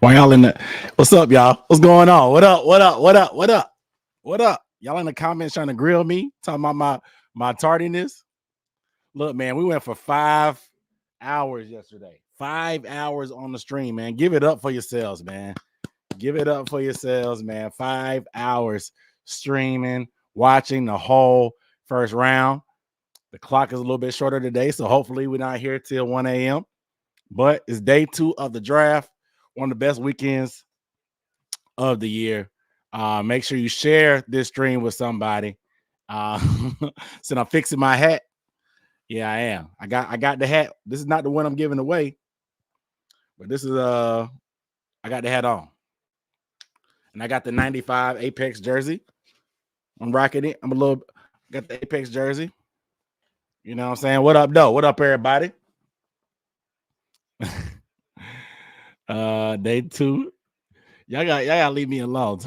Why y'all in the? What's up, y'all? What's going on? What up? What up? What up? What up? What up? Y'all in the comments trying to grill me, talking about my tardiness. Look, man, we went for 5 hours yesterday. 5 hours on the stream, man. Give it up for yourselves, man. Give it up for yourselves, man. 5 hours streaming, watching the whole first round. The clock is a little bit shorter today, so hopefully we're not here till 1 a.m. But it's day 2 of the draft. One of the best weekends of the year. Make sure you share this stream with somebody. So I'm fixing my hat. Yeah, I am. I got the hat. This is not the one I'm giving away, but this is I got the hat on. And I got the 95 Apex jersey. I'm rocking it. Got the Apex jersey. You know what I'm saying? What up, though? What up, everybody? Day 2. Y'all gotta leave me alone.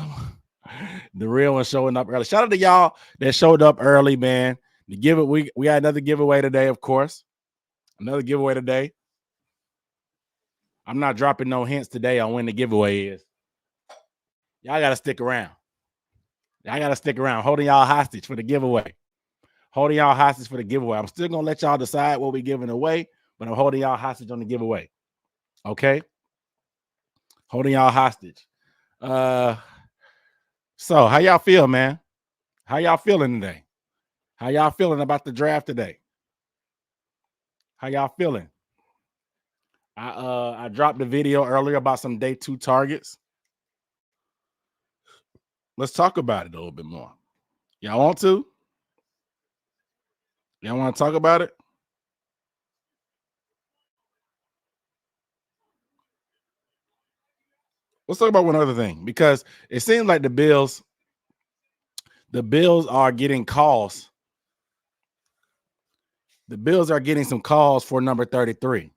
The real one showing up early. Shout out to y'all that showed up early, man. We got another giveaway today, of course. Another giveaway today. I'm not dropping no hints today on when the giveaway is. Y'all gotta stick around. Holding y'all hostage for the giveaway. I'm still gonna let y'all decide what we're giving away, but I'm holding y'all hostage on the giveaway. Okay? Holding y'all hostage. So how y'all feel, man? How y'all feeling today? How y'all feeling about the draft today? How y'all feeling? I dropped a video earlier about some day 2 targets. Let's talk about it a little bit more. Y'all want to? Y'all want to talk about it? Let's talk about one other thing, because it seems like the Bills are getting calls. The Bills are getting some calls for number 33.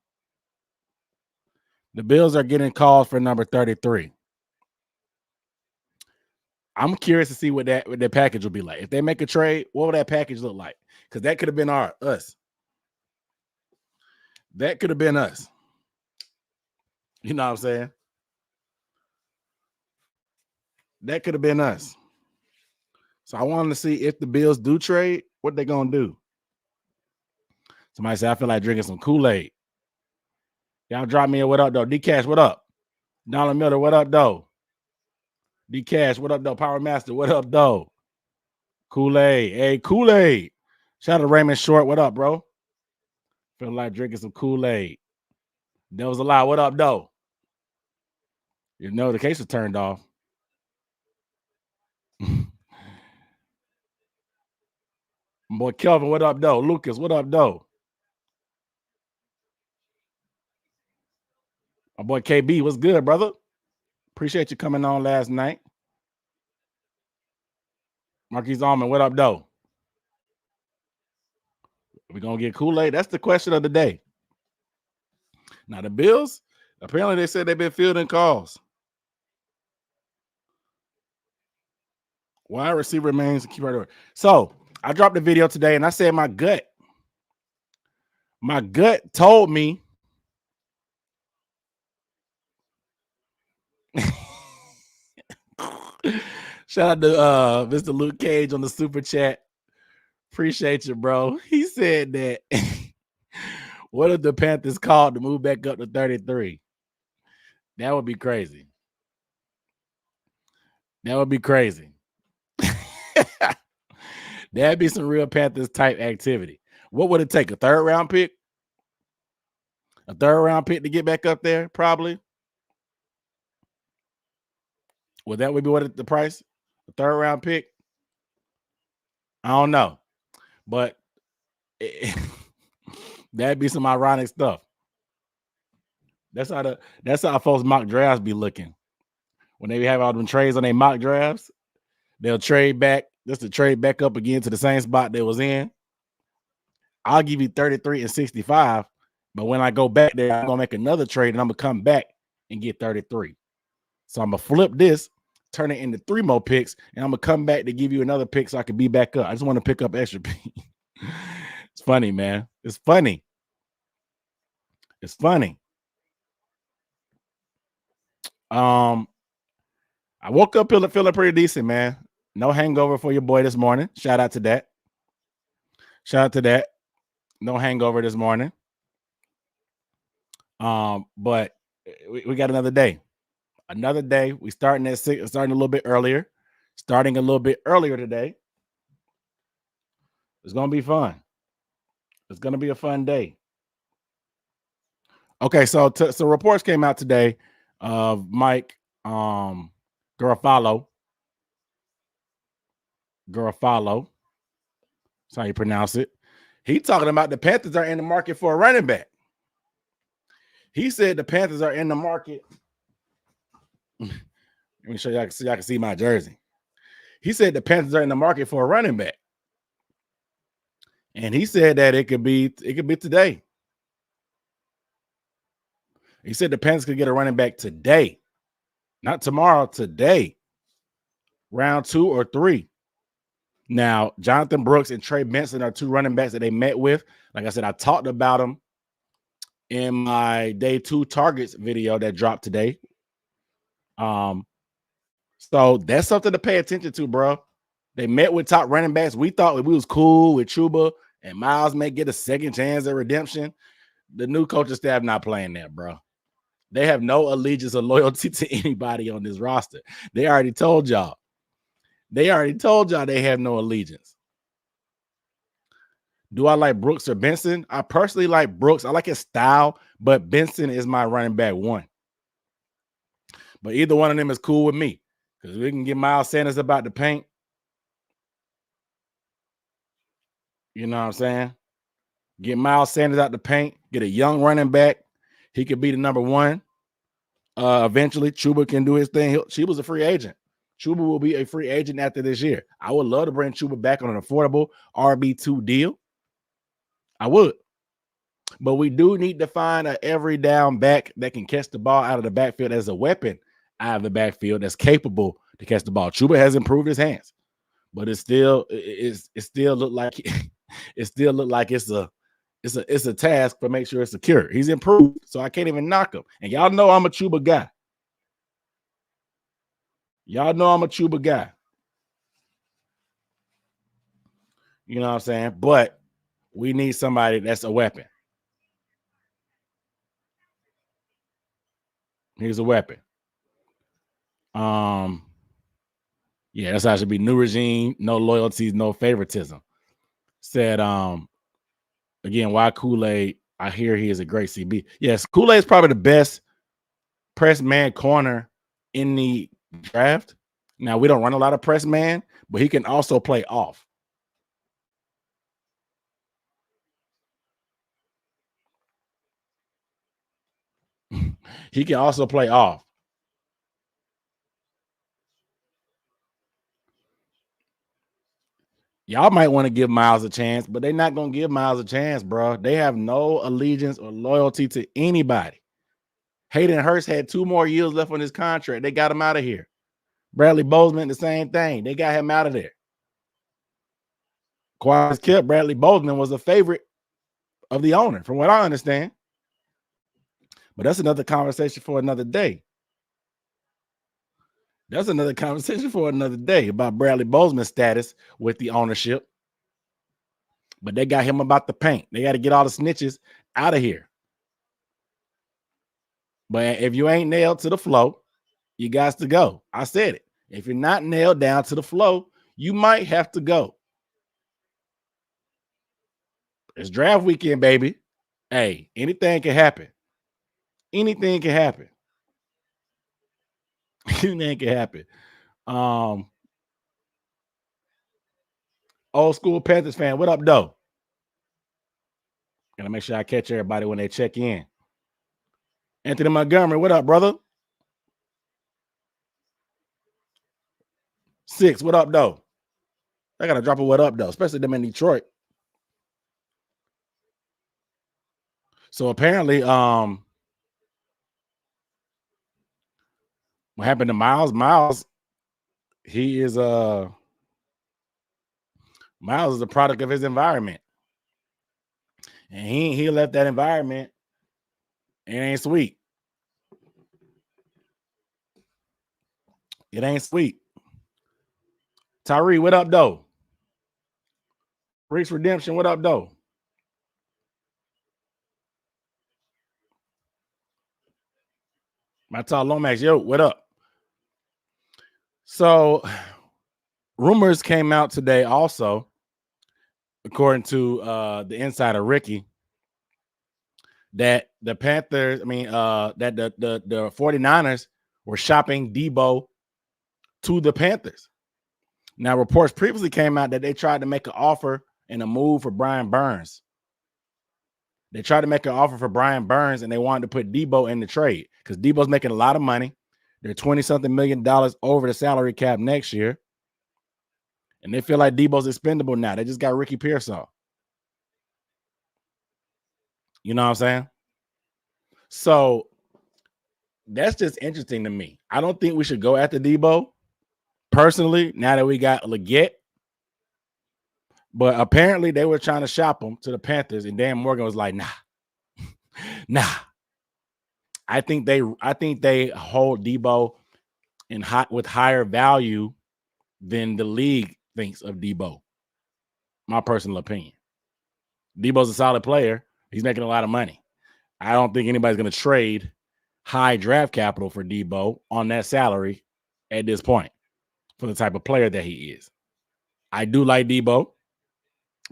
I'm curious to see what that package will be like. If they make a trade, what will that package look like? Because that could have been us. That could have been us. You know what I'm saying? That could have been us. So I wanted to see if the Bills do trade, what they gonna do. Somebody said, I feel like drinking some Kool-Aid. Y'all drop me a what up, though. D-Cash, what up? Dollar Miller, what up, though? D-Cash, what up, though? Power Master, what up, though? Kool-Aid. Hey, Kool-Aid. Shout out to Raymond Short, what up, bro? Feel like drinking some Kool-Aid. That was a lie. What up, though? You know the case was turned off. Boy, Kelvin, what up, though? Lucas, what up, though? My boy KB, what's good, brother? Appreciate you coming on last night. Marquise Allman, what up, though? We gonna get Kool-Aid? That's the question of the day. Now the Bills, apparently they said they've been fielding calls. Wide receiver remains a key right away. So I dropped a video today and I said my gut told me shout out to Mr. Luke Cage on the super chat. Appreciate you, bro. He said that what if the Panthers called to move back up to 33? That would be crazy. That'd be some real Panthers type activity. What would it take? A third round pick? A third round pick to get back up there? Probably. Well, that would be what the price? A third round pick? I don't know. But that'd be some ironic stuff. That's how folks mock drafts be looking. When they have all them trades on their mock drafts, they'll trade back. Just to trade back up again to the same spot they was in. I'll give you 33 and 65, but when I go back there, I'm gonna make another trade and I'm gonna come back and get 33. So I'm gonna flip this, turn it into 3 more picks, and I'm gonna come back to give you another pick so I can be back up. I just want to pick up extra picks. It's funny, man. It's funny. I woke up feeling pretty decent, man. No hangover for your boy this morning. Shout out to that. No hangover this morning. But we got another day. We starting at 6, starting a little bit earlier. Today. It's gonna be fun. It's gonna be a fun day. Okay, so reports came out today of Mike Garofalo. That's how you pronounce it. He talking about the Panthers are in the market for a running back. He said the Panthers are in the market. Let me show y'all so y'all can see my jersey. He said the Panthers are in the market for a running back. And he said that it could be today. He said the Panthers could get a running back today. Not tomorrow, today. Round 2 or 3. Now, Jonathan Brooks and Trey Benson are 2 running backs that they met with. Like I said, I talked about them in my day 2 targets video that dropped today. So that's something to pay attention to, bro. They met with top running backs. We thought we was cool with Chuba and Miles may get a second chance at redemption. The new coaching staff not playing that, bro. They have no allegiance or loyalty to anybody on this roster. They already told y'all. They have no allegiance. Do I like Brooks or Benson? I personally like Brooks. I like his style, but Benson is my running back 1. But either one of them is cool with me because we can get Miles Sanders about the paint. You know what I'm saying? Get Miles Sanders out the paint. Get a young running back. He could be the number 1. Eventually, Chuba can do his thing. She was a free agent. Chuba will be a free agent after this year. I would love to bring Chuba back on an affordable RB2 deal. I would. But we do need to find a every down back that can catch the ball out of the backfield as a weapon out of the backfield that's capable to catch the ball. Chuba has improved his hands, but it still look like it's a task, but make sure it's secure. He's improved, so I can't even knock him. And y'all know I'm a Chuba guy. You know what I'm saying? But we need somebody that's a weapon. He's a weapon. Yeah, that's how it should be. New regime, no loyalties, no favoritism. Said, again, why Kool-Aid? I hear he is a great CB. Yes, Kool-Aid is probably the best press man corner in the draft. Now, we don't run a lot of press man, but he can also play off. He can also play off. Y'all might want to give Miles a chance, but they're not going to give Miles a chance, bro. They have no allegiance or loyalty to anybody. Hayden Hurst had 2 more years left on his contract. They got him out of here. Bradley Bozeman, the same thing. They got him out of there. Quiet kept. Bradley Bozeman was a favorite of the owner, from what I understand. But that's another conversation for another day. About Bradley Bozeman's status with the ownership. But they got him about the paint. They got to get all the snitches out of here. But if you ain't nailed to the flow, you got to go. I said it. If you're not nailed down to the flow, you might have to go. It's draft weekend, baby. Hey, anything can happen. Anything can happen. Old school Panthers fan, what up, though? Gotta make sure I catch everybody when they check in. Anthony Montgomery, what up, brother? 6, what up, though? I gotta drop a what up, though, especially them in Detroit. So apparently, what happened to Miles? Miles is a product of his environment. And he left that environment. It ain't sweet. It ain't sweet. Tyree, what up, though? Reese Redemption, what up, though? My tall Lomax, yo, what up? So, rumors came out today also, according to the insider Ricky, that the Panthers, that the 49ers were shopping Debo to the Panthers. Now, reports previously came out that they tried to make an offer and a move for Brian Burns. They tried to make an offer for Brian Burns, and they wanted to put Debo in the trade because Debo's making a lot of money. They're $20-something million over the salary cap next year. And they feel like Debo's expendable now. They just got Ricky Pearsall. You know what I'm saying? So that's just interesting to me. I don't think we should go after Debo personally now that we got Leggett. But apparently they were trying to shop him to the Panthers, and Dan Morgan was like, nah. I think they hold Debo with higher value than the league thinks of Debo. My personal opinion. Debo's a solid player. He's making a lot of money. I don't think anybody's going to trade high draft capital for Debo on that salary at this point for the type of player that he is. I do like Debo,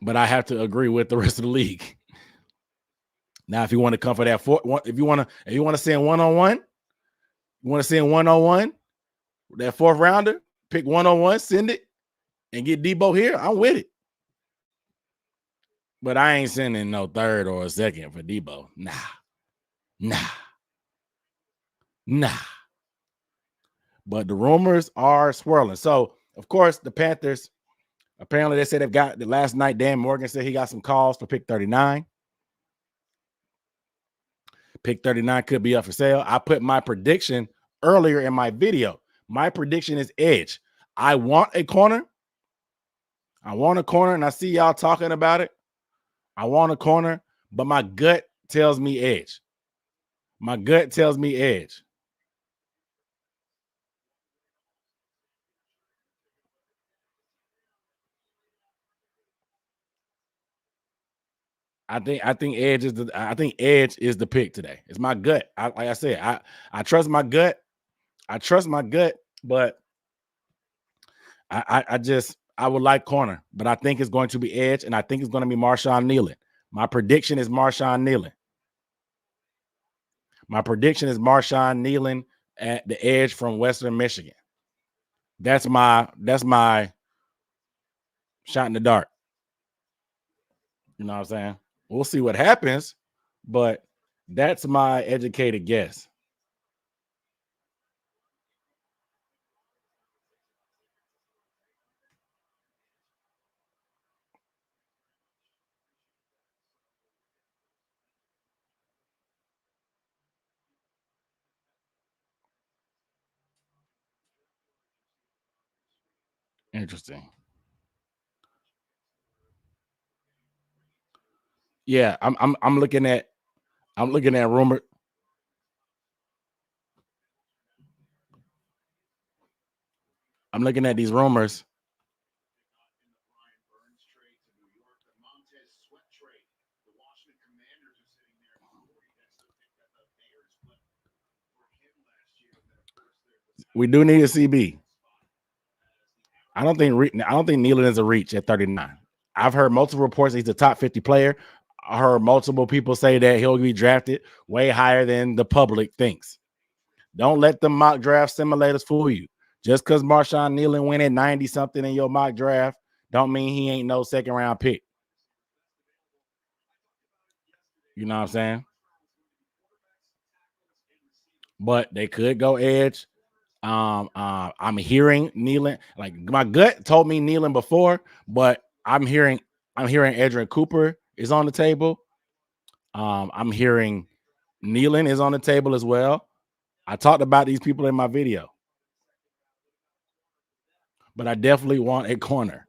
but I have to agree with the rest of the league. Now, if you want to come for that, if you want to send one-on-one, that fourth rounder, pick 101, send it, and get Debo here, I'm with it. But I ain't sending no third or a second for Debo. Nah. But the rumors are swirling. So, of course, the Panthers, apparently they said they've got, the last night, Dan Morgan said he got some calls for pick 39. Pick 39 could be up for sale. I put my prediction earlier in my video. My prediction is edge. I want a corner, and I see y'all talking about it. I want a corner, but my gut tells me edge. I think edge is the pick today. It's my gut. Like I said, I trust my gut. But I would like corner, but I think it's going to be edge, and I think it's going to be Marshawn Kneeland. My prediction is Marshawn Kneeland. At the edge from Western Michigan. That's my shot in the dark. You know what I'm saying? We'll see what happens, but that's my educated guess. Interesting. Yeah, I'm looking at rumor. I'm looking at these rumors. We do need a CB. I don't think Kneeland is a reach at 39. I've heard multiple reports he's a top 50 player. I heard multiple people say that he'll be drafted way higher than the public thinks. Don't let the mock draft simulators fool you. Just because Marshawn Kneeland went at 90-something in your mock draft, don't mean he ain't no second round pick. You know what I'm saying? But they could go edge. I'm hearing Kneeland. Like my gut told me Kneeland before, but I'm hearing Adrian Cooper is on the table. I'm hearing Kneeland is on the table as well. I talked about these people in my video, but I definitely want a corner.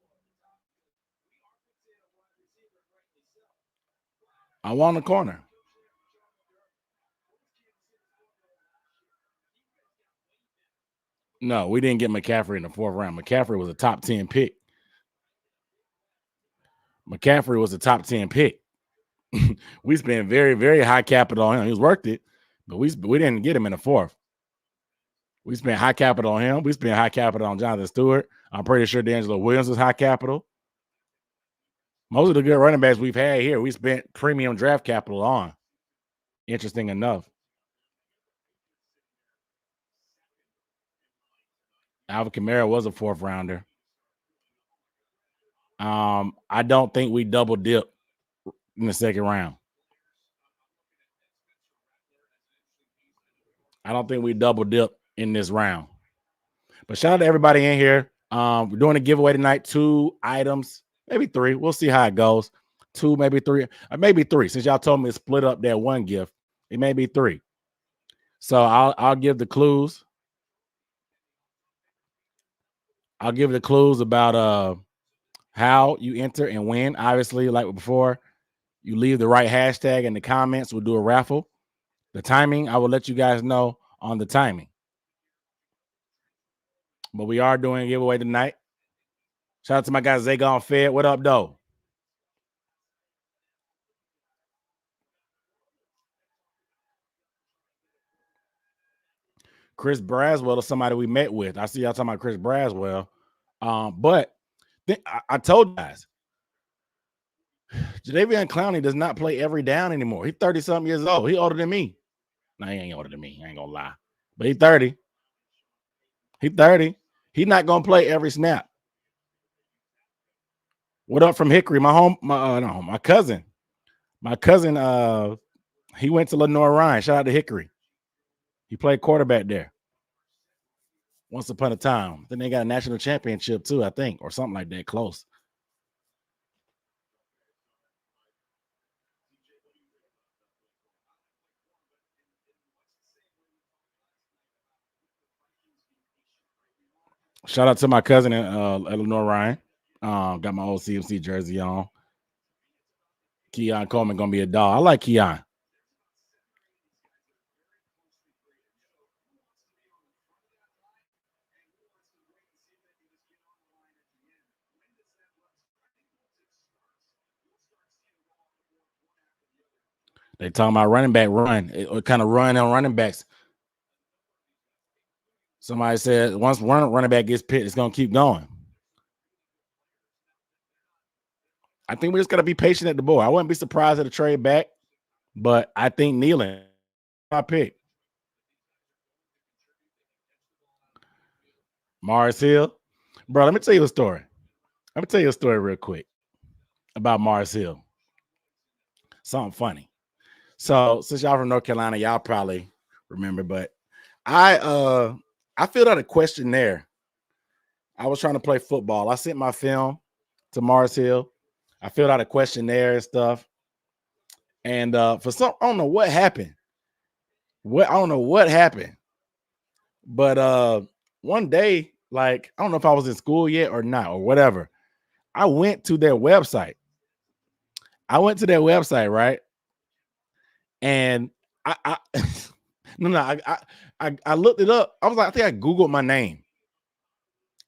I want a corner. No, we didn't get McCaffrey in the 4th round. McCaffrey was a top 10 pick. McCaffrey was a top 10 pick. We spent very, very high capital on him. He was worth it, but we didn't get him in the 4th. We spent high capital on him. We spent high capital on Jonathan Stewart. I'm pretty sure D'Angelo Williams was high capital. Most of the good running backs we've had here, we spent premium draft capital on. Interesting enough. Alvin Kamara was a 4th rounder. I don't think we double dip in the 2nd round. I don't think we double dip in this round. But shout out to everybody in here. We're doing a giveaway tonight. 2 items, maybe 3. We'll see how it goes. 2, maybe 3, maybe 3. Since y'all told me to split up that 1 gift, it may be 3. So I'll give the clues. I'll give the clues about how you enter and win. Obviously, like before, you leave the right hashtag in the comments. We'll do a raffle. The timing, I will let you guys know on the timing. But we are doing a giveaway tonight. Shout out to my guy Zagon Fed. What up, though? Chris Braswell is somebody we met with. I see y'all talking about Chris Braswell. But I told you guys, Jadeveon Clowney does not play every down anymore. He's 30-something years old. He older than me. No, he ain't older than me. I ain't gonna lie. But he's 30. He's 30. He's not gonna play every snap. What up from Hickory? My cousin. My cousin, he went to Lenore Ryan. Shout out to Hickory. He played quarterback there once upon a time. Then they got a national championship too, I think, or something like that, close. Shout out to my cousin, Eleanor Ryan. Got my old CMC jersey on. Keon Coleman gonna be a dog. I like Keon. They talking about running back run. It kind of run on running backs. Somebody said once one running back gets picked, it's gonna keep going. I think we just gotta be patient at the board. I wouldn't be surprised at a trade back, but I think Nealon, my pick. Mars Hill, bro. Let me tell you a story. Let me tell you a story real quick about Mars Hill. Something funny. So since y'all from North Carolina, y'all probably remember, but I filled out a questionnaire. I was trying to play football. I sent my film to Mars Hill. I filled out a questionnaire and stuff. And for some, I don't know what happened. I don't know what happened. But one day, like, I don't know if I was in school yet or not, or whatever. I went to their website. Right? And I I looked it up. I was like, I think I Googled my name.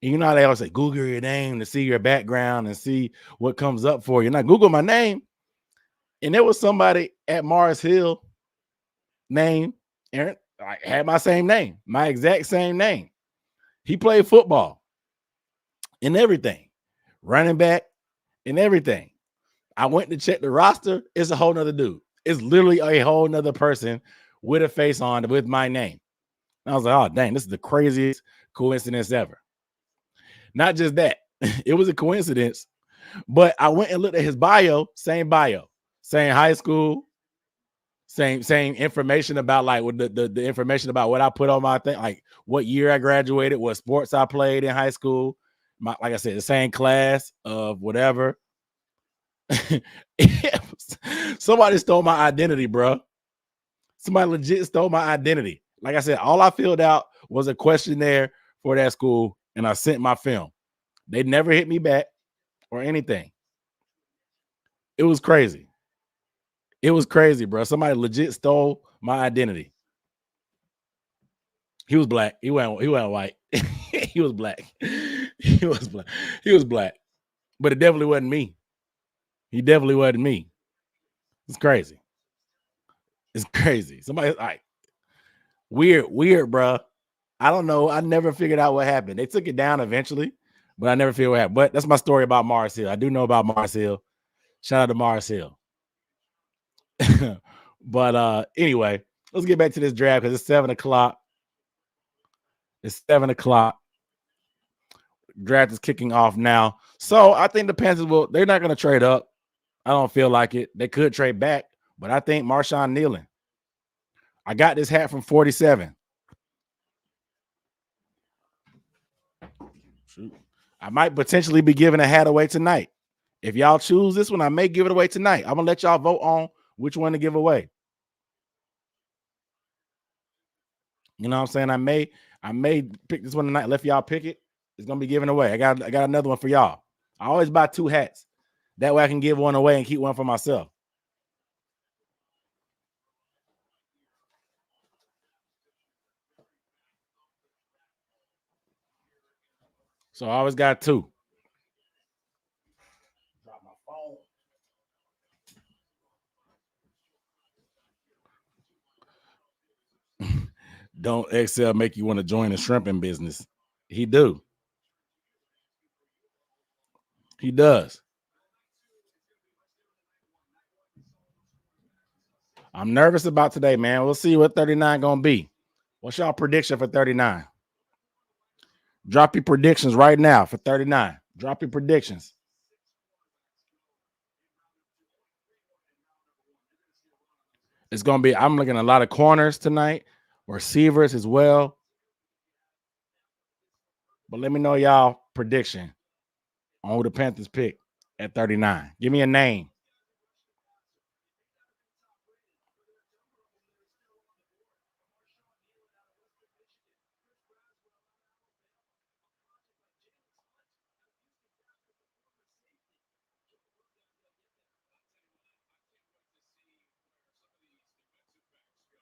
And you know how they always say, Google your name to see your background and see what comes up for you. And I Googled my name, and there was somebody at Mars Hill name, Aaron, I had my same name, my exact same name. He played football and everything, running back and everything. I went to check the roster. It's a whole nother dude. It's literally a whole nother person with a face on with my name. And I was like, oh, dang, this is the craziest coincidence ever. Not just that, it was a coincidence, but I went and looked at his bio, same high school, same information about like the information about what I put on my thing, like what year I graduated, what sports I played in high school. Like I said, the same class of whatever. Somebody stole my identity, bro. Somebody legit stole my identity. Like I said, all I filled out was a questionnaire for that school, and I sent my film. They never hit me back or anything. It was crazy. It was crazy, bro. Somebody legit stole my identity. He was black. He wasn't white. He was black. He was black. He was black. But it definitely wasn't me. He definitely wasn't me. It's crazy. It's crazy. Somebody like weird, bro. I don't know. I never figured out what happened. They took it down eventually, but I never figured what happened. But that's my story about Mars Hill. I do know about Mars Hill. Shout out to Mars Hill. But anyway, let's get back to this draft because it's 7 o'clock. It's 7 o'clock. Draft is kicking off now. So I think the Panthers they're not going to trade up. I don't feel like it. They could trade back, but I think Marshawn Kneeling. I got this hat from 47. Shoot. I might potentially be giving a hat away tonight. If y'all choose this one, I may give it away tonight. I'm going to let y'all vote on which one to give away. You know what I'm saying? I may pick this one tonight. Let y'all pick it. It's going to be given away. I got another one for y'all. I always buy 2 hats. That way I can give one away and keep one for myself. So I always got 2. Drop my phone. Don't Excel make you want to join the shrimping business? He do. He does. I'm nervous about today, man. We'll see what 39 gonna be. What's y'all prediction for 39? Drop your predictions right now for 39. Drop your predictions. It's gonna be. I'm looking at a lot of corners tonight, receivers as well. But let me know y'all prediction on who the Panthers pick at 39. Give me a name.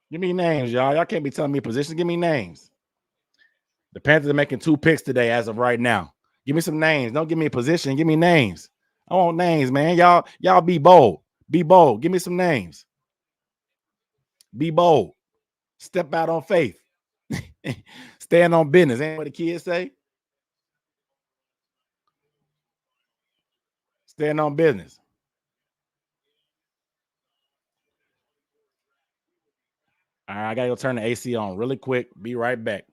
Give me names, y'all. Y'all can't be telling me positions. Give me names. The Panthers are making 2 picks today as of right now. Give me some names. Don't give me a position. Give me names. I want names, man. Y'all be bold. Be bold. Give me some names. Be bold. Step out on faith. Stand on business. Ain't what the kids say? Stand on business. All right, I gotta go turn the AC on really quick. Be right back.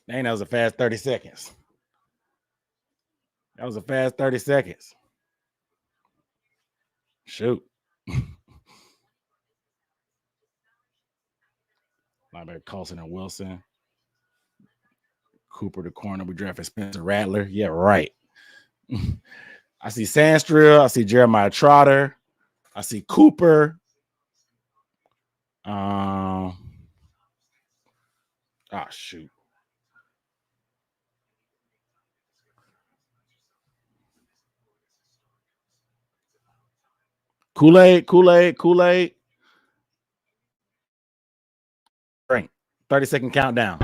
Dang, that was a fast 30 seconds. That was a fast 30 seconds. Shoot. Linebacker Coulson and Wilson. Cooper the corner. We drafted Spencer Rattler. Yeah, right. I see Sandstrill. I see Jeremiah Trotter. I see Cooper. Shoot. Kool-Aid. 30-second countdown.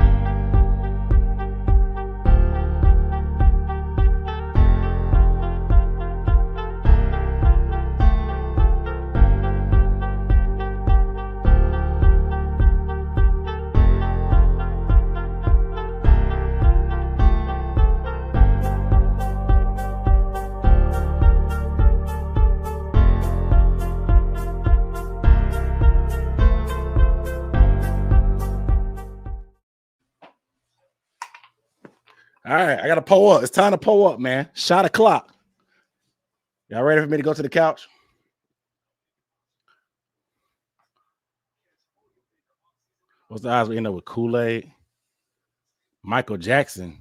All right, I got to pull up. It's time to pull up, man. Shot o'clock. Y'all ready for me to go to the couch? What's the odds we end up with Kool-Aid? Michael Jackson.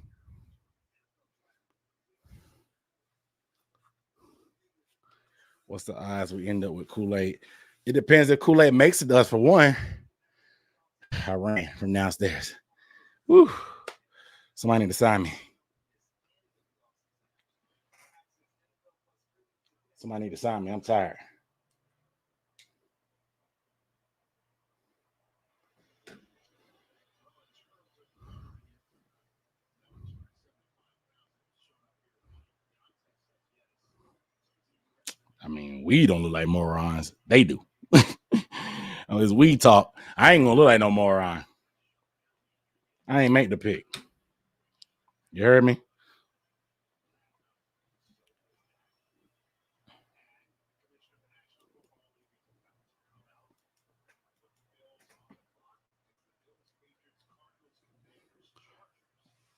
What's the odds we end up with Kool-Aid? It depends if Kool-Aid makes it to us for one. I ran from downstairs. Woo. Somebody need to sign me. Somebody need to sign me. I'm tired. I mean, we don't look like morons. They do. Unless we talk, I ain't gonna look like no moron. I ain't make the pick. You heard me?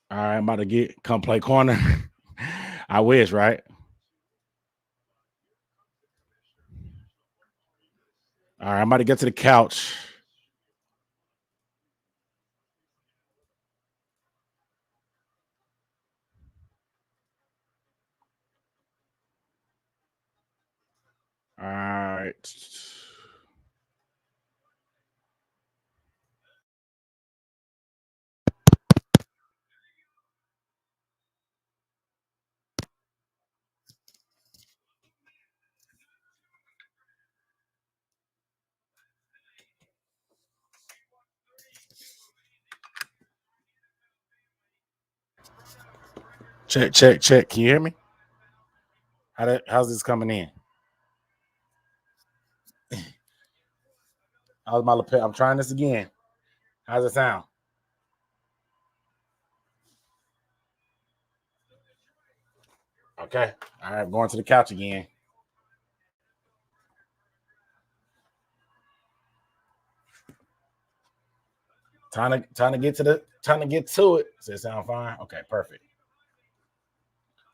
All right, I'm about to come play corner. I wish, right? All right, I'm about to get to the couch. All right. Check, check, check. Can you hear me? How's this coming in? How's my lapel? I'm trying this again. How's it sound? Okay. All right, going to the couch again. Time to get to it. Does it sound fine? Okay, perfect.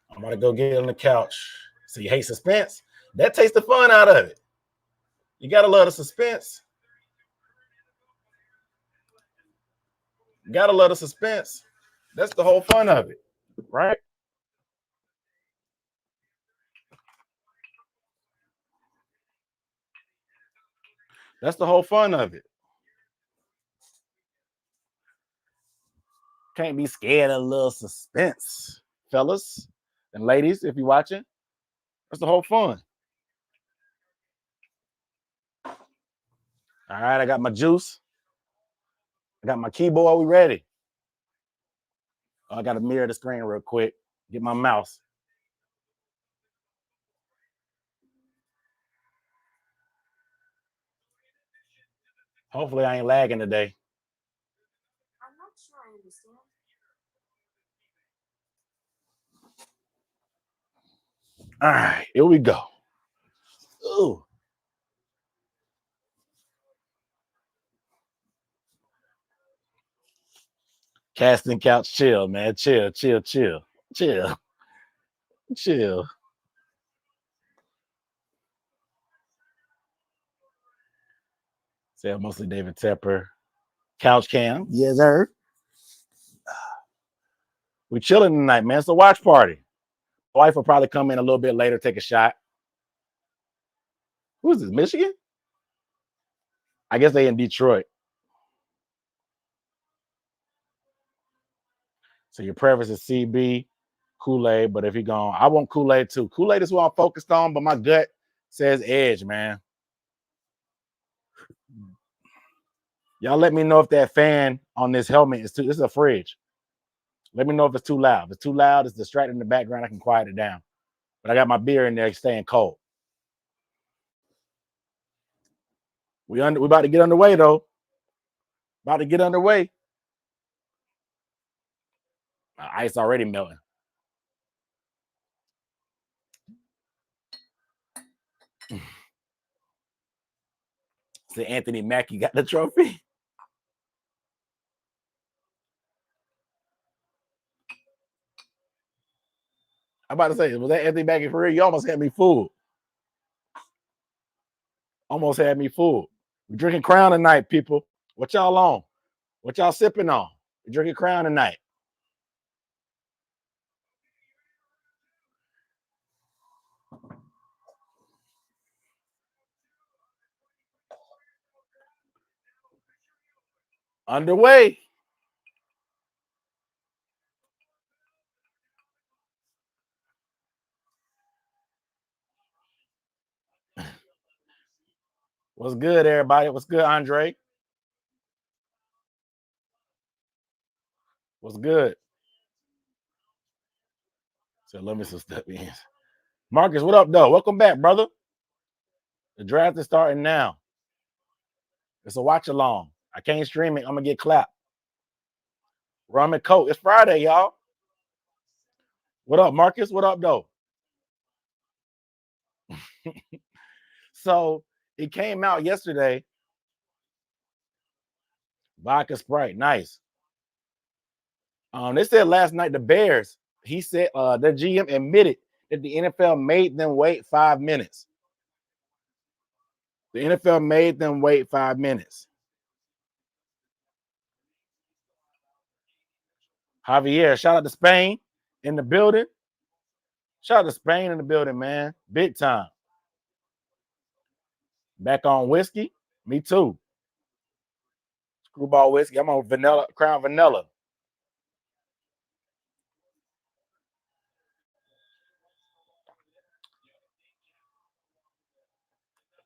I'm about to go get on the couch. So you hate suspense? That takes the fun out of it. You gotta love the suspense. You gotta love the suspense. That's the whole fun of it, right? That's the whole fun of it. Can't be scared of a little suspense, fellas and ladies, if you're watching. That's the whole fun. All right, I got my juice. I got my keyboard. We ready? I got to mirror the screen real quick. Get my mouse. Hopefully, I ain't lagging today. I'm not sure I understand. All right, here we go. Ooh. Casting couch, chill, man. Chill. Say mostly David Tepper. Couch cam. Yes, sir. We chilling tonight, man. It's a watch party. My wife will probably come in a little bit later, take a shot. Who is this? Michigan? I guess they in Detroit. So your preference is CB, Kool-Aid, but if you're going, I want Kool-Aid too. Kool-Aid is what I'm focused on, but my gut says Edge, man. Y'all let me know if that fan on this helmet is too. This is a fridge. Let me know if it's too loud. If it's too loud, it's distracting in the background. I can quiet it down. But I got my beer in there staying cold. We about to get underway though. About to get underway. My ice already melting. So Anthony Mackie got the trophy. I'm about to say, was that Anthony Mackie for real? You almost had me fooled. Almost had me fooled. We're drinking Crown tonight, people. What y'all on? What y'all sipping on? Drinking Crown tonight. Underway. What's good, everybody? What's good, Andre? What's good? So let me some step in. Marcus, what up, though? Welcome back, brother. The draft is starting now. It's a watch along. I can't stream it. I'm gonna get clapped. Rum and Coke. It's Friday, y'all. What up, Marcus? What up, though? So it came out yesterday. Vodka Sprite, nice. They said last night the Bears. He said the GM admitted that the NFL made them wait 5 minutes. The NFL made them wait 5 minutes. Javier, shout out to Spain in the building. Shout out to Spain in the building, man. Big time. Back on whiskey. Me too. Screwball whiskey. I'm on vanilla, Crown Vanilla.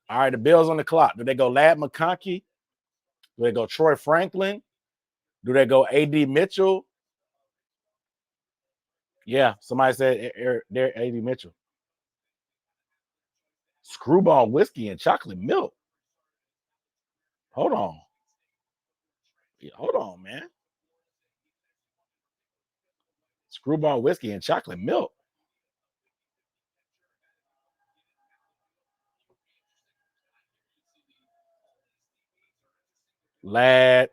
All right, the Bills on the clock. Do they go Lad McConkey? Do they go Troy Franklin? Do they go A.D. Mitchell? Yeah, somebody said they're A.D. Mitchell. Screwball whiskey and chocolate milk. Hold on. Yeah, hold on, man. Screwball whiskey and chocolate milk. Lad.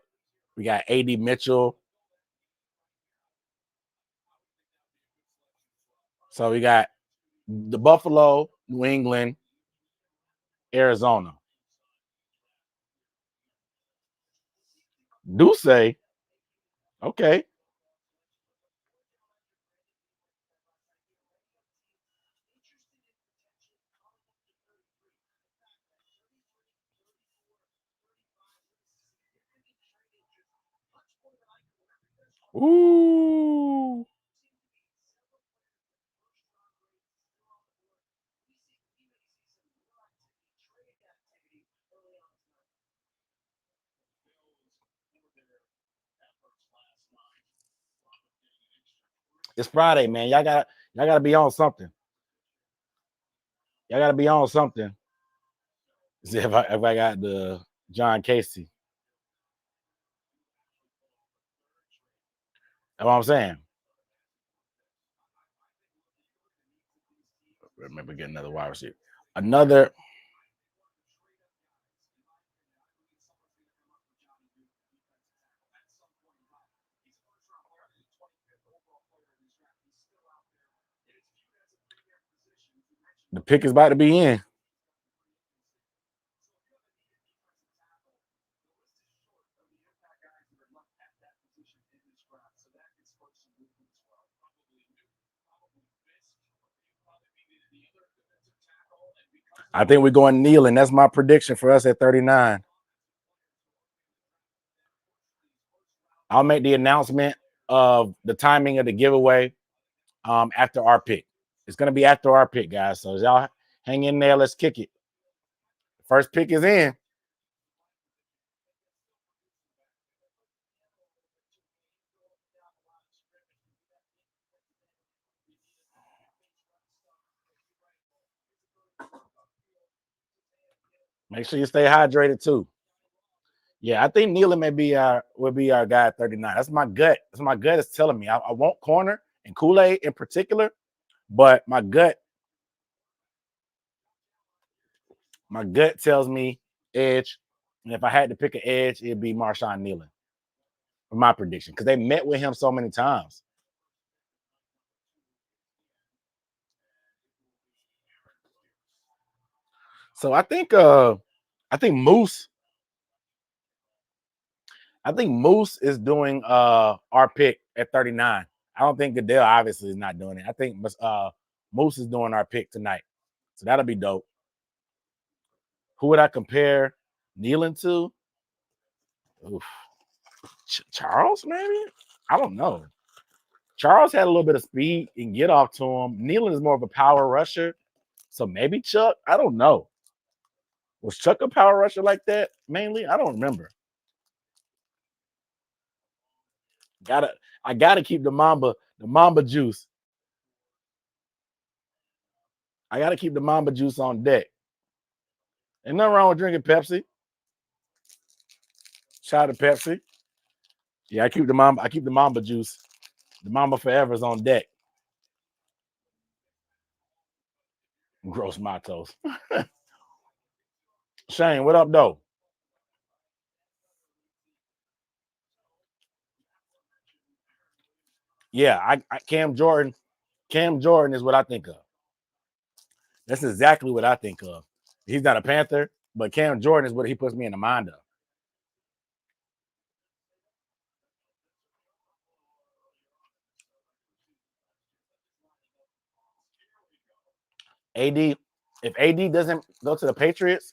We got A.D. Mitchell. So we got the Buffalo, New England, Arizona. Do say, okay. Ooh. It's Friday, man. Y'all gotta be on something. Y'all gotta be on something. See if I got the John Casey. That's what I'm saying. Remember getting another wide receiver. Another. The pick is about to be in. I think we're going kneeling. That's my prediction for us at 39. I'll make the announcement of the timing of the giveaway after our pick. It's going to be after our pick, guys. So y'all hang in there. Let's kick it. First pick is in. Make sure you stay hydrated too. Yeah, I think Nealon will be our guy at 39. That's my gut. That's my gut is telling me. I want corner and Kool-Aid in particular, but my gut tells me edge. And if I had to pick an edge, it'd be Marshawn Nealon. For my prediction. Because they met with him so many times. So I think Moose I think Moose is doing our pick at 39. I don't think Goodell obviously is not doing it. I think Moose is doing our pick tonight. So that'll be dope. Who would I compare Nealon to? Oof. Charles, maybe? I don't know. Charles had a little bit of speed and get off to him. Nealon is more of a power rusher. So maybe Chuck. I don't know. Was Chuck a power rusher like that mainly? I don't remember. I gotta keep the Mamba juice. I gotta keep the Mamba juice on deck. Ain't nothing wrong with drinking Pepsi. Shout out to Pepsi. Yeah, I keep the Mamba juice. The Mamba Forever is on deck. Gross Matos. Shane, what up, though? Yeah, I Cam Jordan is what I think of. That's exactly what I think of. He's not a Panther, but Cam Jordan is what he puts me in the mind of. AD, if AD doesn't go to the Patriots,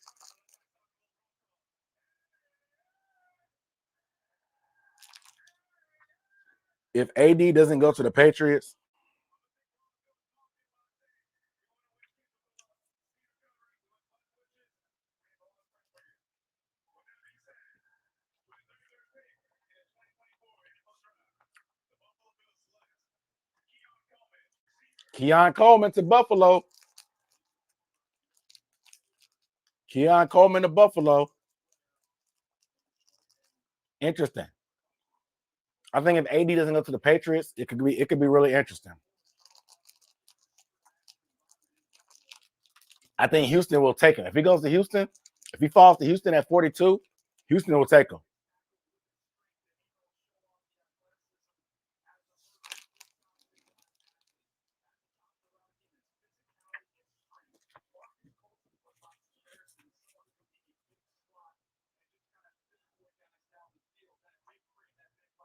Keon Coleman to Buffalo. Keon Coleman to Buffalo. Interesting. I think if AD doesn't go to the Patriots, it could be really interesting. I think Houston will take him. If he goes to Houston, if he falls to Houston at 42, Houston will take him.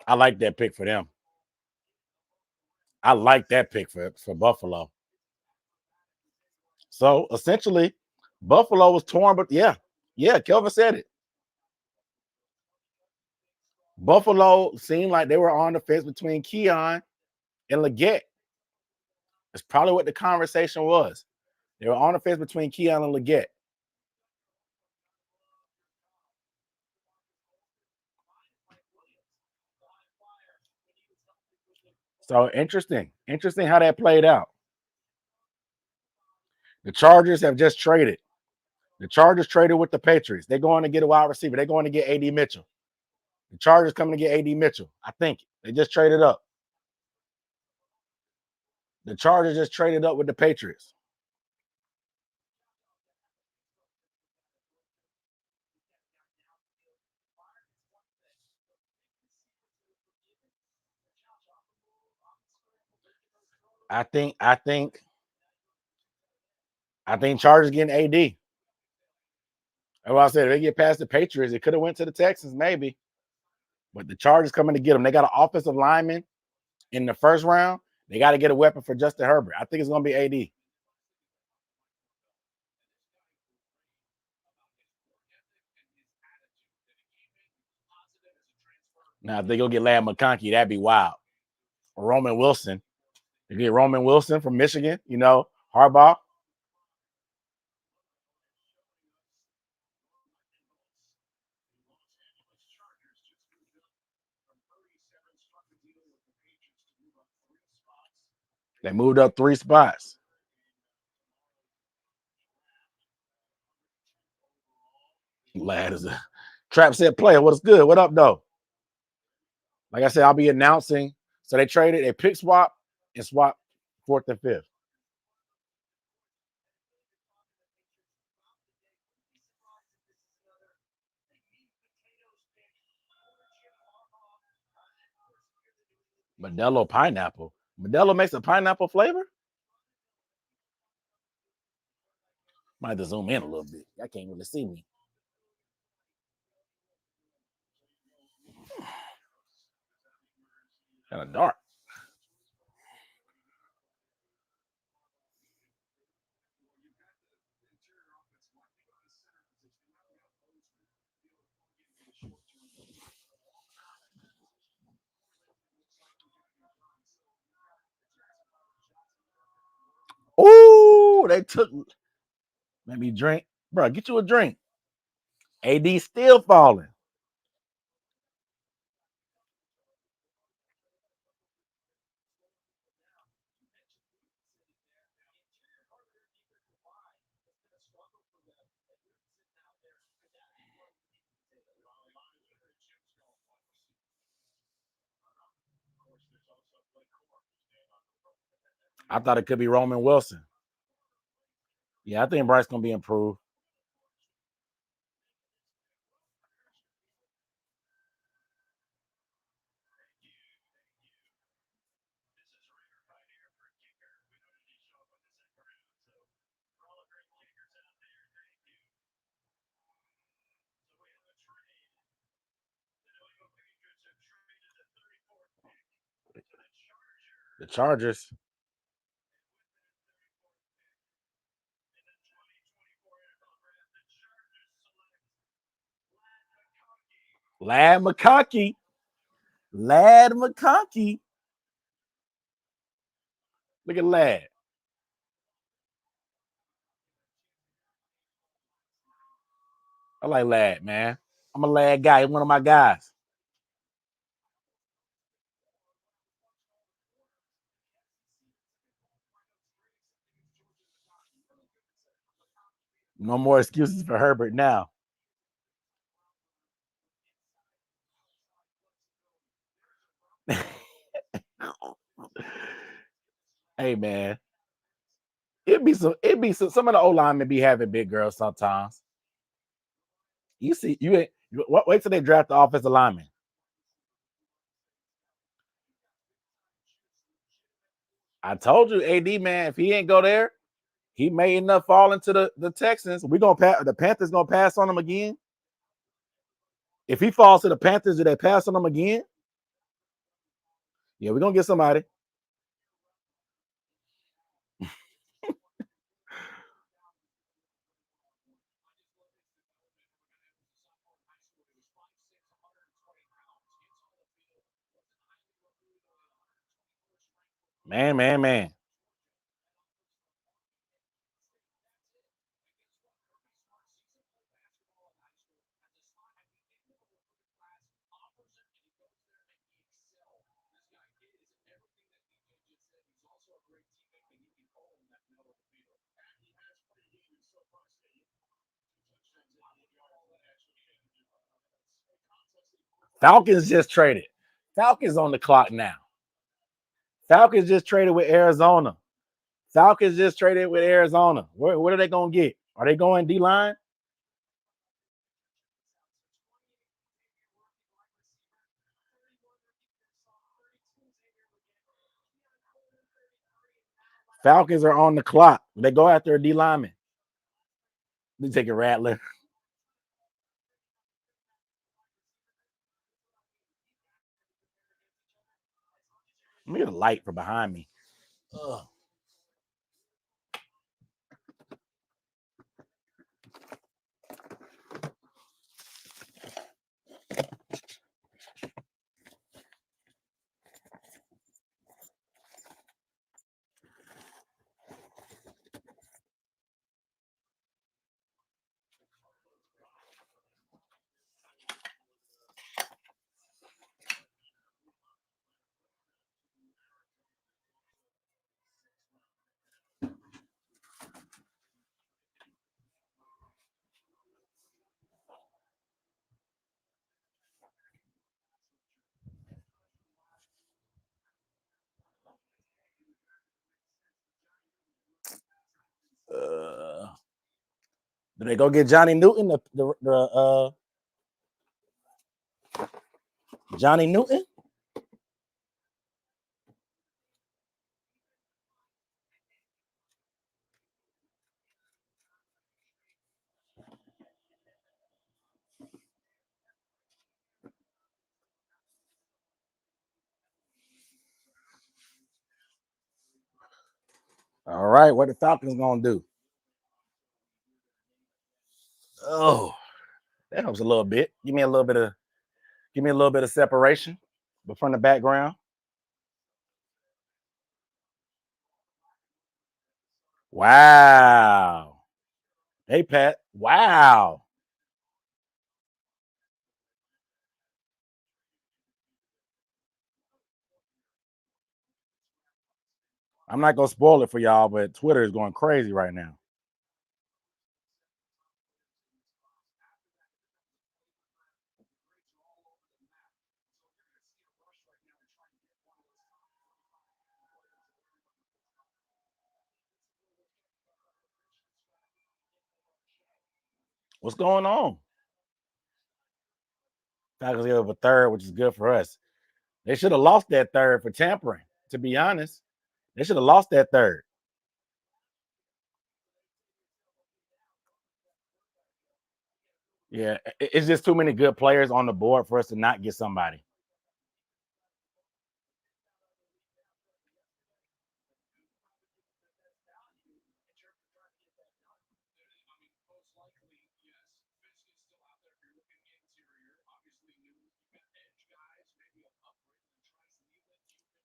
I like that pick for them. I like that pick for Buffalo. So essentially, Buffalo was torn, but yeah, Kelvin said it. Buffalo seemed like they were on the fence between Keon and Leggett. That's probably what the conversation was. They were on the fence between Keon and Leggett. So interesting how that played out. The Chargers have just traded. The Chargers traded with the Patriots. They're going to get a wide receiver. They're going to get AD Mitchell. The Chargers coming to get AD Mitchell. I think they just traded up. The Chargers just traded up with the Patriots. I think Chargers getting AD. That's what I said. If they get past the Patriots, it could have went to the Texans maybe. But the Chargers coming to get them. They got an offensive lineman in the first round. They got to get a weapon for Justin Herbert. I think it's going to be AD. Now, if they go get Lad McConkey, that'd be wild. Or Roman Wilson. They get Roman Wilson from Michigan, Harbaugh. They moved up 3 spots. Lad is a trap set player. What's good? What up, though? Like I said, I'll be announcing. So they traded a pick swap and swap 4th and 5th. Modelo pineapple. Modelo makes a pineapple flavor? Might have to zoom in a little bit. I can't really see me. Kind of dark. Oh, they took. Let me drink. Bro, get you a drink. AD still falling. I thought it could be Roman Wilson. Yeah, I think Bryce gonna be improved. The Chargers. Lad McConkey. Lad McConkey. Look at Lad. I like Lad, man. I'm a Lad guy. He's one of my guys. No more excuses for Herbert now. Hey, man. It'd be some of the O linemen be having big girls sometimes. You see, wait till they draft the offensive lineman. I told you, AD man, if he ain't go there, he may end up falling to the Texans. We gonna pass the Panthers gonna pass on him again. If he falls to the Panthers, do they pass on him again? Yeah, we're gonna get somebody. Man. Falcons just traded. Falcons on the clock now. Falcons just traded with Arizona. Falcons just traded with Arizona. What are they gonna get? Are they going D line? Falcons are on the clock. They go after a D lineman. Let me take a Rattler. Let me get a light from behind me. Ugh. Did they go get Johnny Newton? Johnny Newton? All right, what the Falcons gonna do? Oh, that helps a little bit. Give me a little bit of separation, but from the background. Wow. Hey, Pat. Wow. I'm not gonna spoil it for y'all, but Twitter is going crazy right now. What's going on? Falcons give up a third, which is good for us. They should have lost that third for tampering, to be honest. They should have lost that third. Yeah, it's just too many good players on the board for us to not get somebody.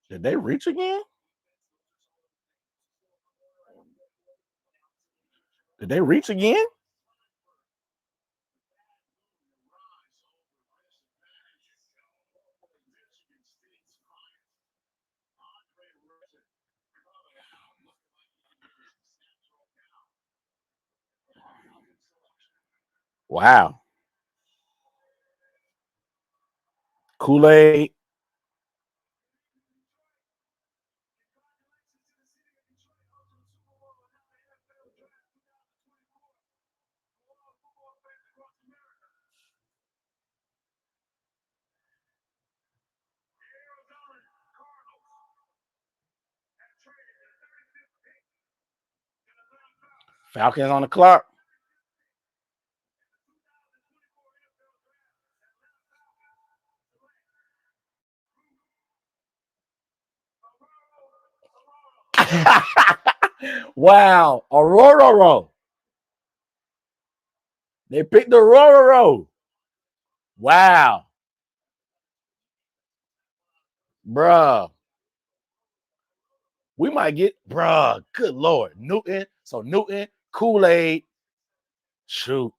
Did they reach again? Did they reach again? Wow. Kool-Aid. Falcons on the clock. Wow. Aurora. They picked Aurora. Wow. Bruh. We might get, bruh. Good Lord. Newton. So Newton, Kool-Aid. Shoot.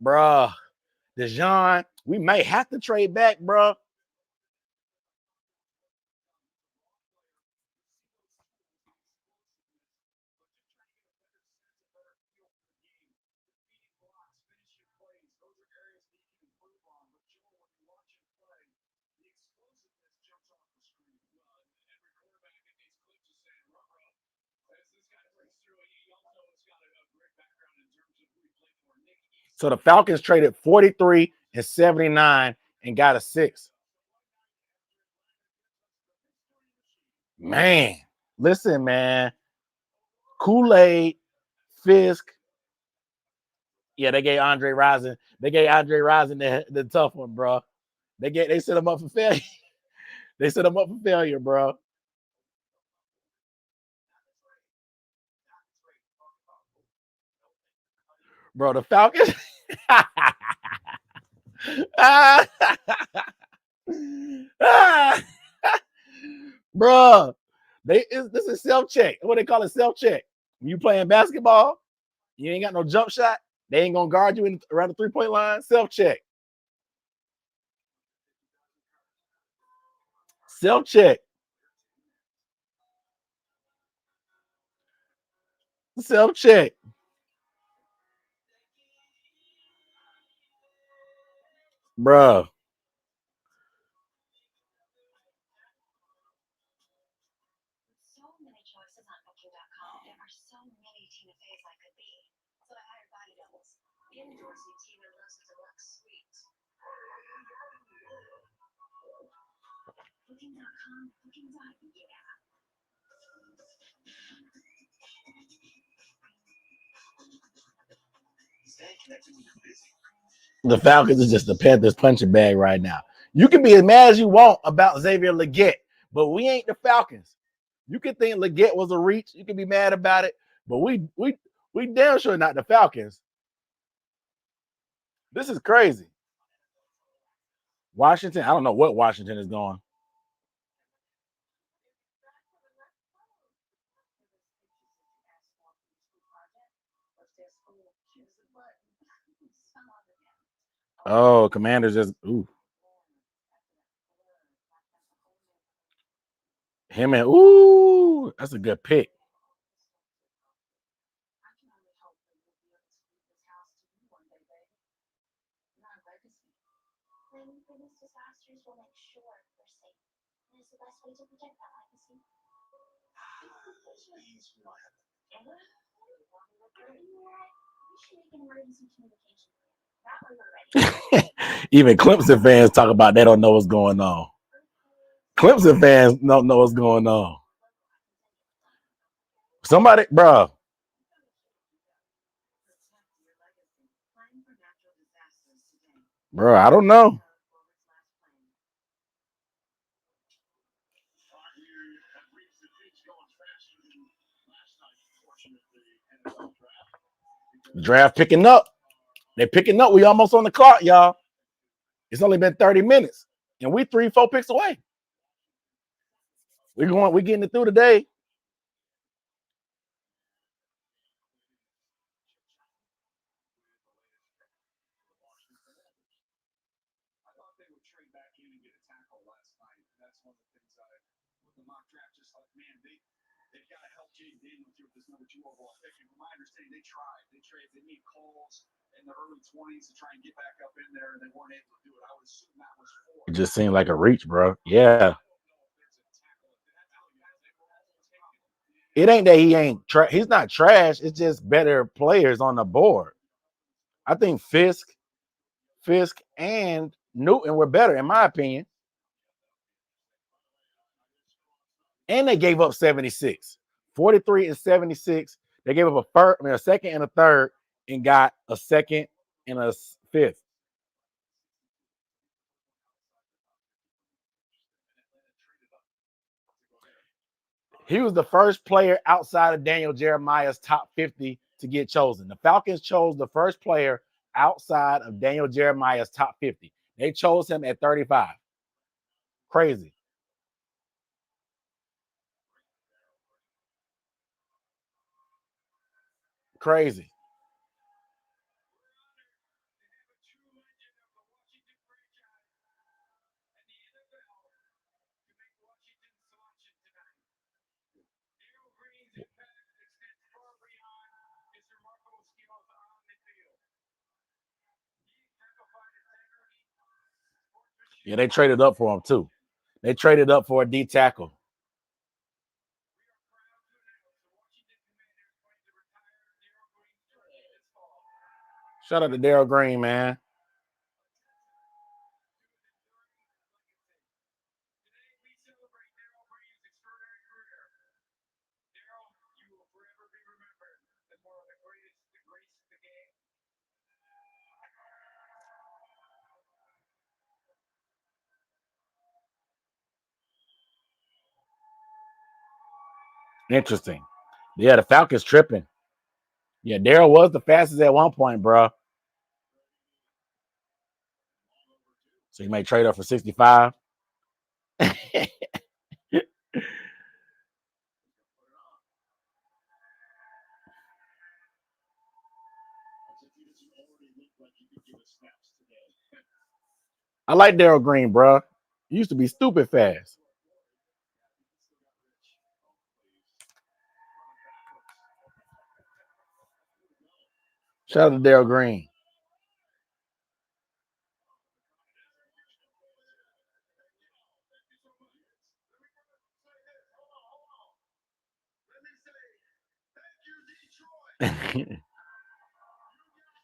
Bruh. Dejon. We may have to trade back, bruh. So the Falcons traded 43 and 79 and got a 6. Man, listen, man. Kool-Aid, Fisk. Yeah, they gave Andre Rison. They gave Andre Rison the tough one, bro. They set him up for failure. They set him up for failure, bro. Bro, the Falcons. Bro, this is self-check. What they call it, self-check. When you playing basketball, you ain't got no jump shot. They ain't gonna guard you around the 3-point line. Self-check. Self-check. Self-check. Bro. The Falcons is just the Panthers punching bag right now. You can be as mad as you want about Xavier Legette, but we ain't the Falcons. You could think Leggett was a reach. You can be mad about it, but we damn sure not the Falcons. This is crazy. Washington, I don't know what Washington is going. Oh, Commanders just him and that's a good pick. Even Clemson fans talk about they don't know what's going on. Clemson fans don't know what's going on. Somebody, bro. Bro, I don't know. Draft picking up. They're picking up. We almost on the clock, y'all. It's only been 30 minutes. And we 3-4 picks away. We're getting it through today. It just seemed like a reach, bro. Yeah. It ain't that he ain't he's not trash. It's just better players on the board. I think Fisk, and Newton were better, in my opinion. And they gave up 76. 43 and 76. They gave up a second and a third and got a second and a fifth. He was the first player outside of Daniel Jeremiah's top 50 to get chosen. The Falcons chose the first player outside of Daniel Jeremiah's top 50. They chose him at 35. Crazy. Crazy. Yeah, they traded up for him too. They traded up for a D tackle. Shout out to Darryl Green, man. Interesting. Yeah, the Falcons tripping. Yeah, Darryl was the fastest at one point, bro. So he may trade up for 65. I like Darryl Green, bro. He used to be stupid fast. Shout out to Darryl Green.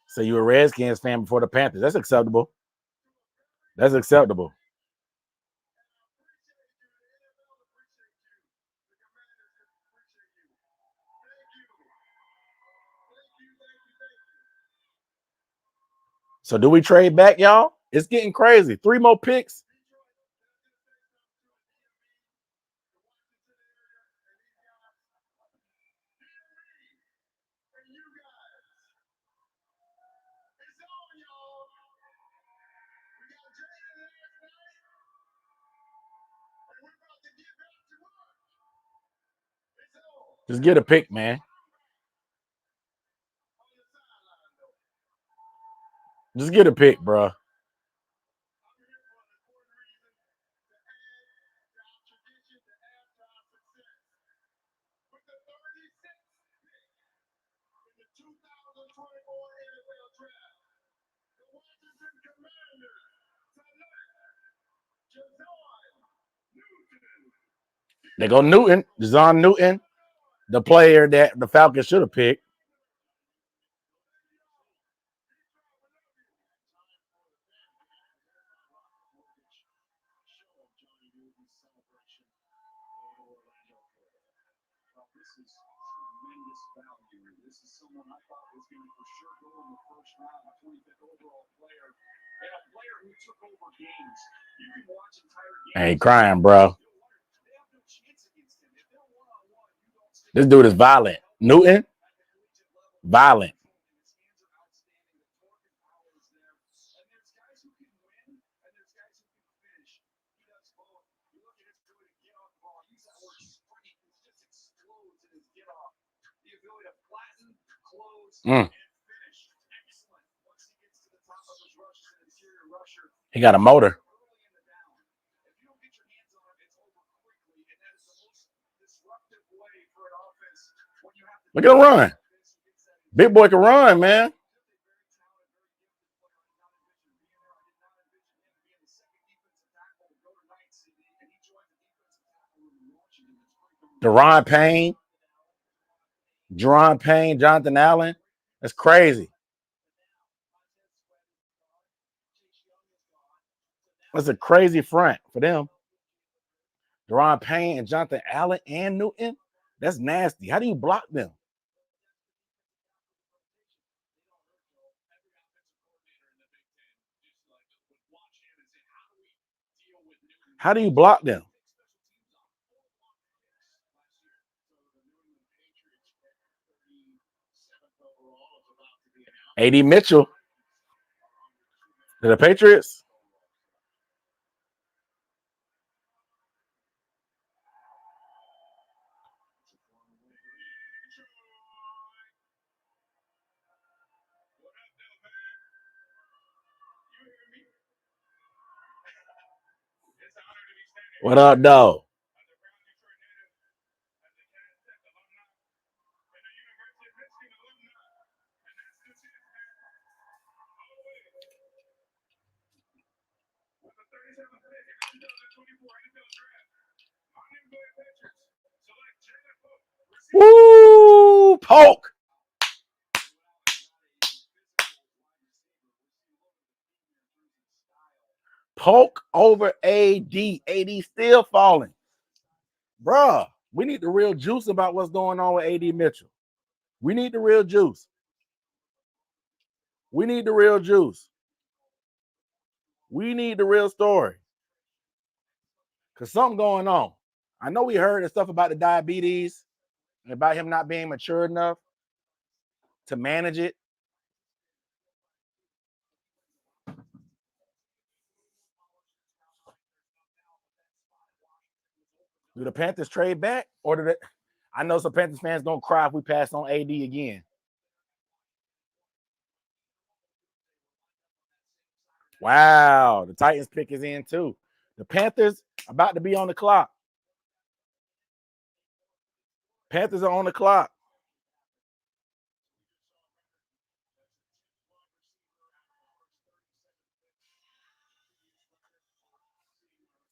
So you a Redskins fan before the Panthers. That's acceptable. That's acceptable. So do we trade back, y'all? It's getting crazy. 3 more picks. Just get a pick, man. Just get a pick, bro. They go Newton, John Newton, the player that the Falcons should have picked. I ain't crying, bro. This dude is violent. Newton, violent. He got a motor. Look at him run. Big boy can run, man. Deron Payne, Jonathan Allen. That's crazy. That's a crazy front for them. Deron Payne and Jonathan Allen and Newton. That's nasty. How do you block them? How do you block them? A.D. Mitchell. To the Patriots. What up, though? Woo! Poke. Poke over AD. AD still falling. Bruh, we need the real juice about what's going on with AD Mitchell. We need the real juice. We need the real juice. We need the real story. Because something going on. I know we heard the stuff about the diabetes and about him not being mature enough to manage it. Do the Panthers trade back? Or did it? I know some Panthers fans gonna cry if we pass on AD again. Wow, the Titans pick is in too. The Panthers about to be on the clock. Panthers are on the clock.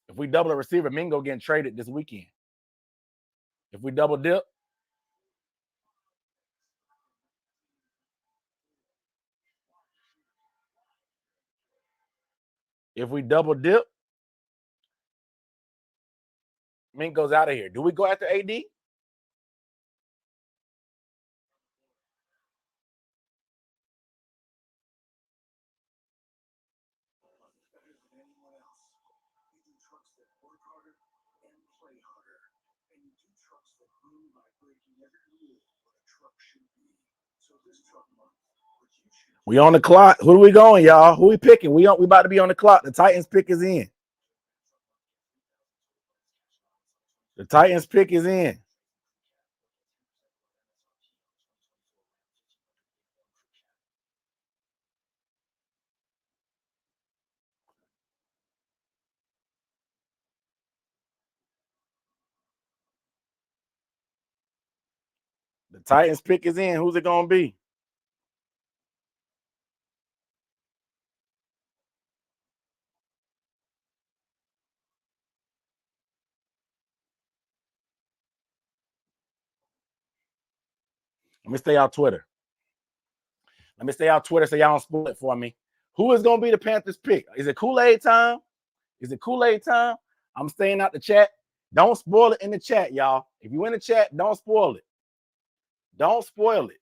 If we double a receiver, Mingo getting traded this weekend. If we double dip, Mingo's out of here. Do we go after AD? We on the clock. Who are we going, y'all? Who we picking? We about to be on the clock. The Titans pick is in. The Titans pick is in. The Titans pick is in. Who's it going to be? Let me stay out Twitter. So y'all don't spoil it for me. Who is going to be the Panthers pick? Is it Kool-Aid time? I'm staying out the chat. Don't spoil it in the chat, y'all. If you in the chat, don't spoil it. Don't spoil it.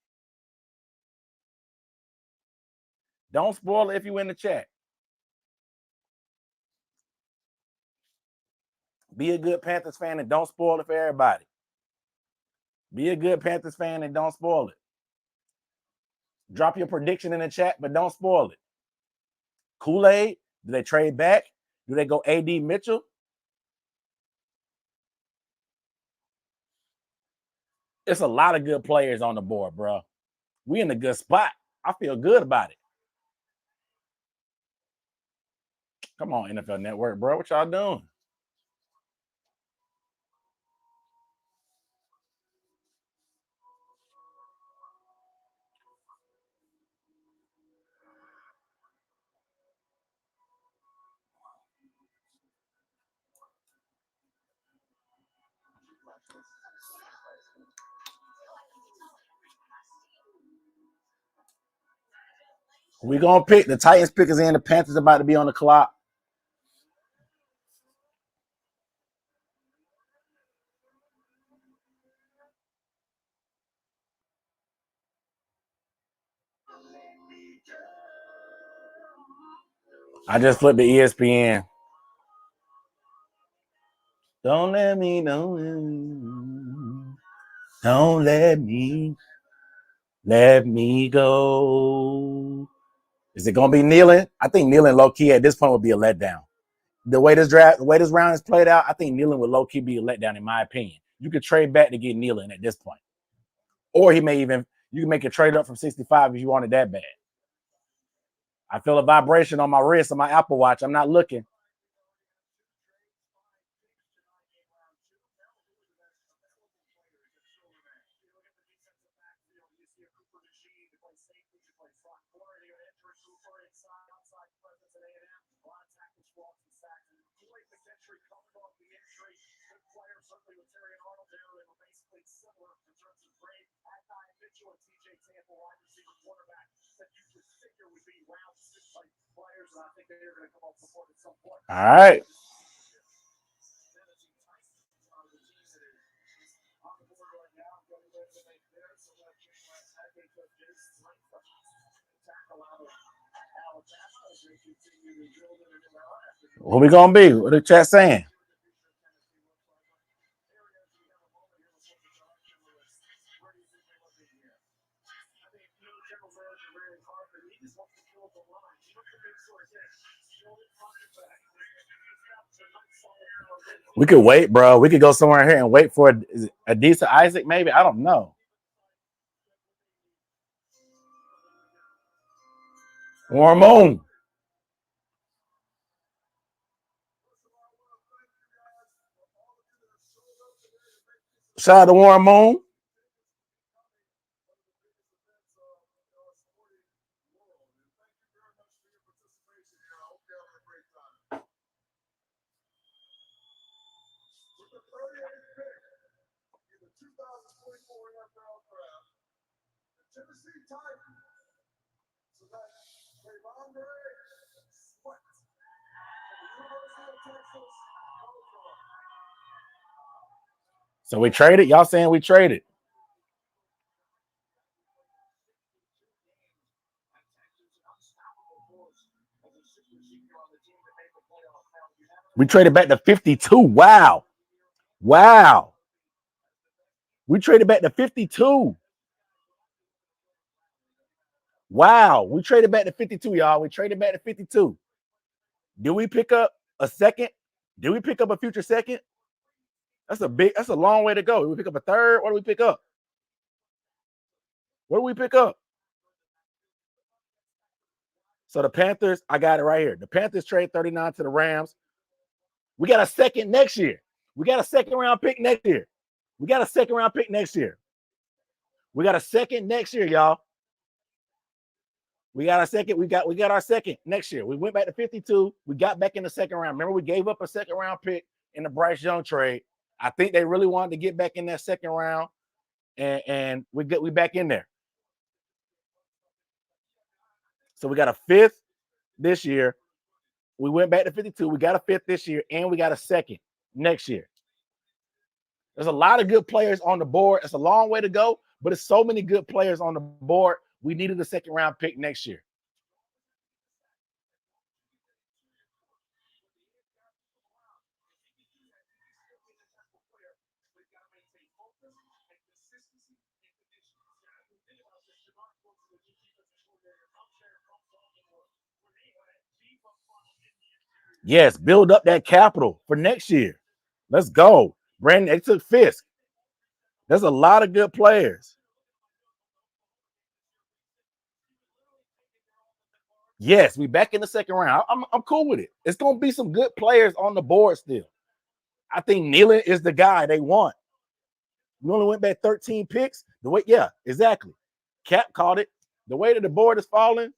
Don't spoil it if you in the chat. Be a good Panthers fan and don't spoil it for everybody. Be a good Panthers fan and don't spoil it. Drop your prediction in the chat, but don't spoil it. Kool-Aid, do they trade back? Do they go AD Mitchell? It's a lot of good players on the board, bro. We in a good spot. I feel good about it. Come on, NFL Network, bro. What y'all doing? We gonna pick. The Titans pick is in. The Panthers about to be on the clock. I just flipped the ESPN. Don't let me know. Don't let me go. Is it gonna be kneeling? I think kneeling low key at this point would be a letdown. The way this round is played out, I think kneeling would low key be a letdown, in my opinion. You could trade back to get kneeling at this point, or you can make a trade up from 65 if you wanted that bad. I feel a vibration on my wrist on my Apple Watch. I'm not looking. All right. What we gonna be? What the chat saying? We could wait, bro. We could go somewhere here and wait for a decent Isaac, maybe. I don't know. Warm on. Shout out to Warren Moon. So we traded. Y'all saying we traded? We traded back to 52. Wow. We traded back to 52. Wow. We traded back to 52, y'all. We traded back to 52. Do we pick up a second? Do we pick up a future second? That's a long way to go. Do we pick up a third? What do we pick up? So the Panthers, I got it right here. The Panthers trade 39 to the Rams. We got a second next year. We got a second round pick next year. We got a second next year, y'all. We got a second. We got our second next year. We went back to 52. We got back in the second round. Remember, we gave up a second round pick in the Bryce Young trade. I think they really wanted to get back in that second round, and we back in there. So we got a fifth this year. We went back to 52. We got a fifth this year, and we got a second next year. There's a lot of good players on the board. It's a long way to go, but it's so many good players on the board. We needed a second round pick next year. Yes, build up that capital for next year. Let's go. Brandon, they took Fisk. There's a lot of good players. Yes, we back in the second round. I'm cool with it. It's going to be some good players on the board still. I think Nealon is the guy they want. We only went back 13 picks. Yeah, exactly. Cap called it. The way that the board is falling,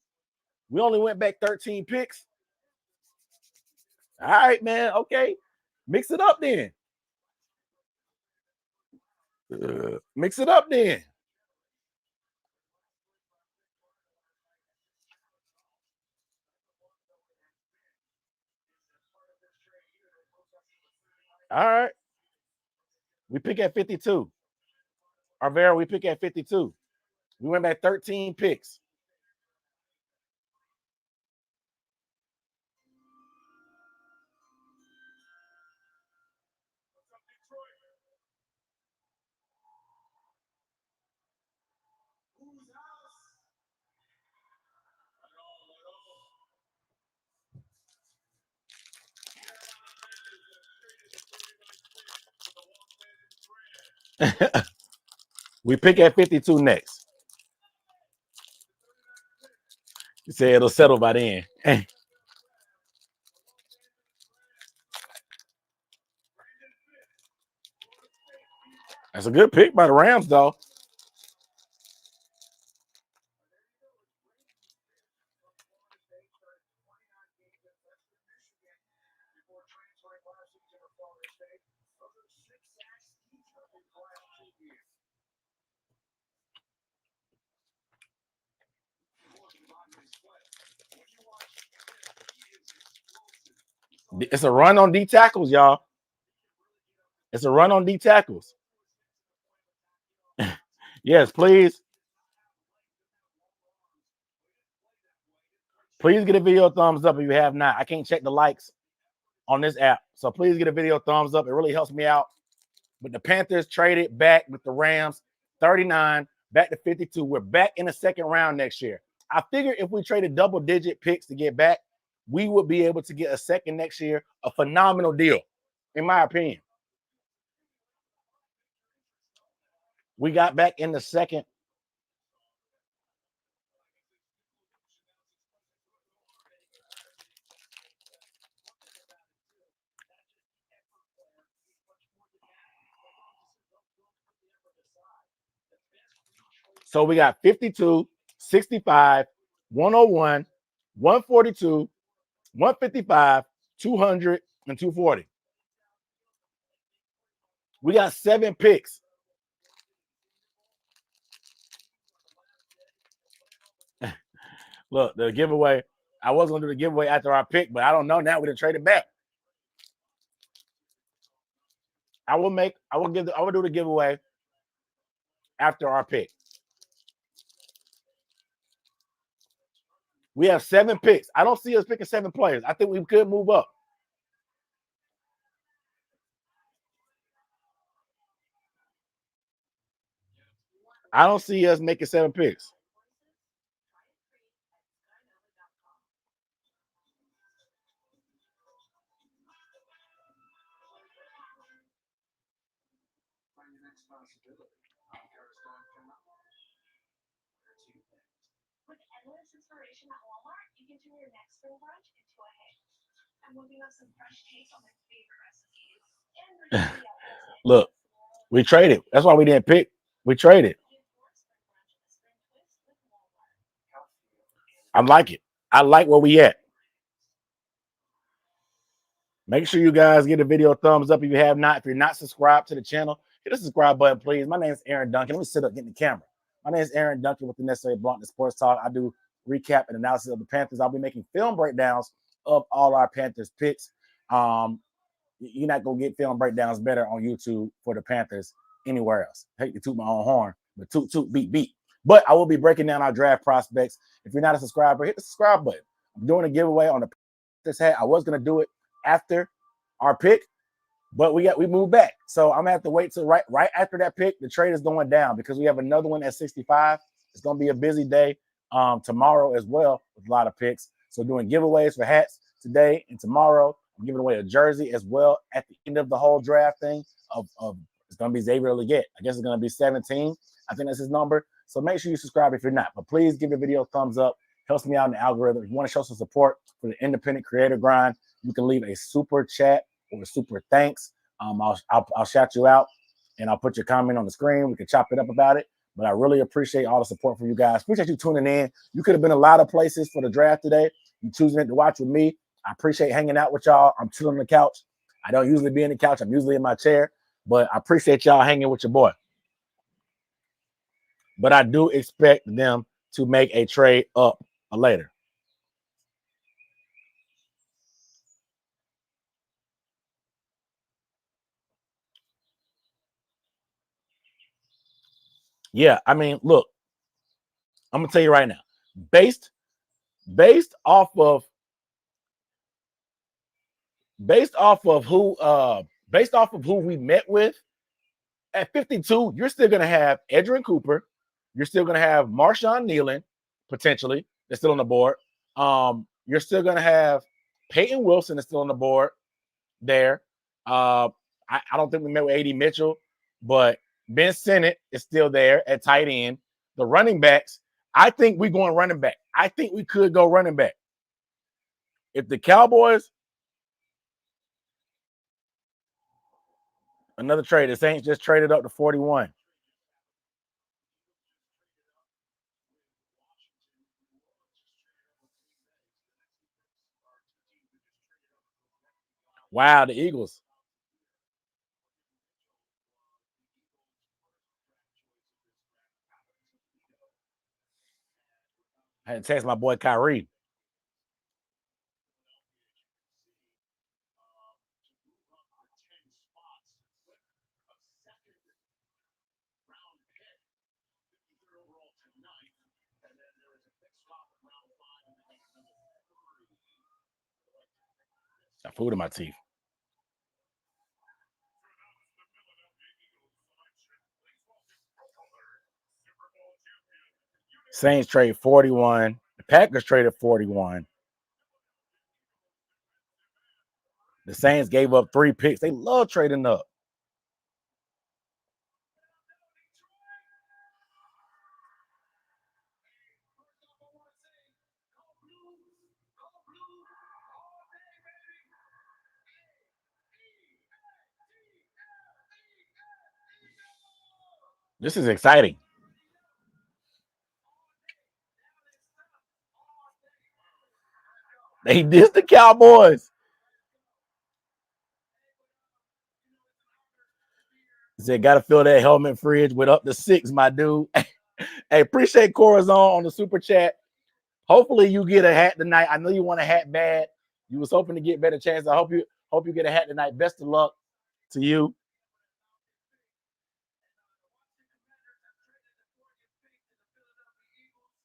we only went back 13 picks. All right, man. Okay. Mix it up then. Mix it up then. All right. We pick at 52. Arvera, we pick at 52. We went back 13 picks. We pick at 52 next. You say it'll settle by then. That's a good pick by the Rams, though. It's a run on D tackles, y'all. It's a run on D tackles. Yes, please. Please get a video thumbs up if you have not. I can't check the likes on this app. So please get a video thumbs up. It really helps me out. But the Panthers traded back with the Rams, 39, back to 52. We're back in the second round next year. I figured if we traded double-digit picks to get back, we would be able to get a second next year, a phenomenal deal, in my opinion. We got back in the second. So we got 52, 65, 101, 142, 155, 200, and 240. We got 7 picks. Look, the giveaway. I was going to do the giveaway after our pick, but I don't know now. We done traded back. I will do the giveaway after our pick. We have 7 picks. I don't see us picking 7 players. I think we could move up. I don't see us making 7 picks. Look, we traded. That's why we didn't pick. We traded. I like it. I like where we at. Make sure you guys get the video a thumbs up if you have not. If you're not subscribed to the channel, hit the subscribe button, please. My name is Aaron Duncan. Let me sit up, get in the camera. My name is Aaron Duncan with the Necessary Blunt Sports Talk. I do recap and analysis of the Panthers. I'll be making film breakdowns of all our Panthers picks. You're not going to get film breakdowns better on YouTube for the Panthers anywhere else. I hate to toot my own horn, but toot, beat. But I will be breaking down our draft prospects. If you're not a subscriber, hit the subscribe button. I'm doing a giveaway on the Panthers hat. I was going to do it after our pick, but we moved back. So I'm gonna have to wait till right after that pick. The trade is going down because we have another one at 65. It's gonna be a busy day tomorrow as well with a lot of picks. So doing giveaways for hats today and tomorrow. I'm giving away a jersey as well at the end of the whole draft thing. Of it's gonna be Xavier Leggett. I guess it's gonna be 17. I think that's his number. So make sure you subscribe if you're not. But please give the video a thumbs up. Helps me out in the algorithm. If you want to show some support for the independent creator grind, you can leave a super chat or a super thanks. I'll shout you out and I'll put your comment on the screen. We can chop it up about it. But I really appreciate all the support from you guys. Appreciate you tuning in. You could have been a lot of places for the draft today. You choosing to watch with me. I appreciate hanging out with y'all. I'm chilling on the couch. I don't usually be in the couch. I'm usually in my chair. But I appreciate y'all hanging with your boy. But I do expect them to make a trade up later. Yeah, I mean, look, I'm gonna tell you right now, based off of who we met with at 52, you're still gonna have Edgerrin Cooper, you're still gonna have Marshawn Nealon, potentially, they're still on the board. You're still gonna have Peyton Wilson is still on the board there. I don't think we met with AD Mitchell, but Ben Sinnott is still there at tight end. The running backs, I think we're going running back. I think we could go running back. If the Cowboys, another trade, the Saints just traded up to 41. Wow, the Eagles. I had to text my boy Kyrie. Got food in my teeth. Saints trade 41. The Packers traded 41. The Saints gave up 3 picks. They love trading up. This is exciting. They dissed the Cowboys. Said, got to fill that helmet fridge with up to 6, my dude. Hey, appreciate Corazon on the super chat. Hopefully you get a hat tonight. I know you want a hat bad. You was hoping to get better chance. I hope you get a hat tonight. Best of luck to you.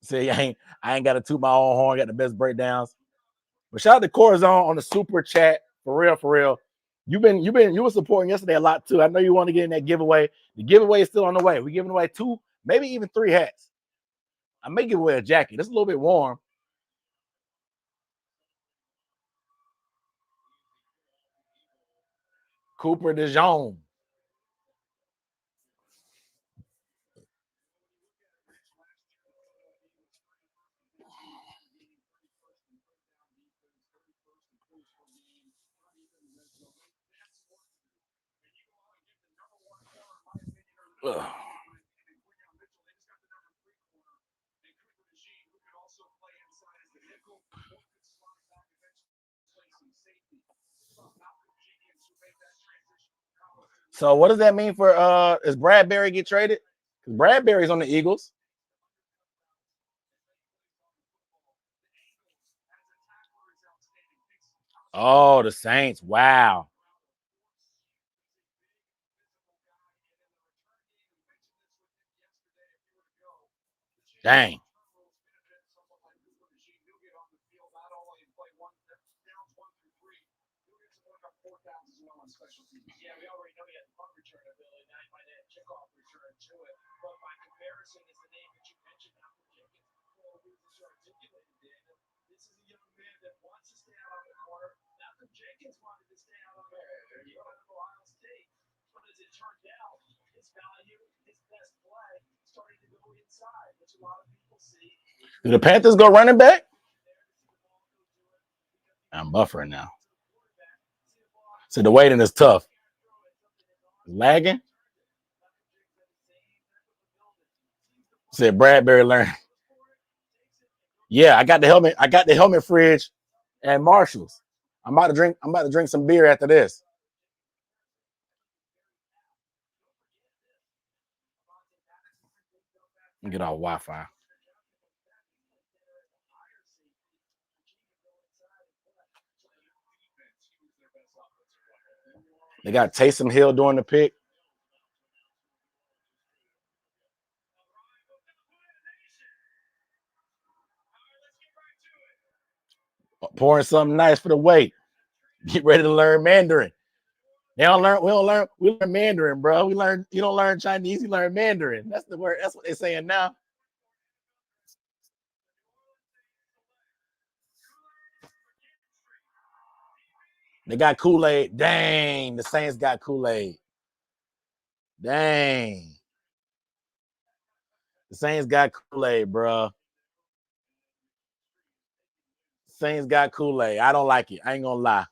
Say I ain't got to toot my own horn. Got the best breakdowns. But shout out to Corazon on the super chat. For real, for real. You were supporting yesterday a lot too. I know you want to get in that giveaway. The giveaway is still on the way. We're giving away 2, maybe even 3 hats. I may give away a jacket. It's a little bit warm. Cooper DeJean. Ugh. So what does that mean for is Bradbury get traded? Bradbury's on the Eagles. Oh, the Saints. Wow. Dang. Do the Panthers go running back? I'm buffering now. So the waiting is tough. Lagging? Said Bradbury learned. Yeah, I got the helmet. I got the helmet fridge at Marshall's. I'm about to drink some beer after this. Get off Wi-Fi. They got Taysom Hill doing the pick. Pouring something nice for the wait. Get ready to learn Mandarin. We learn Mandarin, bro. You don't learn Chinese, you learn Mandarin. That's the word. That's what they're saying now. They got Kool-Aid. Dang, the Saints got Kool-Aid. Dang. The Saints got Kool-Aid, bro. Saints got Kool-Aid. I don't like it. I ain't gonna lie.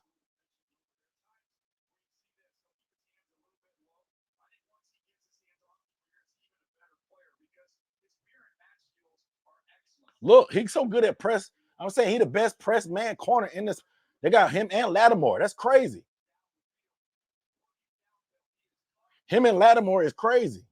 Look, he's so good at press. I'm saying he the best press man corner in this. They got him and Lattimore. That's crazy. Him and Lattimore is crazy.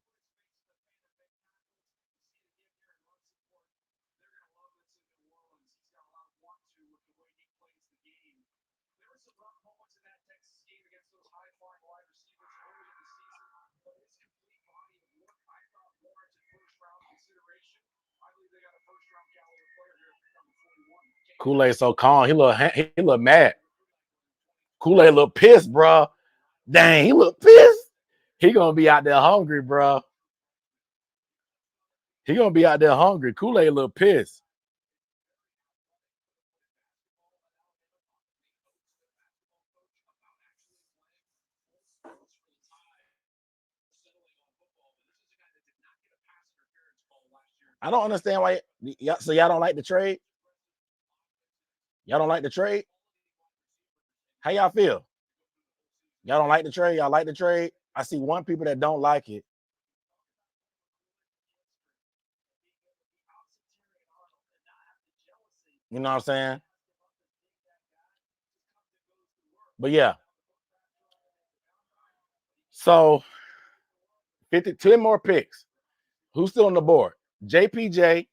Kool-Aid so calm. He look mad. Kool-Aid look pissed, bro. Dang, he look pissed. He gonna be out there hungry, bro. He gonna be out there hungry. Kool-Aid look pissed. I don't understand why. So y'all don't like the trade? Y'all don't like the trade? How y'all feel? Y'all don't like the trade? Y'all like the trade? I see one people that don't like it. You know what I'm saying? But yeah. So 10 more picks. Who's still on the board? JPJ.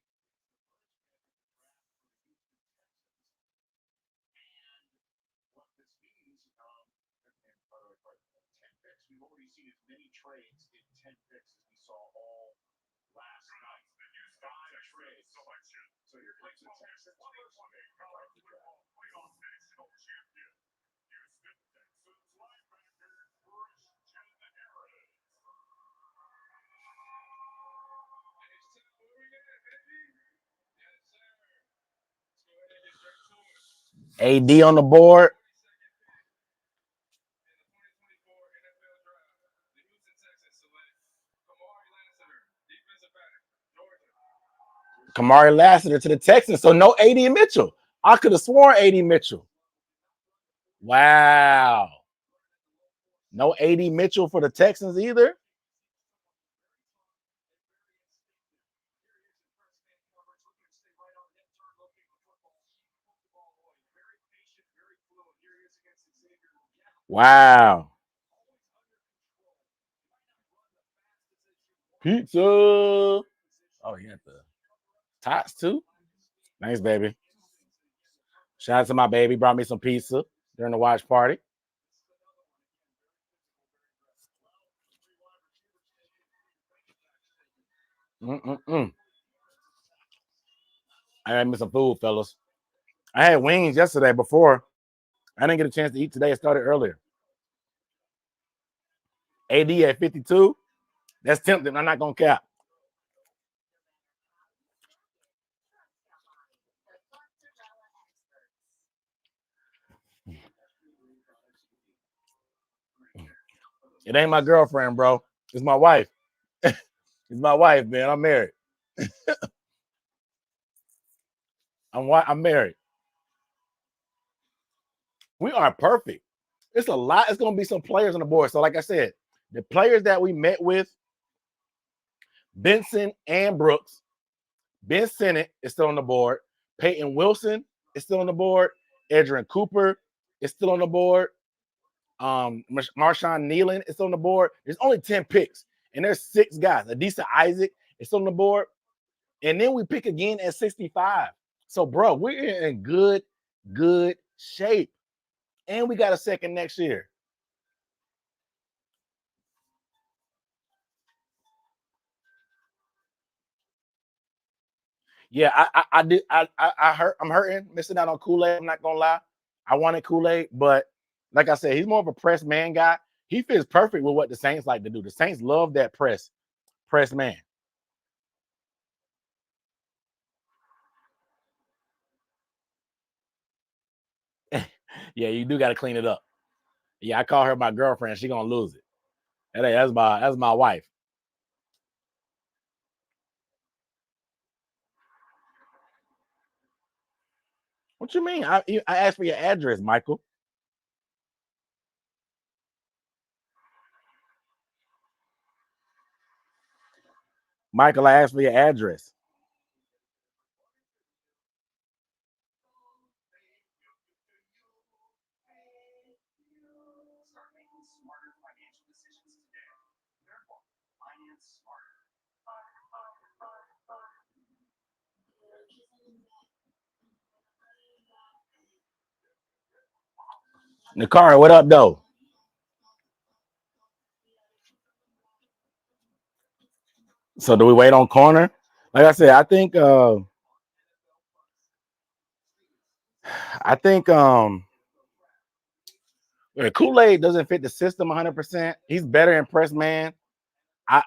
AD on the board. Kamari Lassiter to the Texans. So no AD Mitchell. I could have sworn AD Mitchell. Wow. No AD Mitchell for the Texans either. Wow. Pizza. Oh, you got the tots too? Thanks, baby. Shout out to my baby. Brought me some pizza during the watch party. I had me some food, fellas. I had wings yesterday before. I didn't get a chance to eat today. It started earlier. AD at 52. That's tempting. I'm not going to cap. It ain't my girlfriend, bro. It's my wife. It's my wife, man. I'm married. I'm married. We are perfect. It's a lot. It's going to be some players on the board. So, like I said, the players that we met with, Benson and Brooks, Ben Sinnott is still on the board. Peyton Wilson is still on the board. Edrin Cooper is still on the board. Marshawn Nealon is on the board. There's only 10 picks, and there's 6 guys. Adisa Isaac is on the board. And then we pick again at 65. So, bro, we're in good shape. And we got a second next year. Yeah, I did. I'm hurting, missing out on Kool-Aid. I'm not gonna lie. I wanted Kool-Aid, but like I said, he's more of a press man guy. He fits perfect with what the Saints like to do. The Saints love that press man. Yeah, you do got to clean it up. Yeah, I call her my girlfriend. She gonna lose it. That's my wife. What you mean? I asked for your address, Michael. Michael, I asked for your address. Nakara, what up, though? So do we wait on corner? Like I said, I think Kool-Aid doesn't fit the system 100%. He's better in press man.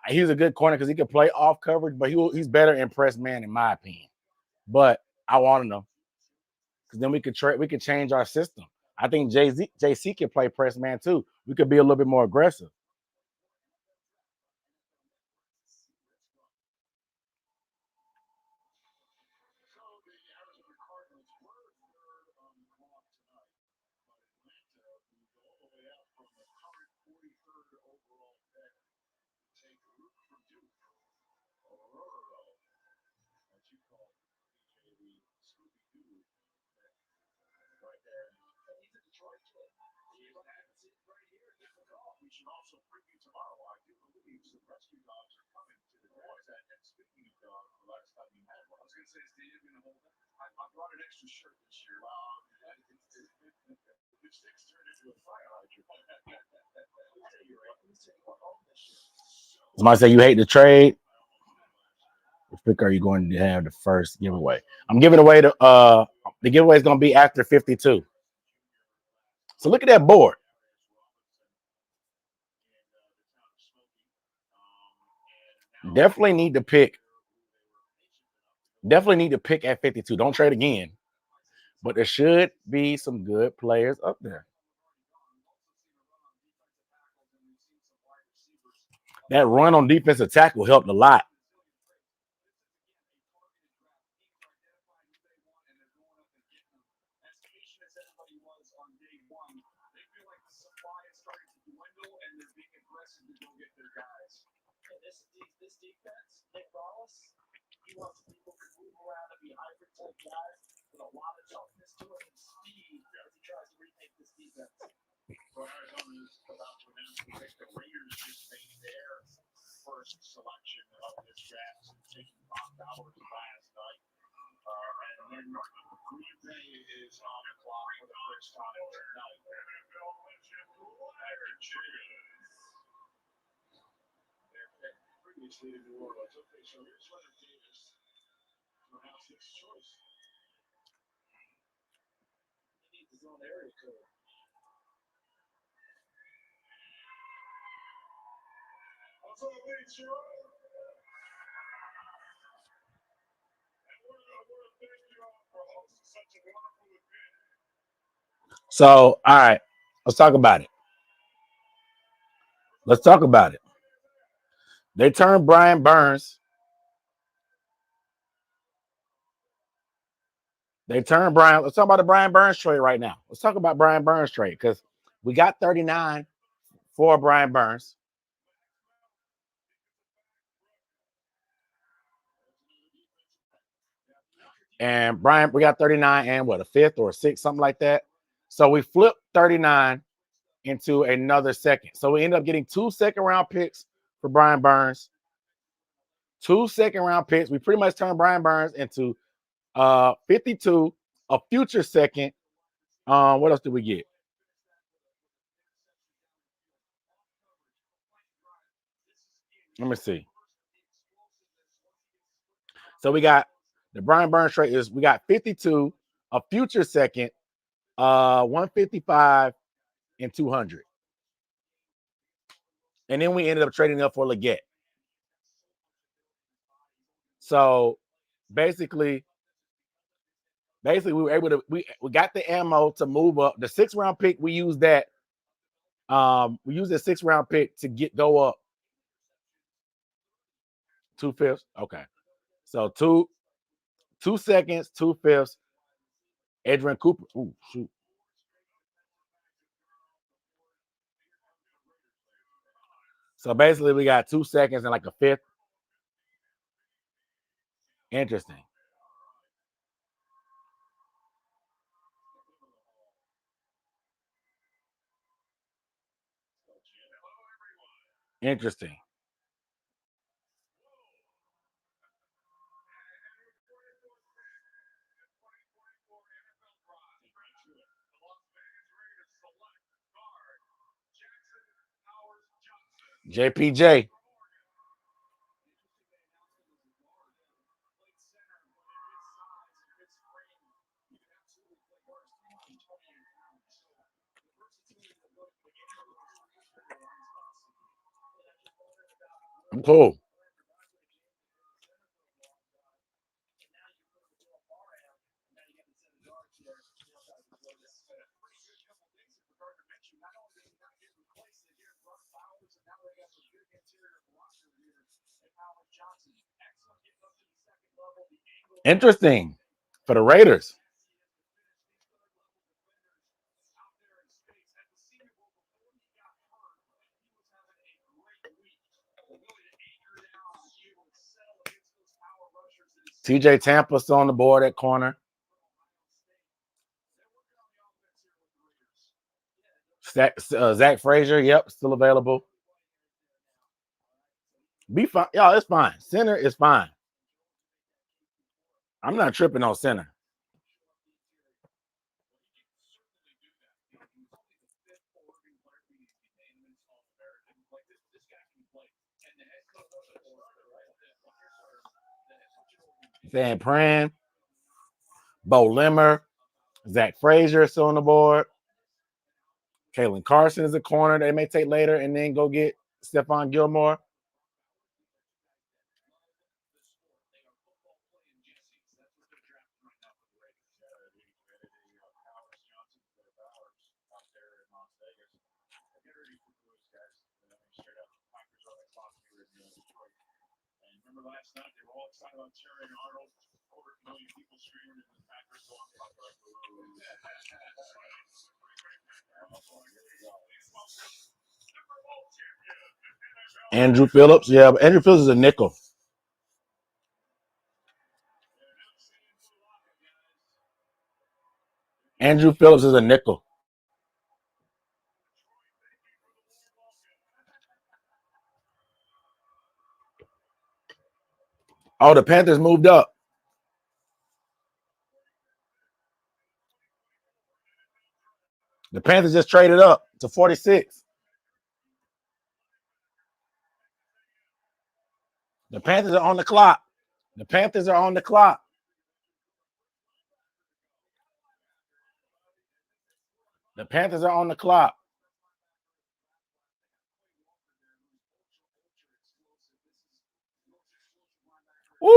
He's a good corner because he can play off coverage, but he's better in press man in my opinion. But I want to know because then we could change our system. I think JC can play press man too. We could be a little bit more aggressive. Somebody say you hate the trade. Which pick are you going to have the first giveaway? I'm giving away the giveaway is going to be after 52. So look at that board. Definitely need to pick. Definitely need to pick at 52. Don't trade again. But there should be some good players up there. That run on defensive tackle helped a lot. So, all right, let's talk about it. Let's talk about it. They turned Brian Burns. Let's talk about the Brian Burns trade right now. Let's talk about Brian Burns trade because we got 39 for Brian Burns. And Brian, we got 39 and what, a fifth or a sixth, something like that. So we flipped 39 into another second. So we ended up getting 2 second-round picks for Brian Burns. 2 second-round picks. We pretty much turned Brian Burns into 52, a future second. What else did we get? Let me see. So we got the Brian Burns trade is we got 52, a future second, 155, and 200. And then we ended up trading up for Leggett. So basically we were able to we got the ammo to move up. The 6th-round pick, we used that. We used the 6th-round pick to go up 2/5. Okay. So two seconds, 2/5. Adrian Cooper. Ooh, shoot. So basically we got 2 seconds and like a fifth. Interesting. Interesting. JPJ. Cool. Interesting for the Raiders. TJ Tampa's on the board at corner. Zach Frazier, yep, still available. Be fine. Y'all, it's fine. Center is fine. I'm not tripping on center. Van Pran, Bo Limmer, Zach Frazier still on the board. Kalen Carson is a corner they may take later and then go get Stephon Gilmore. Andrew Phillips, yeah, but Andrew Phillips is a nickel. Andrew Phillips is a nickel. Oh, the Panthers moved up. The Panthers just traded up to 46. The Panthers are on the clock. The Panthers are on the clock. The Panthers are on the clock. Woo!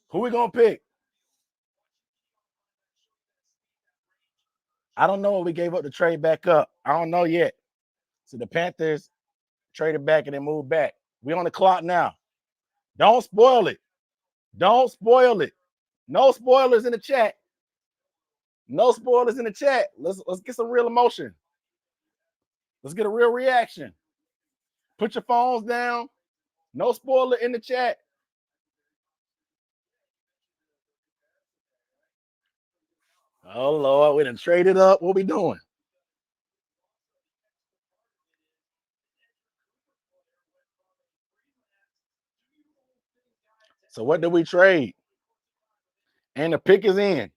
Who we gonna pick? I don't know what we gave up to trade back up. I don't know yet. So the Panthers traded back and then moved back. We on the clock now. Don't spoil it. Don't spoil it. No spoilers in the chat. No spoilers in the chat. Let's get some real emotion. Let's get a real reaction. Put your phones down. No spoiler in the chat. Oh Lord, we done traded up. What we doing? So what did we trade? And the pick is in.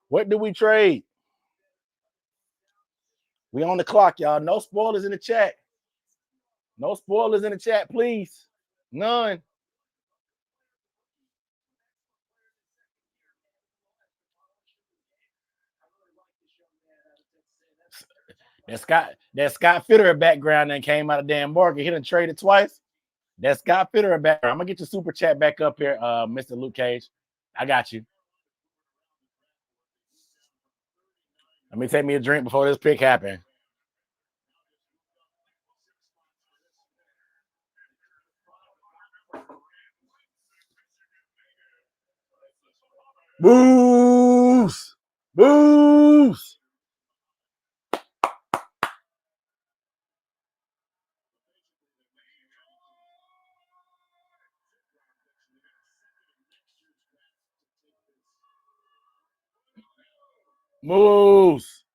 What did we trade? We on the clock, y'all. No spoilers in the chat. No spoilers in the chat, please. None. That Scott Fitterer background that came out of Dan Morgan. He done traded twice. That Scott Fitterer background. I'm gonna get your super chat back up here, Mr. Luke Cage. I got you. Let me take me a drink before this pick happened. Boost! Boost! Moose.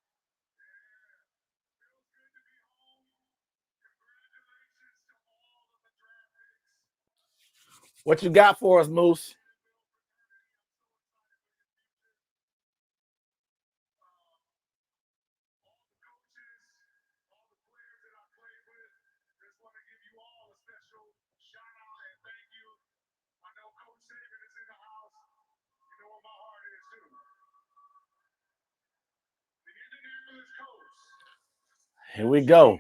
What you got for us, Moose? Here we go.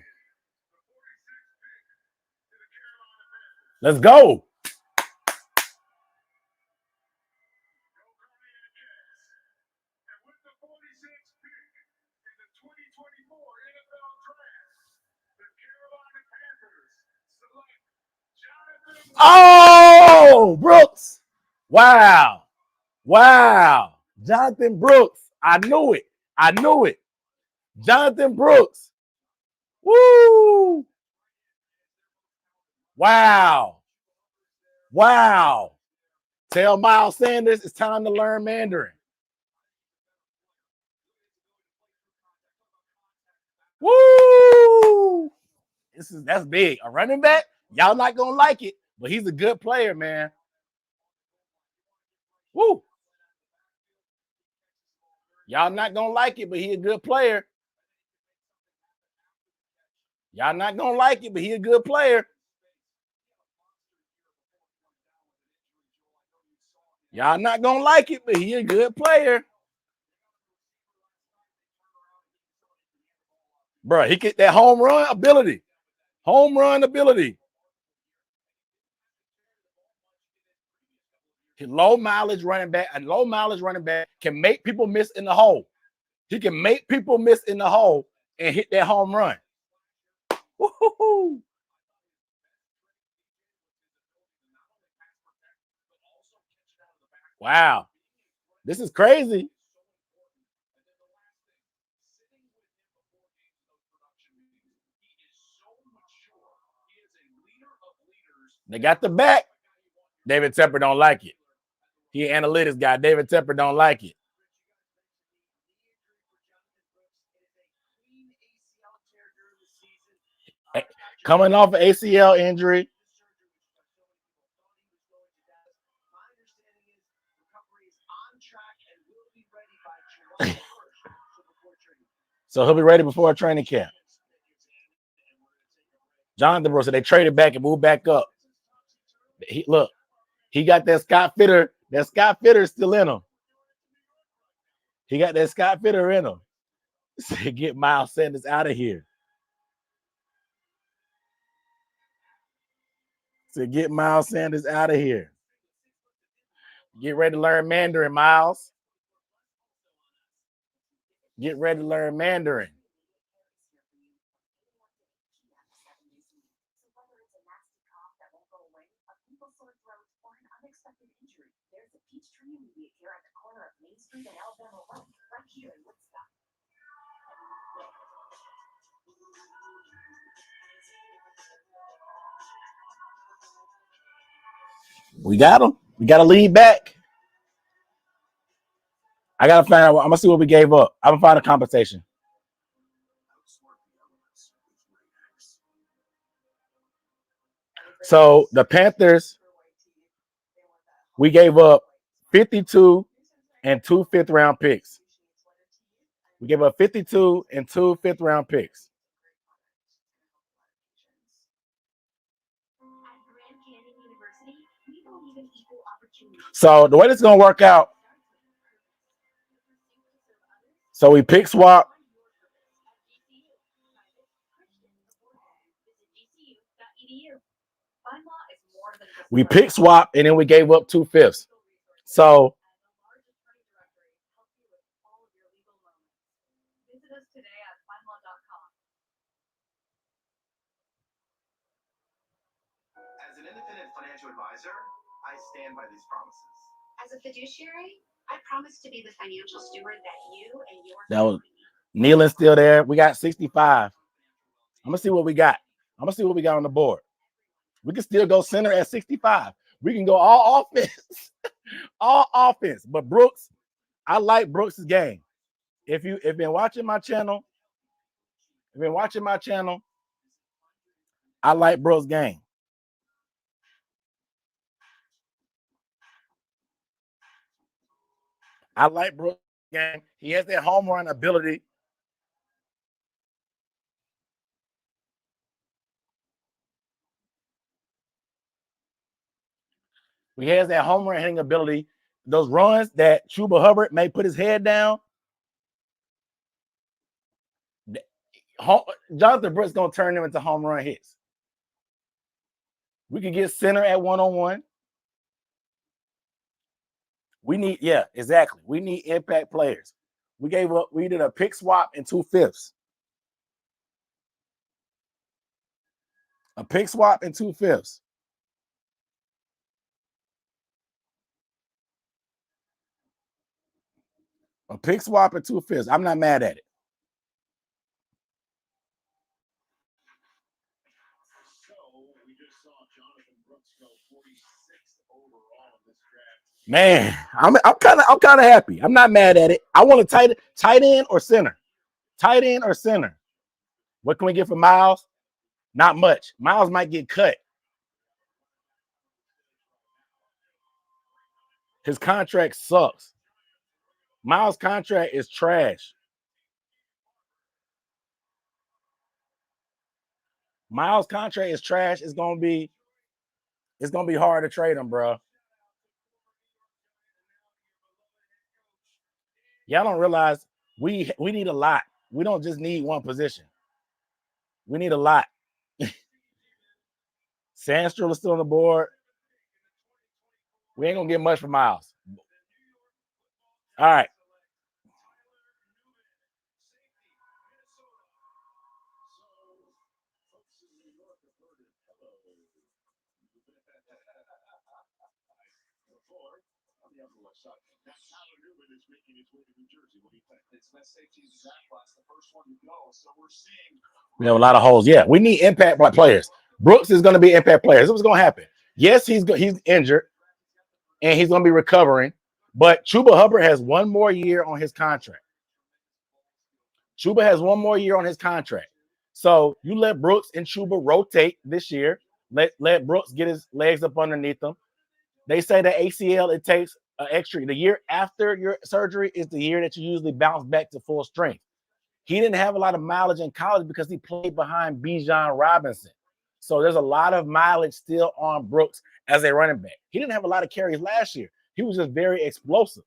Let's go. Oh, Brooks. Wow. Wow. Jonathan Brooks. I knew it. I knew it. Jonathan Brooks. Woo. Wow. Wow. Tell Miles Sanders it's time to learn Mandarin. Woo! That's big. A running back, y'all not gonna like it, but he's a good player, man. Woo! Y'all not gonna like it, but he a good player. Y'all not gonna like it, but he a good player. Y'all not gonna like it, but he a good player. Bro, he get that home run ability. Home run ability. Low mileage running back, a low mileage running back can make people miss in the hole. He can make people miss in the hole and hit that home run. Woo-hoo-hoo. Wow. This is crazy. They got the back. David Tepper don't like it. He an analytics guy. David Tepper don't like it. Coming off an ACL injury. So he'll be ready before a training camp. Jonathan Brooks said they traded back and moved back up. Look, he got that Scott Fitter. That Scott Fitter is still in him. He got that Scott Fitter in him. Say, get Miles Sanders out of here. Say, get Miles Sanders out of here. Get ready to learn Mandarin, Miles. Get ready to learn Mandarin. We got him. We got to lead back. I got to find out. I'm going to see what we gave up. I'm going to find a compensation. So the Panthers, we gave up 52 and 2 fifth-round picks. We gave up 52 and 2 fifth-round picks. So the way this is going to work out, so we pick swap. We pick swap, and then we gave up 2 fifths. So as an independent financial advisor, I stand by these promises. As a fiduciary, I promise to be the financial steward that you and your that was Nealon's still there. We got 65. I'm gonna see what we got. I'm gonna see what we got on the board. We can still go center at 65. We can go all offense, all offense. But Brooks, I like Brooks' game. If you've been watching my channel, I like Brooks' game. I like Brooks' game. He has that home run ability. He has that home run hitting ability. Those runs that Chuba Hubbard may put his head down. Jonathan Brooks gonna turn them into home run hits. We could get center at 1-on-1. We need, yeah, exactly. We need impact players. We did a pick swap and 2 fifths. A pick swap and 2 fifths. A pick swap and 2 fifths. I'm not mad at it. Man, I'm kind of happy. I'm not mad at it. I want a tight end or center. Tight end or center. What can we get for Miles? Not much. Miles might get cut. His contract sucks. Miles' contract is trash. Miles' contract is trash. It's gonna be hard to trade him, bro. Y'all don't realize we need a lot. We don't just need one position. We need a lot. Sandstrom is still on the board. We ain't gonna get much for Miles. All right. We have a lot of holes. Yeah, we need impact players. Brooks is going to be impact players. This was going to happen. Yes, he's injured, and he's going to be recovering. But Chuba Hubbard has 1 more year on his contract. So you let Brooks and Chuba rotate this year. Let Brooks get his legs up underneath him. They say the ACL, it takes an extra. The year after your surgery is the year that you usually bounce back to full strength. He didn't have a lot of mileage in college because he played behind Bijan Robinson. So there's a lot of mileage still on Brooks as a running back. He didn't have a lot of carries last year. He was just very explosive.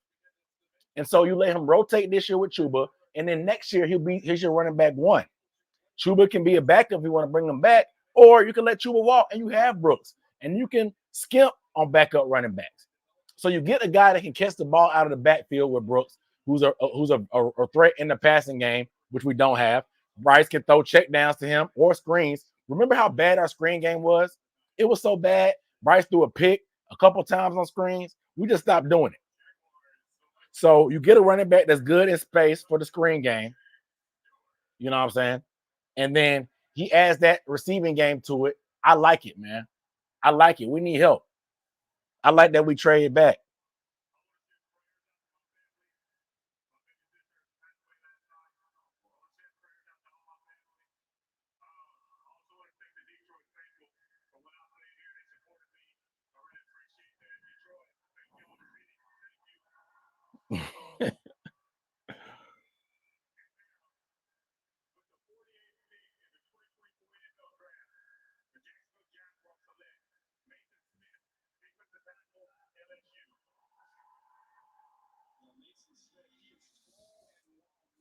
And so you let him rotate this year with Chuba, and then next year he's your running back one. Chuba can be a backup if you want to bring him back, or you can let Chuba walk and you have Brooks, and you can skimp on backup running backs. So you get a guy that can catch the ball out of the backfield with Brooks, who's a threat in the passing game, which we don't have. Bryce can throw checkdowns to him or screens. Remember how bad our screen game was? It was so bad. Bryce threw a pick a couple times on screens. We just stopped doing it. So you get a running back that's good in space for the screen game. You know what I'm saying? And then he adds that receiving game to it. I like it, man. I like it. We need help. I like that we trade back.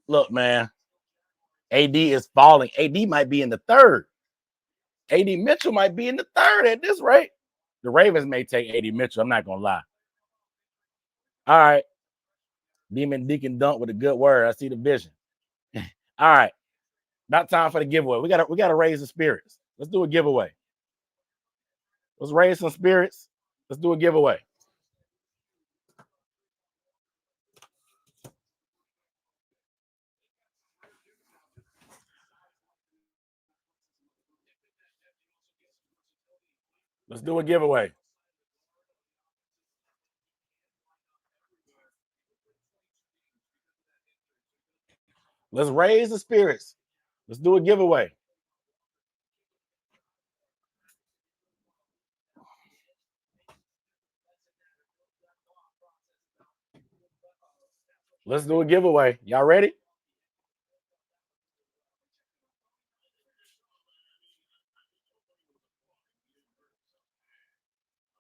Look, man, AD is falling. AD might be in the third. AD Mitchell might be in the third at this rate. The Ravens may take AD Mitchell. I'm not going to lie. All right. Demon Deacon Dunk with a good word. I see the vision. All right. About time for the giveaway. We gotta raise the spirits. Let's do a giveaway. Let's raise some spirits. Let's do a giveaway. Let's do a giveaway. Let's raise the spirits. Let's do a giveaway. Let's do a giveaway. Y'all ready?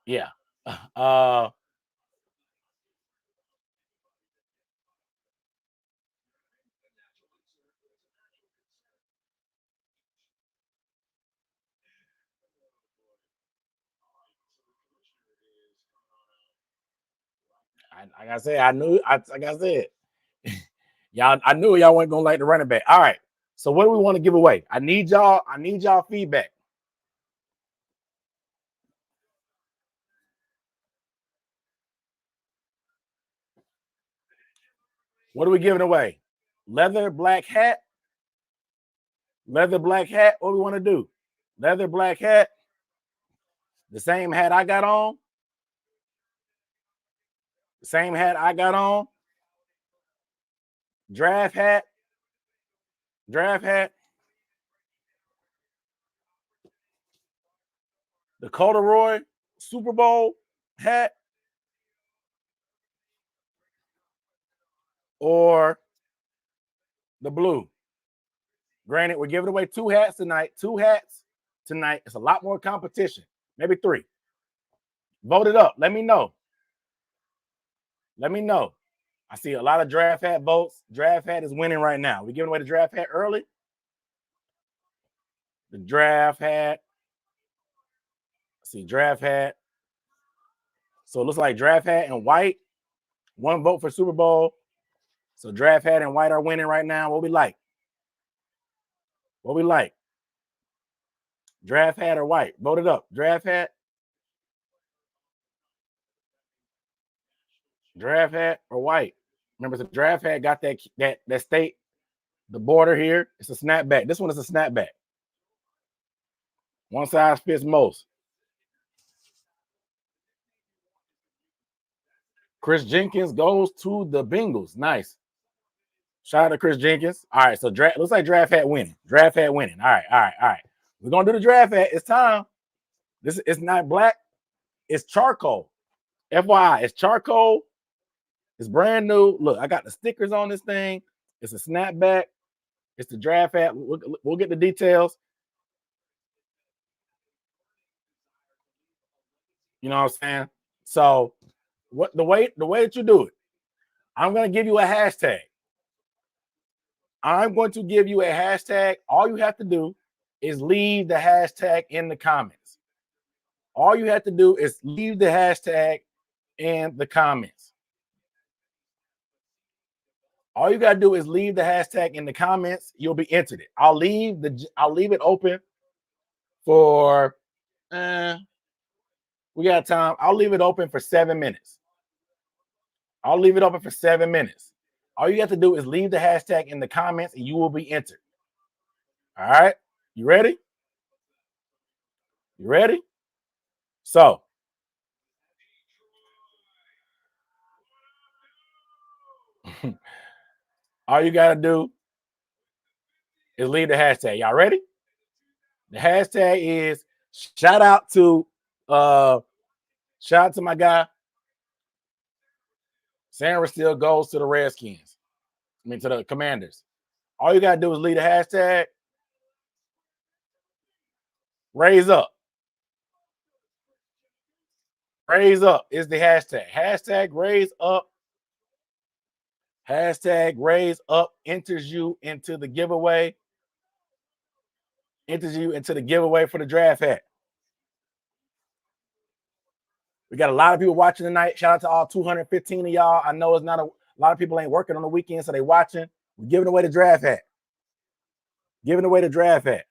Yeah. Like I said, like I said, I knew y'all weren't gonna like the running back. All right. So what do we want to give away? I need y'all feedback. What are we giving away? Leather black hat. Leather black hat. What do we want to do? Leather black hat. The same hat I got on. The same hat I got on. Draft hat. Draft hat. The corduroy Super Bowl hat. Or the blue. Granted, we're giving away 2 hats tonight. 2 hats tonight. It's a lot more competition. Maybe 3. Vote it up. Let me know. Let me know. I see a lot of draft hat votes. Draft hat is winning right now. We're giving away the draft hat early. The draft hat. See, draft hat. So it looks like draft hat and white. 1 vote for Super Bowl. So draft hat and white are winning right now. What we like? What we like? Draft hat or white? Vote it up. Draft hat. Draft hat or white? Remember, the draft hat got that state, the border here. It's a snapback. This one is a snapback. One size fits most. Chris Jenkins goes to the Bengals. Nice. Shout out to Chris Jenkins. All right, so looks like draft hat winning. Draft hat winning. All right. We're gonna do the draft hat. It's time. It's not black. It's charcoal. FYI, it's charcoal. It's brand new. Look, I got the stickers on this thing. It's a snapback. It's the draft hat. We'll get the details. You know what I'm saying? So, what the way that you do it, I'm gonna give you a hashtag. I'm going to give you a hashtag. All you have to do is leave the hashtag in the comments. All you have to do is leave the hashtag in the comments. All you got to do is leave the hashtag in the comments. You'll be entered it. I'll leave it open for we got time. I'll leave it open for 7 minutes. I'll leave it open for 7 minutes. All you have to do is leave the hashtag in the comments and you will be entered. All right. You ready? You ready? So, all you got to do is leave the hashtag. Y'all ready? The hashtag is shout out to my guy. Sandra still goes to the Redskins. I mean, to the Commanders. All you got to do is leave the hashtag. Raise up. Raise up is the hashtag. Hashtag raise up. Hashtag raise up enters you into the giveaway. Enters you into the giveaway for the draft hat. We got a lot of people watching tonight. Shout out to all 215 of y'all. I know it's not a lot of people ain't working on the weekend, so they watching. We're giving away the draft hat. Giving away the draft hat.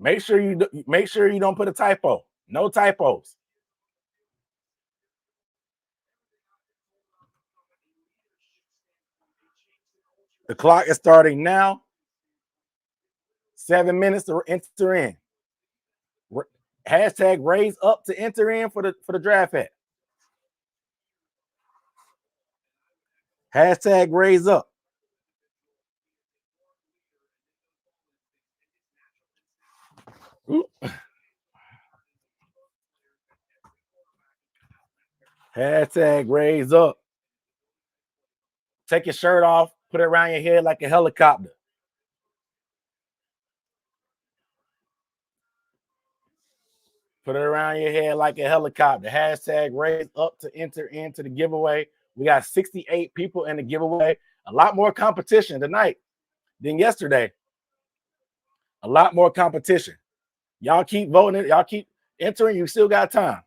Make sure you don't put a typo. No typos. The clock is starting now. 7 minutes to enter in. Hashtag raise up to enter in for the draft hat. Hashtag raise up. Ooh. Hashtag raise up. Take your shirt off, put it around your head like a helicopter. Put it around your head like a helicopter. Hashtag raise up to enter into the giveaway. We got 68 people in the giveaway. A lot more competition tonight than yesterday. A lot more competition. Y'all keep voting. Y'all keep entering. You still got time.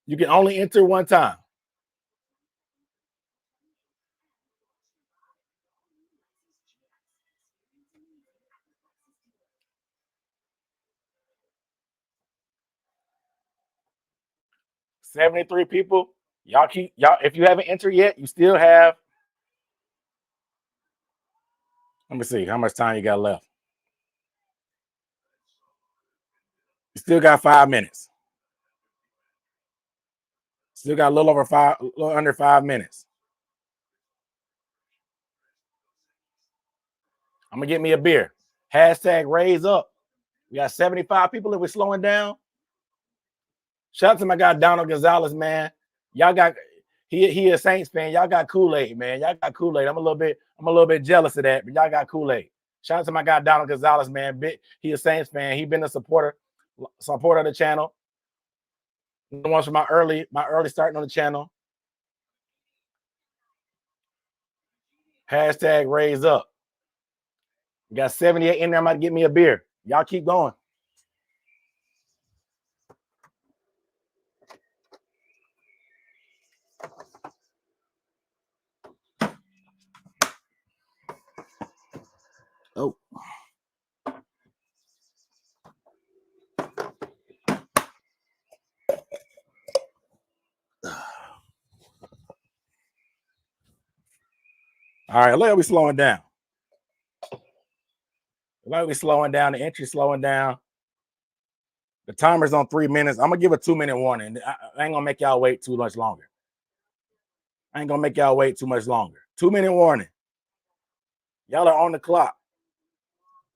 You can only enter one time. $73 people. Y'all if you haven't entered yet, you still have. Let me see how much time you got left. You still got 5 minutes. Still got a little under 5 minutes. I'm gonna get me a beer. Hashtag raise up. We got 75 people that we're slowing down. Shout out to my guy Donald Gonzalez, man. Y'all got he a Saints fan. Y'all got Kool-Aid, man. Y'all got Kool-Aid. I'm a little bit jealous of that, but y'all got Kool-Aid. Shout out to my guy Donald Gonzalez, man. He a Saints fan. He been a supporter of the channel. The ones from my early starting on the channel. Hashtag raise up. We got 78 in there. I'm about to get me a beer. Y'all keep going. Oh. All right, look, we slowing down. Like we slowing down, the entry slowing down. The timer's on 3 minutes. I'm gonna give a 2-minute warning. I ain't gonna make y'all wait too much longer. 2-minute warning. Y'all are on the clock.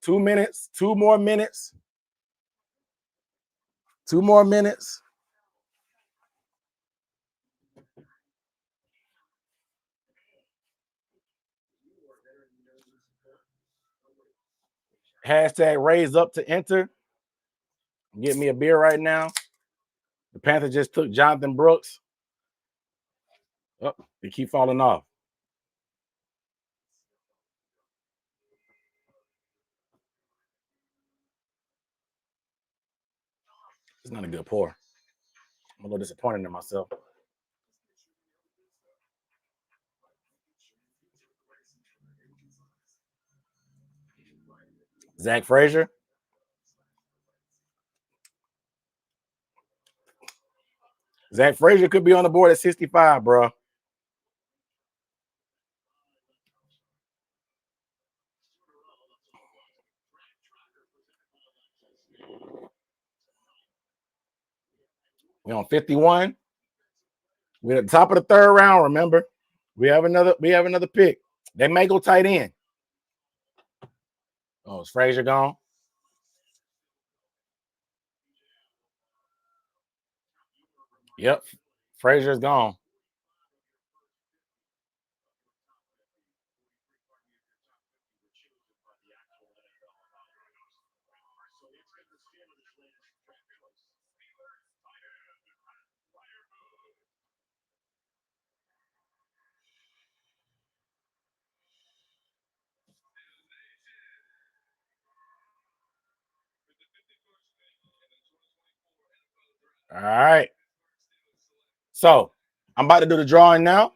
2 minutes, 2 more minutes. 2 more minutes. Hashtag raise up to enter. Get me a beer right now. The Panthers just took Jonathan Brooks. Oh, they keep falling off. It's not a good pour. I'm a little disappointed in myself. Zach Frazier. Zach Frazier could be on the board at 65, bro. We're on 51. We're at the top of the third round, remember? We have another pick. They may go tight end. Oh, is Frazier gone? Yep. Frazier's gone. All right. So I'm about to do the drawing now.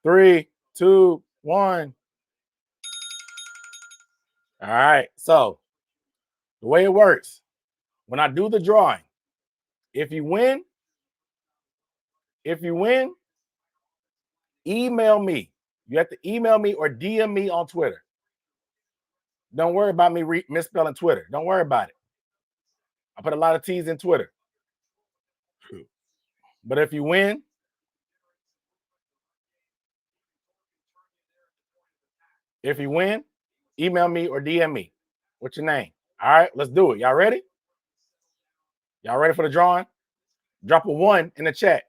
3, 2, 1. All right. So the way it works, when I do the drawing, if you win, email me. You have to email me or DM me on Twitter. Don't worry about me misspelling Twitter. Don't worry about it. I put a lot of T's in Twitter. But if you win, email me or DM me. What's your name? All right, let's do it. Y'all ready? Y'all ready for the drawing? Drop a 1 in the chat.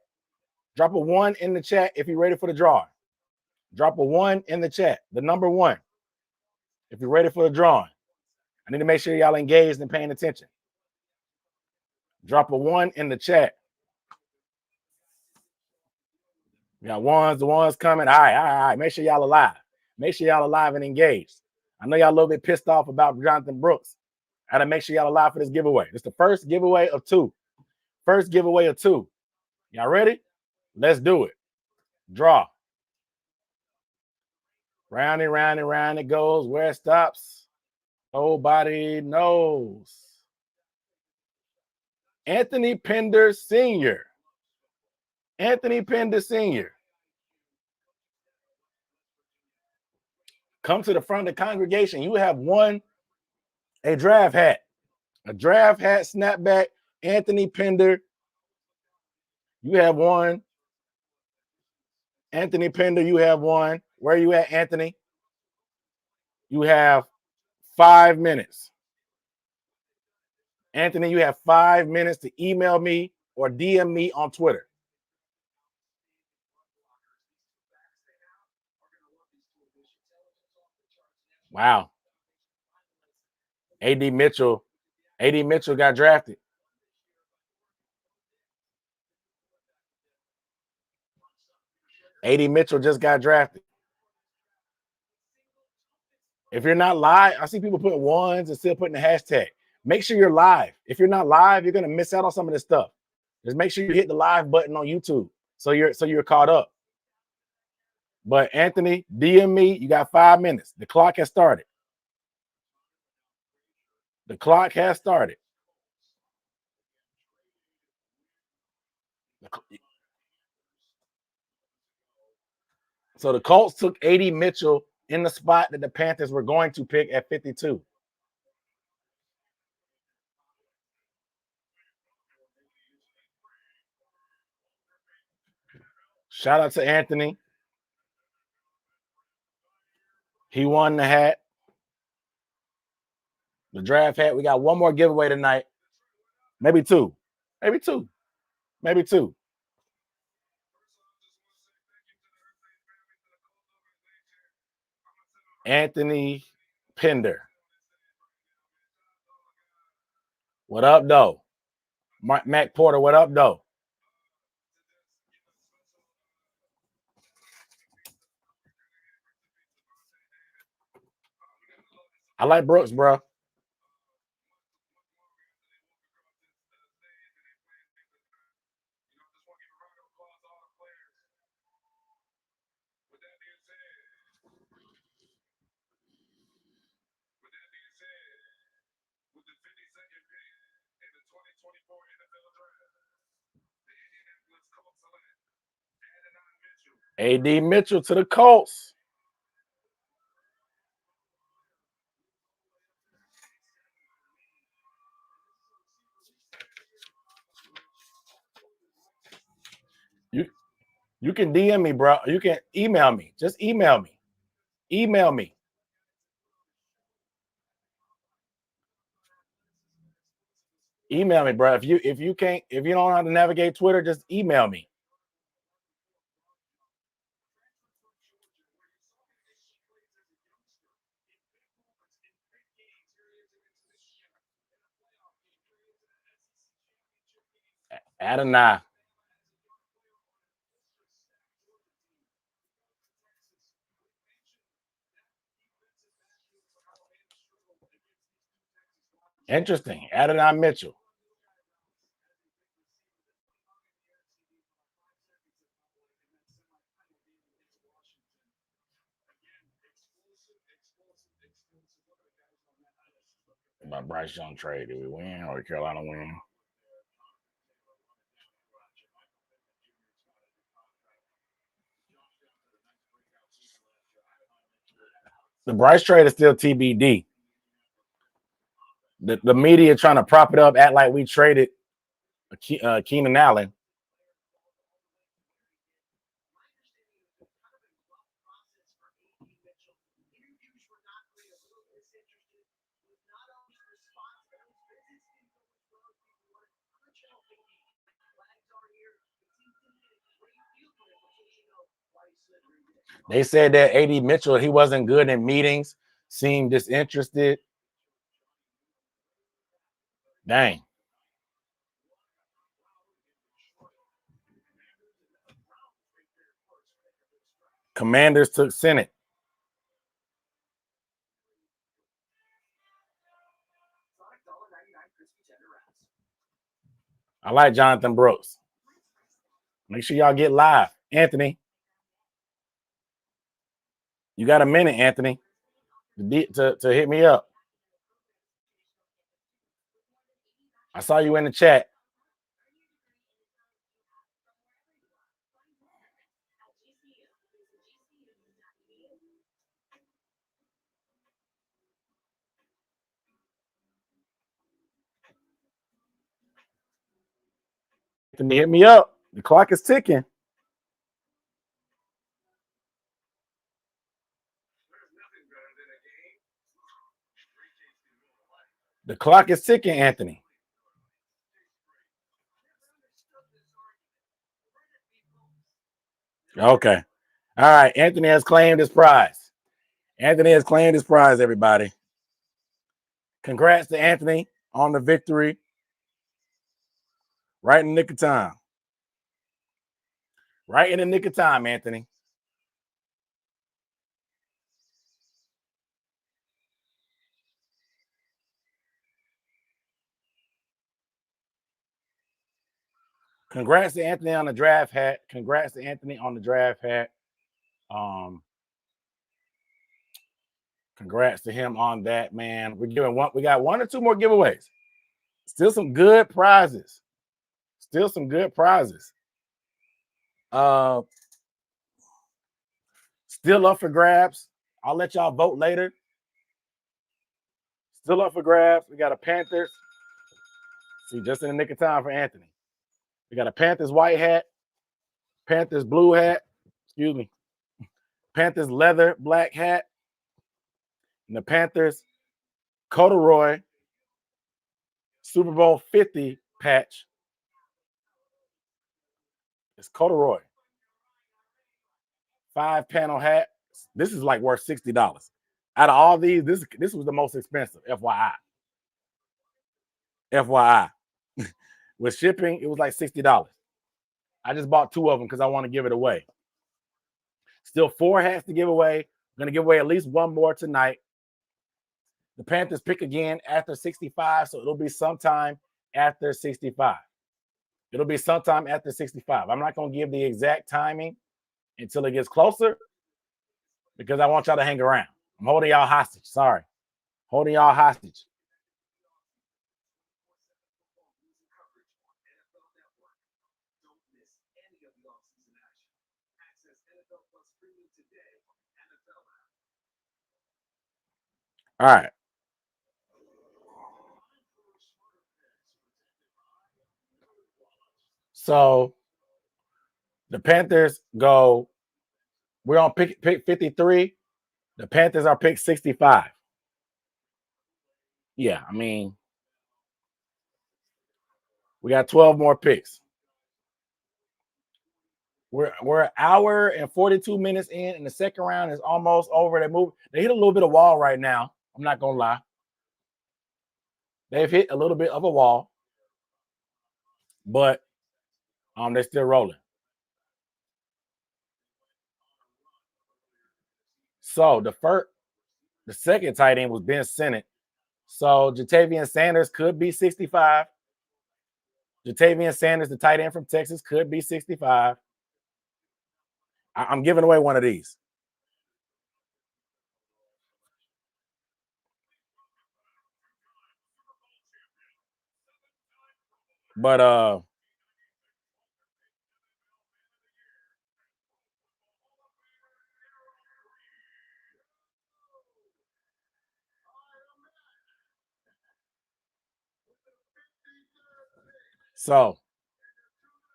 Drop a 1 in the chat if you're ready for the drawing. Drop a 1 in the chat. The number 1. If you're ready for the drawing. I need to make sure y'all engaged and paying attention. Drop a 1 in the chat. We got ones, the ones coming. All right. Make sure y'all alive. Make sure y'all alive and engaged. I know y'all a little bit pissed off about Jonathan Brooks. I gotta make sure y'all alive for this giveaway. It's the first giveaway of 2. Y'all ready? Let's do it. Draw. Round and round and round it goes. Where it stops, nobody knows. Anthony Pender Sr. Come to the front of the congregation. You have won a draft hat. A draft hat snapback. Anthony Pender. You have won. Anthony Pender, you have won. Where are you at, Anthony? You have 5 minutes. Anthony, you have 5 minutes to email me or DM me on Twitter. Wow. AD Mitchell got drafted. AD Mitchell just got drafted. If you're not live, I see people putting 1s and still putting the hashtag. Make sure you're live. If you're not live, you're gonna miss out on some of this stuff. Just make sure you hit the live button on YouTube so you're caught up. But Anthony, DM me. You got 5 minutes. The clock has started. So the Colts took AD Mitchell in the spot that the Panthers were going to pick at 52. Shout out to Anthony. He won the hat. The draft hat. We got one more giveaway tonight. Maybe two. Maybe two. Maybe two. Anthony Pender. What up, though? Mac Porter, what up, though? I like Brooks, bro. A.D. Mitchell to the Colts. You can DM me, bro. You can email me. Just email me. Email me. Email me, bro. If you don't know how to navigate Twitter, just email me. Adonai. Interesting. Adonai Mitchell. About Bryce Young trade. Did we win or did Carolina win? The Bryce trade is still TBD. The media trying to prop it up, act like we traded Keenan Allen. They said that A.D. Mitchell, he wasn't good in meetings, seemed disinterested. Dang. Commanders took Senate. I like Jonathan Brooks. Make sure y'all get live. Anthony, you got a minute, Anthony, to hit me up. I saw you in the chat. Anthony, hit me up. The clock is ticking. The clock is ticking, Anthony. Okay. All right. Anthony has claimed his prize. Anthony has claimed his prize, everybody. Congrats to Anthony on the victory. Right in the nick of time. Right in the nick of time, Anthony. Congrats to Anthony on the draft hat. Congrats to Anthony on the draft hat. Congrats to him on that, man. We got one or two more giveaways. Still some good prizes. Still some good prizes. Still up for grabs. I'll let y'all vote later. Still up for grabs. We got a Panthers. See, just in the nick of time for Anthony. We got a Panthers white hat, Panthers blue hat. Excuse me. Panthers leather black hat. And the Panthers corduroy Super Bowl 50 patch. It's corduroy. 5-panel hat. This is like worth $60. Out of all these, this was the most expensive. FYI. FYI. With shipping, it was like $60. I just bought 2 of them because I want to give it away. Still 4 hats to give away. I'm going to give away at least 1 more tonight. The Panthers pick again after 65, so it'll be sometime after 65. It'll be sometime after 65. I'm not going to give the exact timing until it gets closer because I want y'all to hang around. I'm holding y'all hostage. Sorry. Holding y'all hostage. All right. So the Panthers go, we're on pick 53. The Panthers are pick 65. Yeah, I mean, we got 12 more picks. We're an hour and 42 minutes in, and the second round is almost over. They hit a little bit of wall right now. I'm not gonna lie. They've hit a little bit of a wall, but they're still rolling. So the second tight end was Ben Sinnott. So Jatavian Sanders could be 65. Jatavian Sanders, the tight end from Texas, could be 65. I'm giving away one of these. But so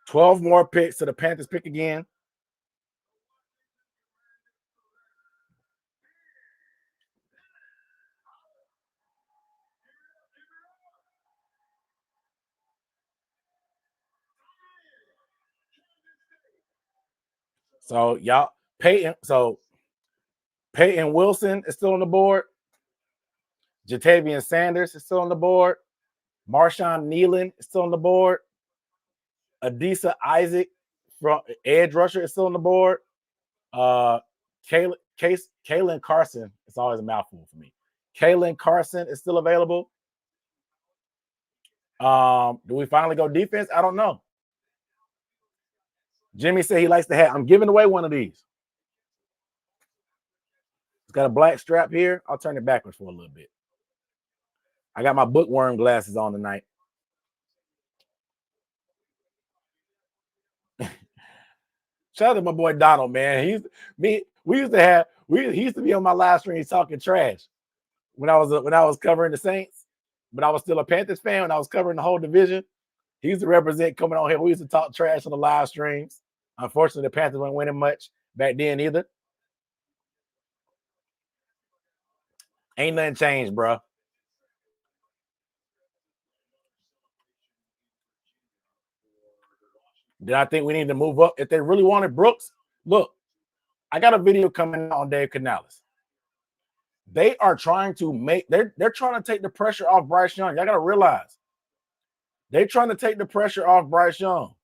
12 more picks. So the Panthers pick again. So y'all, Peyton Wilson is still on the board. Jatavian Sanders is still on the board. Marshawn Nealon is still on the board. Adisa Isaac from edge rusher is still on the board. Kalen Carson, it's always a mouthful for me. Kalen Carson is still available. Do we finally go defense? I don't know. Jimmy said he likes the hat. I'm giving away one of these. It's got a black strap here. I'll turn it backwards for a little bit. I got my bookworm glasses on tonight. Shout out to my boy Donald, man. He used to be on my live stream talking trash when I was covering the Saints, but I was still a Panthers fan when I was covering the whole division. He used to represent coming on here. We used to talk trash on the live streams. Unfortunately, the Panthers weren't winning much back then either. Ain't nothing changed, bro. Did I think we need to move up? If they really wanted Brooks, look, I got a video coming out on Dave Canales. They are trying to they're trying to take the pressure off Bryce Young. Y'all gotta realize they're trying to take the pressure off Bryce Young.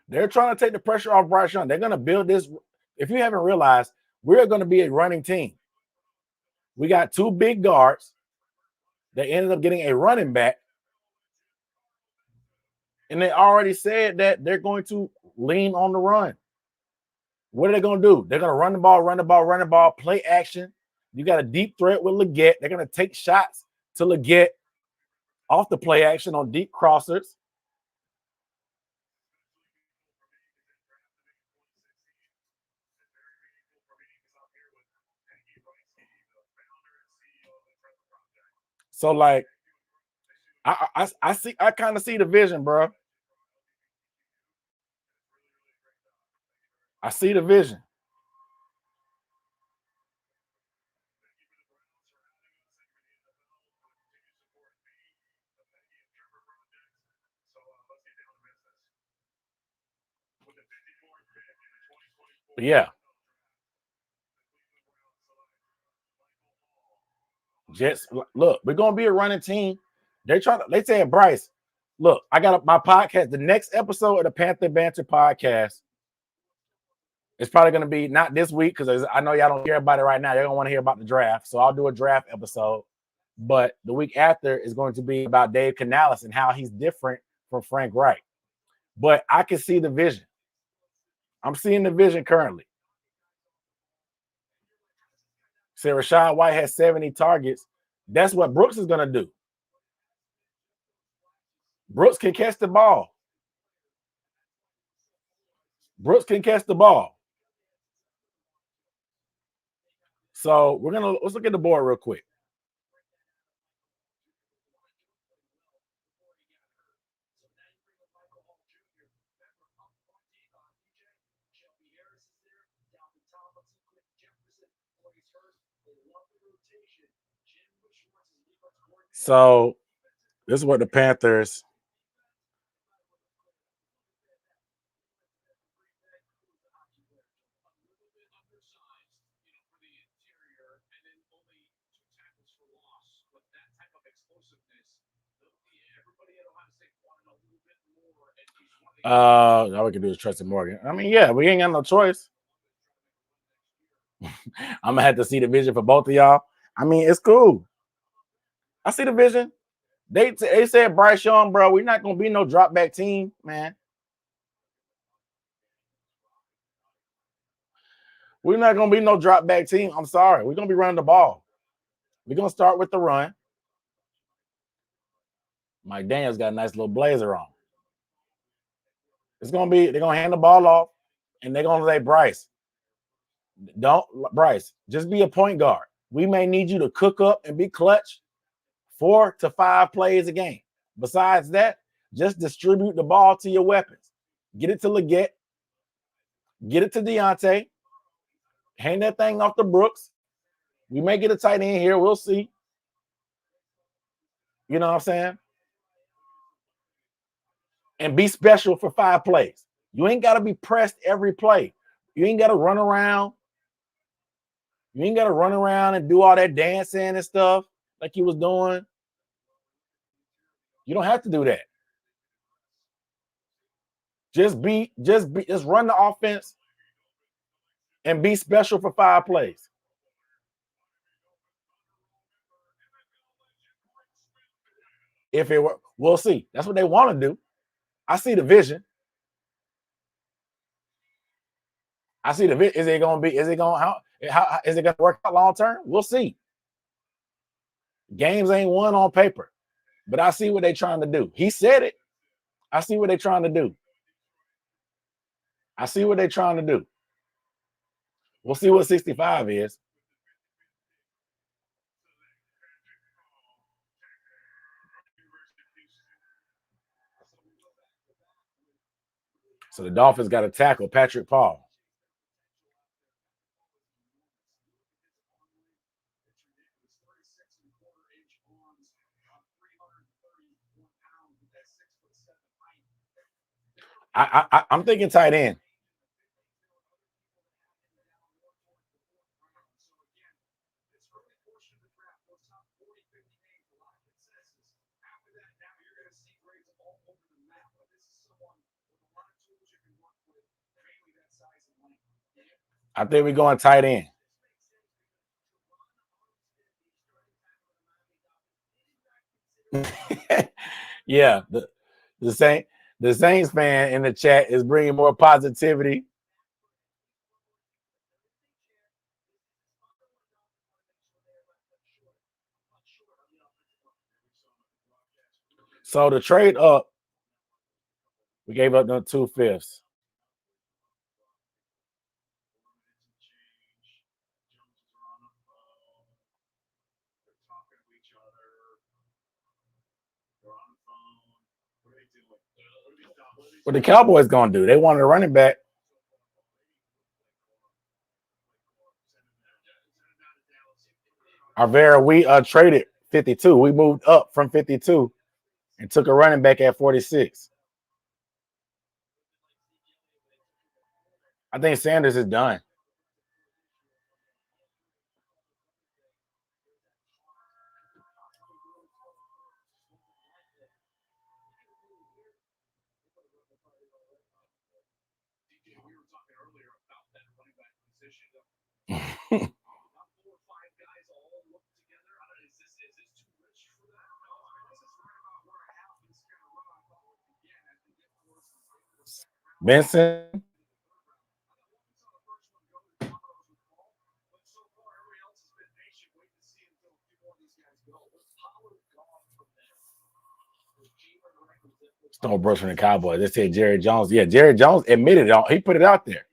They're trying to take the pressure off Bryce Young. They're gonna build this. If you haven't realized, we're gonna be a running team. We got 2 big guards. They ended up getting a running back. And they already said that they're going to lean on the run. What are they going to do? They're going to run the ball, play action. You got a deep threat with Leggett. They're going to take shots to Leggett off the play action on deep crossers. So, like, I kind of see the vision, bro. I see the vision. But yeah. Jets, look, we're gonna be a running team. They said, Bryce, look, I got my podcast, the next episode of the Panther Banter podcast. It's probably gonna be not this week because I know y'all don't hear about it right now. Y'all don't want to hear about the draft. So I'll do a draft episode. But the week after is going to be about Dave Canales and how he's different from Frank Wright. But I can see the vision. I'm seeing the vision currently. Say Rachaad White has 70 targets. That's what Brooks is going to do. Brooks can catch the ball. Brooks can catch the ball. So let's look at the board real quick. So this is what the Panthers. All we can do is trust in Morgan. I mean, yeah, we ain't got no choice. I'm gonna have to see the vision for both of y'all. I mean, it's cool. I see the vision. They said Bryce Young, bro, we're not gonna be no drop back team, man. We're not gonna be no drop back team. I'm sorry. We're gonna be running the ball. We're gonna start with the run. Mike Daniels got a nice little blazer on. They're gonna hand the ball off, and they're gonna say, Bryce, just be a point guard. We may need you to cook up and be clutch 4 to 5 plays a game. Besides that, just distribute the ball to your weapons. Get it to Leggett. Get it to Deontay. Hand that thing off to Brooks. We may get a tight end here. We'll see. You know what I'm saying? And be special for 5 plays. You ain't got to be pressed every play. You ain't got to run around. You ain't got to run around and do all that dancing and stuff like you was doing. You don't have to do that. Just run the offense and be special for 5 plays. If it were, we'll see. That's what they want to do. I see the vision. I see the vision. Is it going to work out long term? We'll see. Games ain't won on paper, but I see what they're trying to do. He said it. I see what they're trying to do. I see what they're trying to do. We'll see what 65 is. So the Dolphins got to tackle Patrick Paul. I'm thinking tight end. I think we're going tight end. Yeah, the Saints fan in the chat is bringing more positivity. So the trade up, we gave up the 2/5. What the Cowboys gonna do? They wanted a running back. Arvera, we traded 52. We moved up from 52 and took a running back at 46. I think Sanders is done. Benson. Stone Brooks from the Cowboys. They said Jerry Jones. Yeah, Jerry Jones admitted it. He put it out there.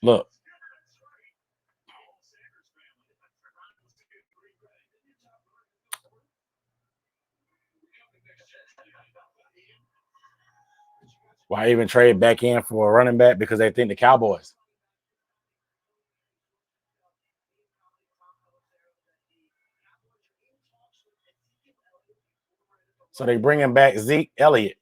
Look. Why even trade back in for a running back? Because they think the Cowboys. So they bringing back Zeke Elliott.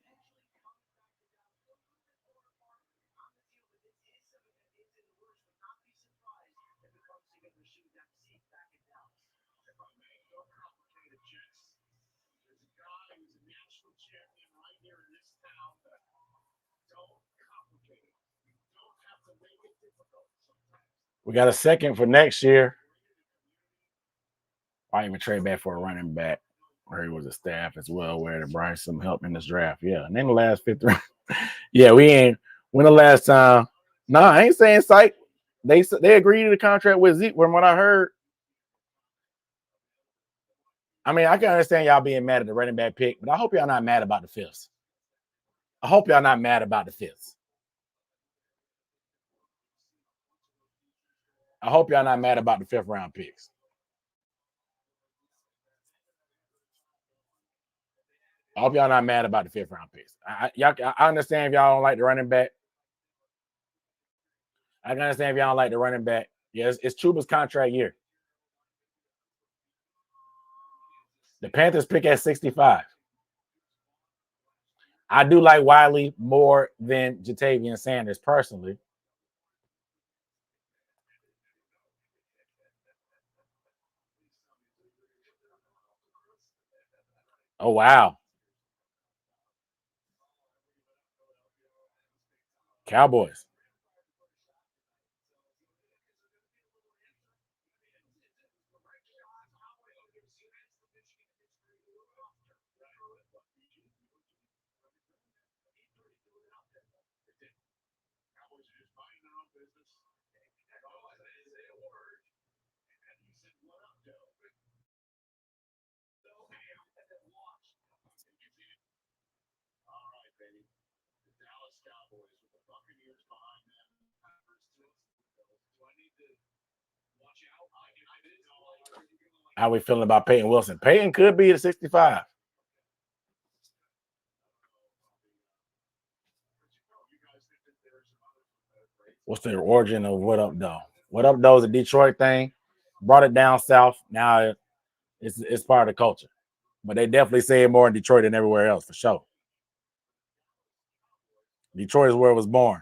We got a second for next year. Why even trade back for a running back? Where he was a staff as well, where to Bryce some help in this draft. Yeah, and then the last fifth round. Yeah, we ain't. When the last time? No, I ain't saying psych. They agreed to the contract with Zeke. From what I heard, I mean, I can understand y'all being mad at the running back pick, but I hope y'all not mad about the fifths. I hope y'all not mad about the fifths. I hope y'all not mad about the fifth round picks. I hope y'all not mad about the fifth round picks. I understand if y'all don't like the running back. I can understand if y'all don't like the running back. Yes, it's Chuba's contract year. The Panthers pick at 65. I do like Wiley more than Jatavian Sanders personally. Oh, wow. Cowboys. How we feeling about Peyton Wilson? Peyton could be at 65. What's the origin of What Up Though? What Up Though is a Detroit thing. Brought it down south. Now it's part of the culture. But they definitely say it more in Detroit than everywhere else, for sure. Detroit is where it was born.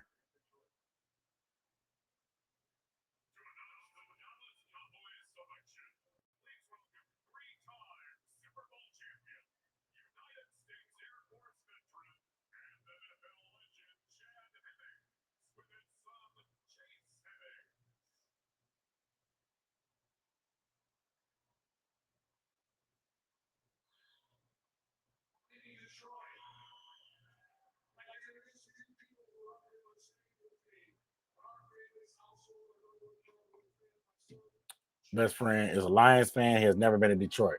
best friend is a Lions fan. He has never been to Detroit.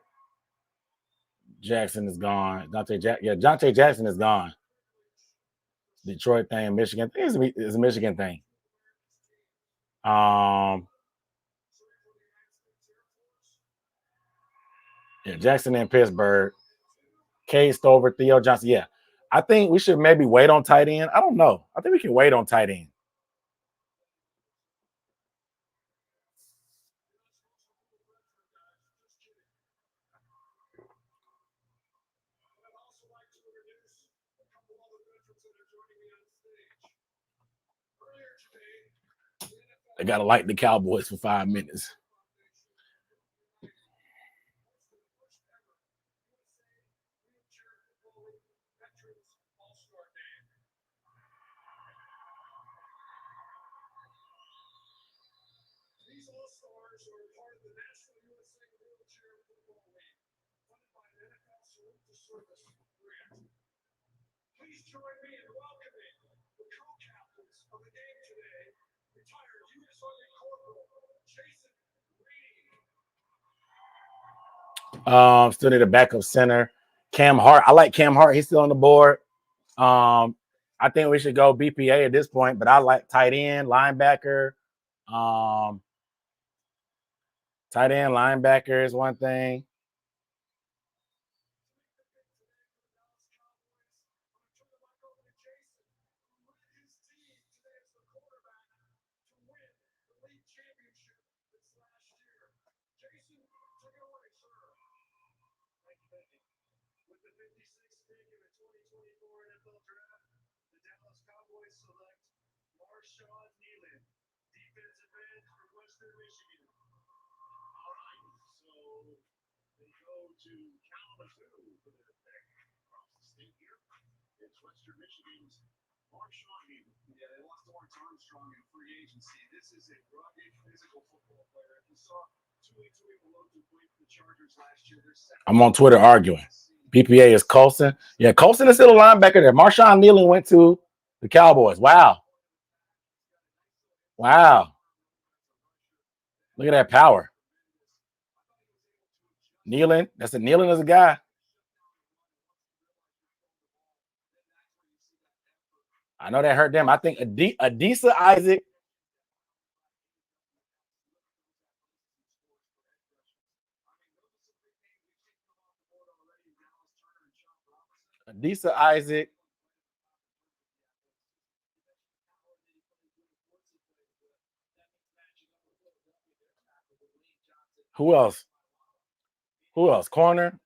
Jackson is gone. Jonte Jackson is gone. Detroit thing, Michigan. I think it's a Michigan thing. Jackson in Pittsburgh. Cade Stover, Theo Johnson. Yeah. I think we should maybe wait on tight end. I don't know. I think we can wait on tight end. I gotta like the Cowboys for 5 minutes. Still need a backup center. Cam Hart. I like Cam Hart. He's still on the board. I think we should go BPA at this point, but I like tight end, linebacker. Tight end, linebacker is one thing. I'm on Twitter arguing. PPA is Colson. Yeah, Colson is still a linebacker there. Marshawn Kneeland went to the Cowboys. Wow. Look at that power. Kneeland. That's a Kneeland as a guy. I know that hurt them. I think Adisa Isaac. Adisa Isaac. Who else? Corner.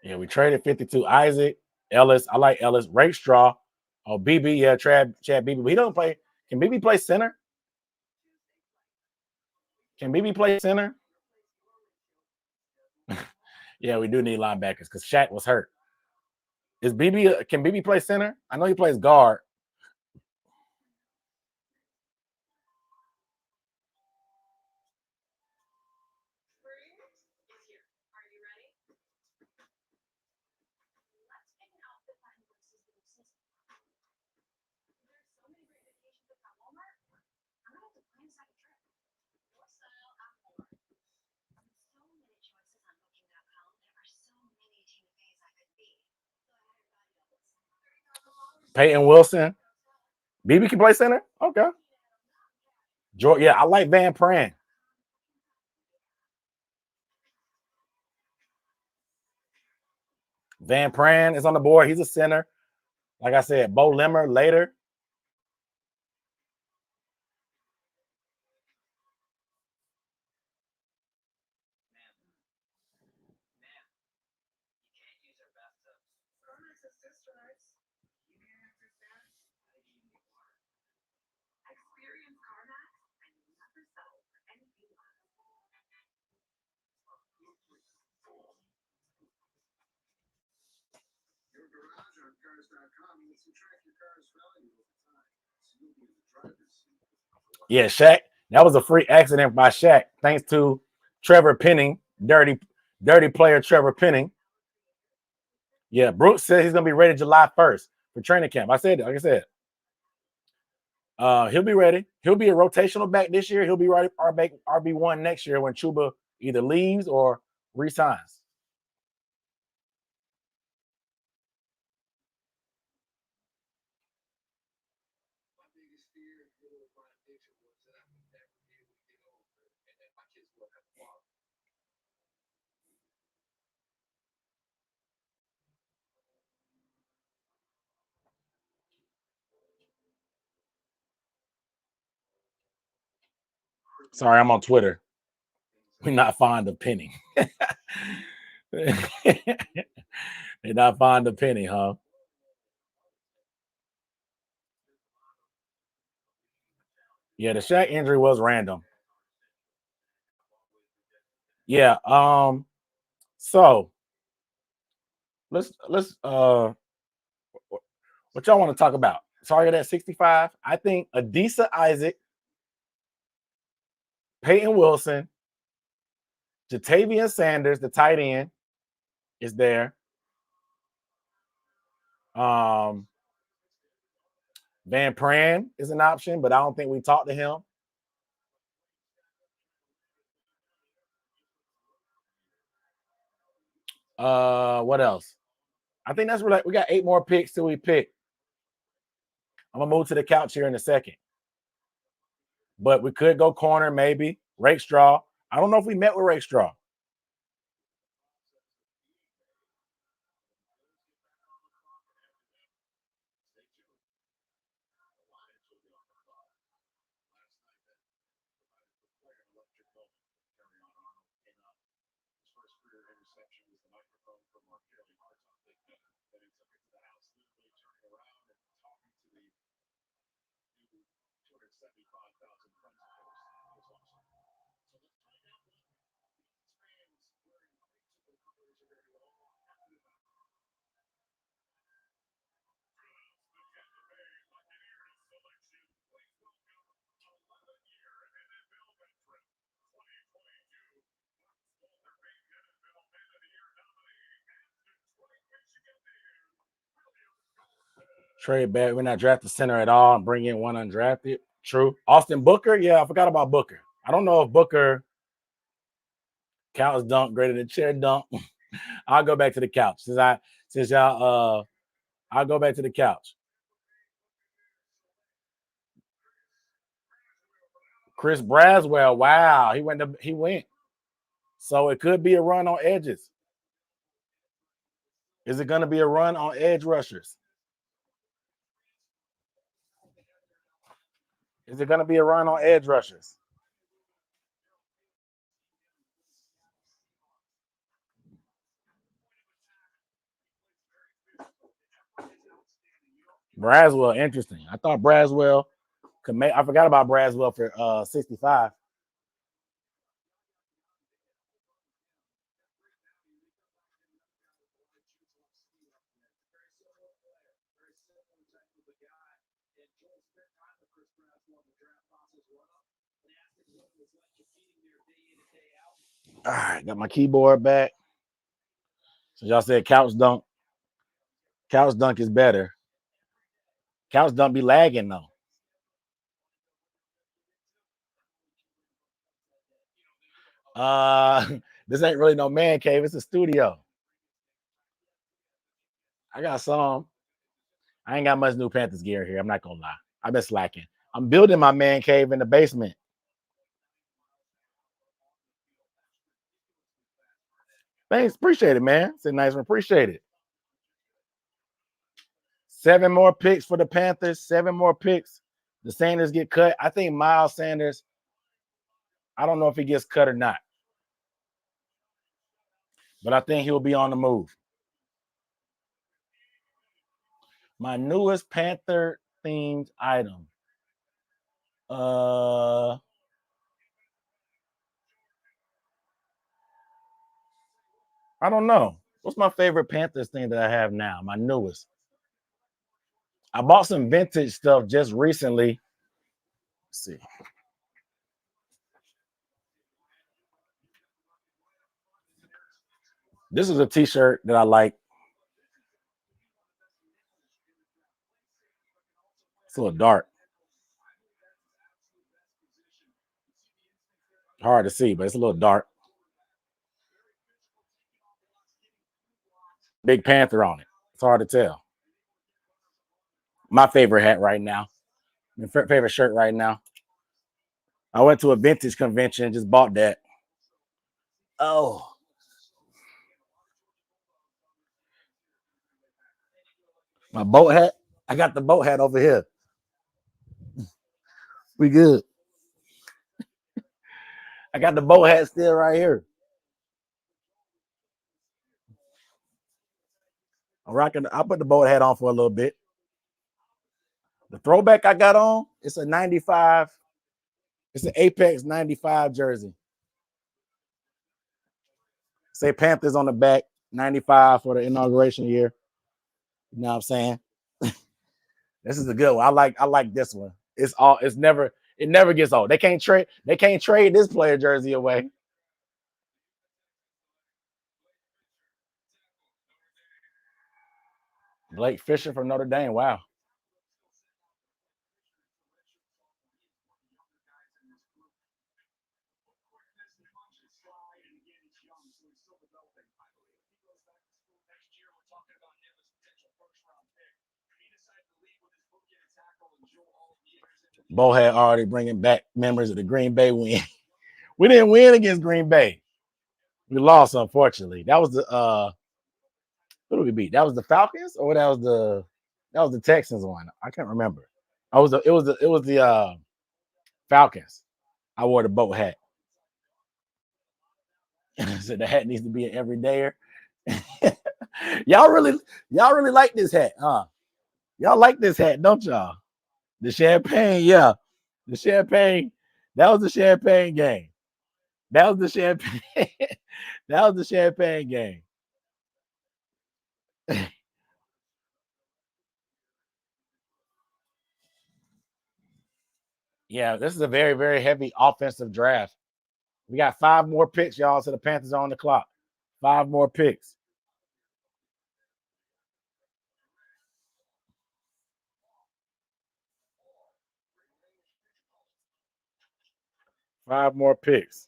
Yeah, we traded 52. Isaac, Ellis. I like Ellis. Rakestraw. Oh, BB. Yeah, Chad BB. But he doesn't play. Can BB play center? Yeah, we do need linebackers because Shaq was hurt. Can BB play center? I know he plays guard. Peyton Wilson. BB can play center? Okay. George, yeah, I like Van Pran. Van Pran is on the board. He's a center. Like I said, Bo Limmer later. Yeah, Shaq. That was a freak accident by Shaq, thanks to Trevor Penning, dirty player Trevor Penning. Yeah, Brooks said he's gonna be ready July 1st for training camp. I said, like I said, he'll be ready. He'll be a rotational back this year. He'll be right RB1 next year when Chuba either leaves or resigns. Sorry, I'm on Twitter. We're not fond of Penny. They're not fond of Penny, huh? Yeah, the Shaq injury was random. Yeah. So let's what y'all want to talk about? Target at 65. I think Adisa Isaac, Peyton Wilson, Jatavian Sanders, the tight end, is there. Van Pran is an option, but I don't think we talked to him. What else? I think that's we got 8 more picks till we pick. I'm gonna move to the couch here in a second. But we could go corner, maybe. Rakestraw. I don't know if we met with Rakestraw. Trade back. We're not draft the center at all and bring in one undrafted. True. Austin Booker. Yeah, I forgot about Booker. I don't know if Booker counts dunk greater than chair dunk. I'll go back to the couch since y'all I'll go back to the couch. Chris Braswell. Wow, he went. So it could be a run on edges. Is it going to be a run on edge rushers? Is it going to be a run on edge rushers? Braswell, interesting. I thought Braswell could make. I forgot about Braswell for 65. All right, got my keyboard back. So y'all said couch dunk. Couch dunk is better. Couch dunk be lagging though. This ain't really no man cave. It's a studio. I got some. I ain't got much new Panthers gear here. I'm not gonna lie. I've been slacking. I'm building my man cave in the basement. Thanks, appreciate it, man. It's a nice one. Appreciate it. 7 more picks for the Panthers. 7 more picks. The Sanders get cut. I think Miles Sanders. I don't know if he gets cut or not, but I think he'll be on the move. My newest Panther themed item. I don't know. What's my favorite Panthers thing that I have now? My newest. I bought some vintage stuff just recently. Let's see. This is a t-shirt that I like. It's a little dark. Hard to see, but it's a little dark. Big Panther on it. It's hard to tell. My favorite hat right now. My favorite shirt right now. I went to a vintage convention and just bought that. Oh. My boat hat. I got the boat hat over here. We good. I got the boat hat still right here. I'm rocking. I put the boat hat on for a little bit. The throwback I got on, it's a 95. It's an Apex 95 jersey. Say Panthers on the back, 95 for the inauguration year. You know what I'm saying? This is a good one. I like this one. It never gets old. They can't trade this player jersey away. Blake Fisher from Notre Dame. Wow. Bo had already bringing back memories of the Green Bay win. We didn't win against Green Bay. We lost, unfortunately. That was the who did we beat? That was the Falcons, or that was the Texans one. I can't remember. It was the Falcons. I wore the boat hat. So the hat needs to be an everydayer. y'all really like this hat, huh? Y'all like this hat, don't y'all? The champagne, yeah. The champagne. That was the champagne game. That was the champagne. That was the champagne game. Yeah, this is a very, very heavy offensive draft. We got 5 more picks, y'all. So the Panthers are on the clock. 5 more picks. Five more picks.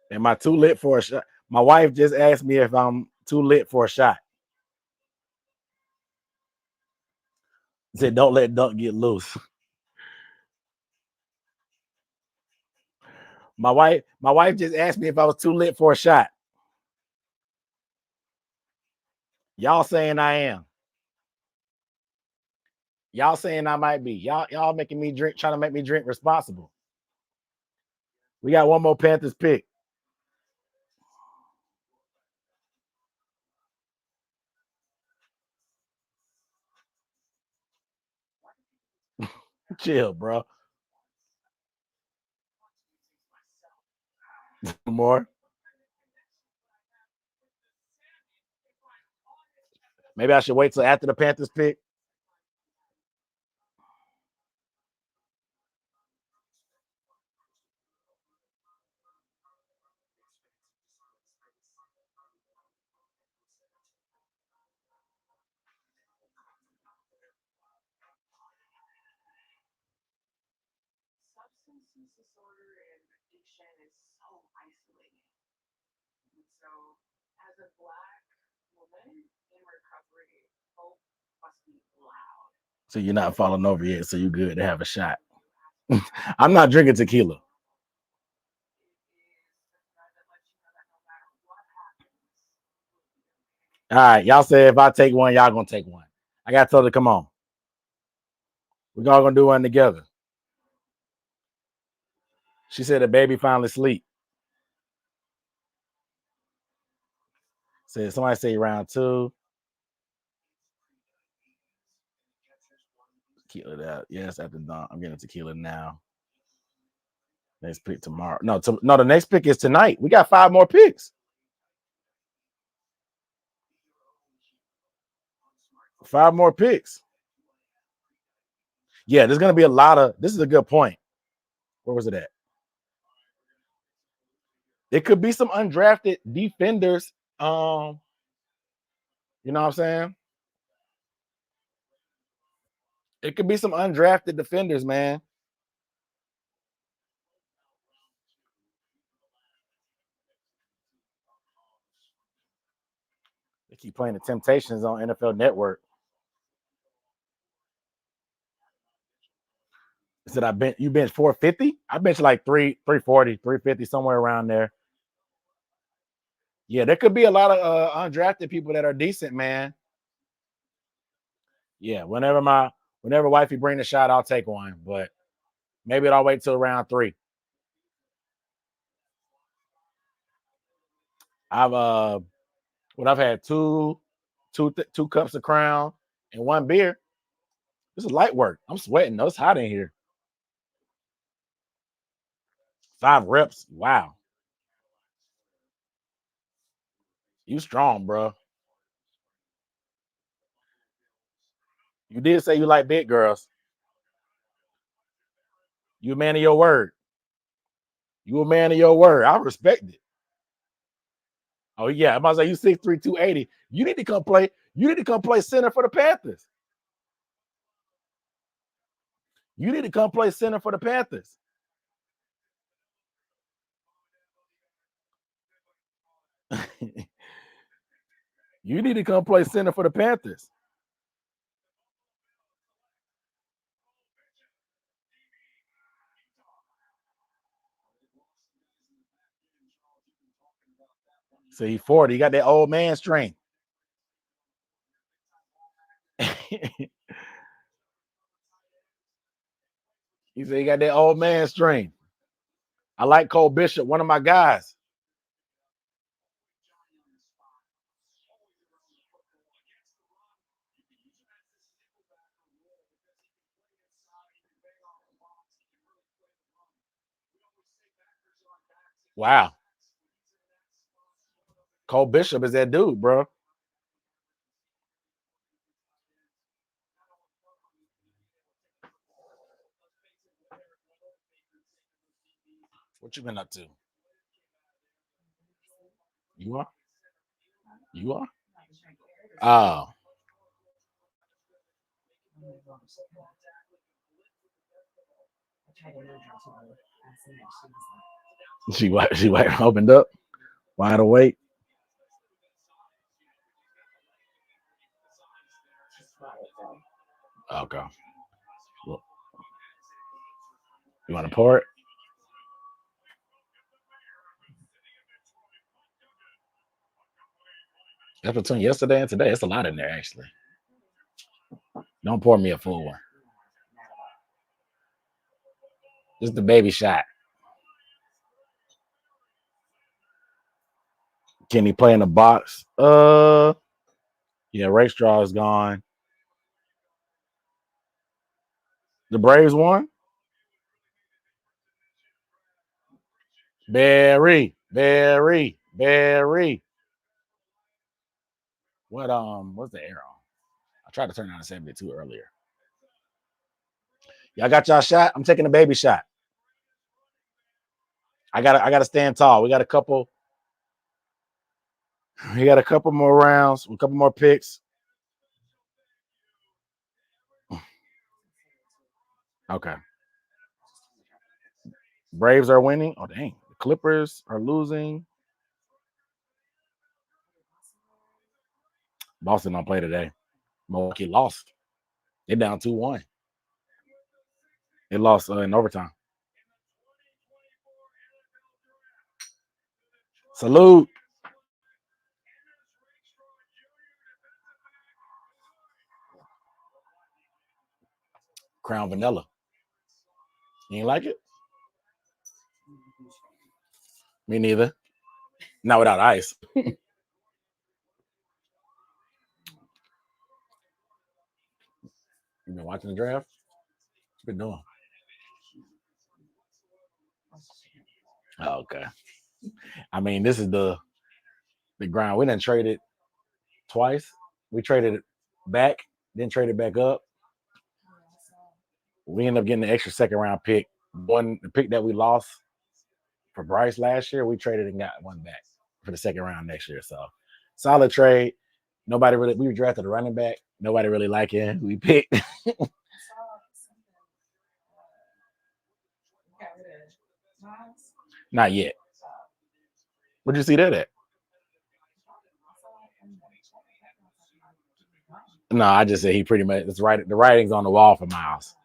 Am I too lit for a shot? My wife just asked me if I'm too lit for a shot. Said, don't let Duck get loose. My wife just asked me if I was too lit for a shot. Y'all saying I am. Y'all saying I might be. Y'all making me drink, trying to make me drink responsible. We got one more Panthers pick. Chill, bro. More. Maybe I should wait till after the Panthers pick. Substance use disorder and addiction is so isolating. And so, as a Black woman in recovery, hope must be loud. So you're not falling over yet, so you're good to have a shot. I'm not drinking tequila. All right, y'all say if I take one, y'all gonna take one. I gotta tell her, come on. We're all gonna do one together. She said the baby finally sleep. Somebody say round 2. Tequila that. Yes, after dawn. I'm getting tequila now. Next pick tomorrow. No, the next pick is tonight. We got 5 more picks. 5 more picks. Yeah, there's gonna be a lot of. This is a good point. Where was it at? It could be some undrafted defenders. You know what I'm saying? It could be some undrafted defenders, man. They keep playing the Temptations on NFL Network. Said you bench 450? I bench like 340, 350, somewhere around there. Yeah, there could be a lot of undrafted people that are decent, man. Yeah, whenever wifey bring the shot, I'll take one, but maybe I'll wait till round 3. I've had two cups of Crown and 1 beer. This is light work. I'm sweating though. It's hot in here. 5 reps. Wow. You strong, bro. You did say you like big girls. You a man of your word. You a man of your word. I respect it. Oh yeah, I'm about to say you 6'3", 280. You need to come play. You need to come play center for the Panthers. You need to come play center for the Panthers. You need to come play center for the Panthers. So he's 40. He got that old man strength. He said he got that old man strength. I like Cole Bishop, one of my guys. Wow. Cole Bishop is that dude, bro. What you been up to? You are? You are? Oh. She opened up, wide awake. Okay. Well, you want to pour it? That's between yesterday and today. It's a lot in there, actually. Don't pour me a full one. Just the baby shot. Can he play in the box? Yeah, Rakestraw is gone. The Braves won. Barry. What's the arrow? I tried to turn on to 72 earlier. Y'all got y'all shot? I'm taking the baby shot. I gotta stand tall. We got a couple more rounds, a couple more picks. Okay. Braves are winning. Oh dang. The Clippers are losing. Boston don't play today. Milwaukee lost. They're down 2-1. They lost in overtime. Salute. Crown Vanilla. You ain't like it? Me neither. Not without ice. You been watching the draft? What you been doing? Oh, okay. I mean, this is the grind. We done traded twice. We traded it back, then traded back up. We ended up getting the extra second round pick. The pick that we lost for Bryce last year, we traded and got one back for the second round next year. So solid trade. Nobody really. We drafted a running back. Nobody really liked him. We picked. Not yet. Where'd you see that at? No, I just said he pretty much. It's right. The writing's on the wall for Miles.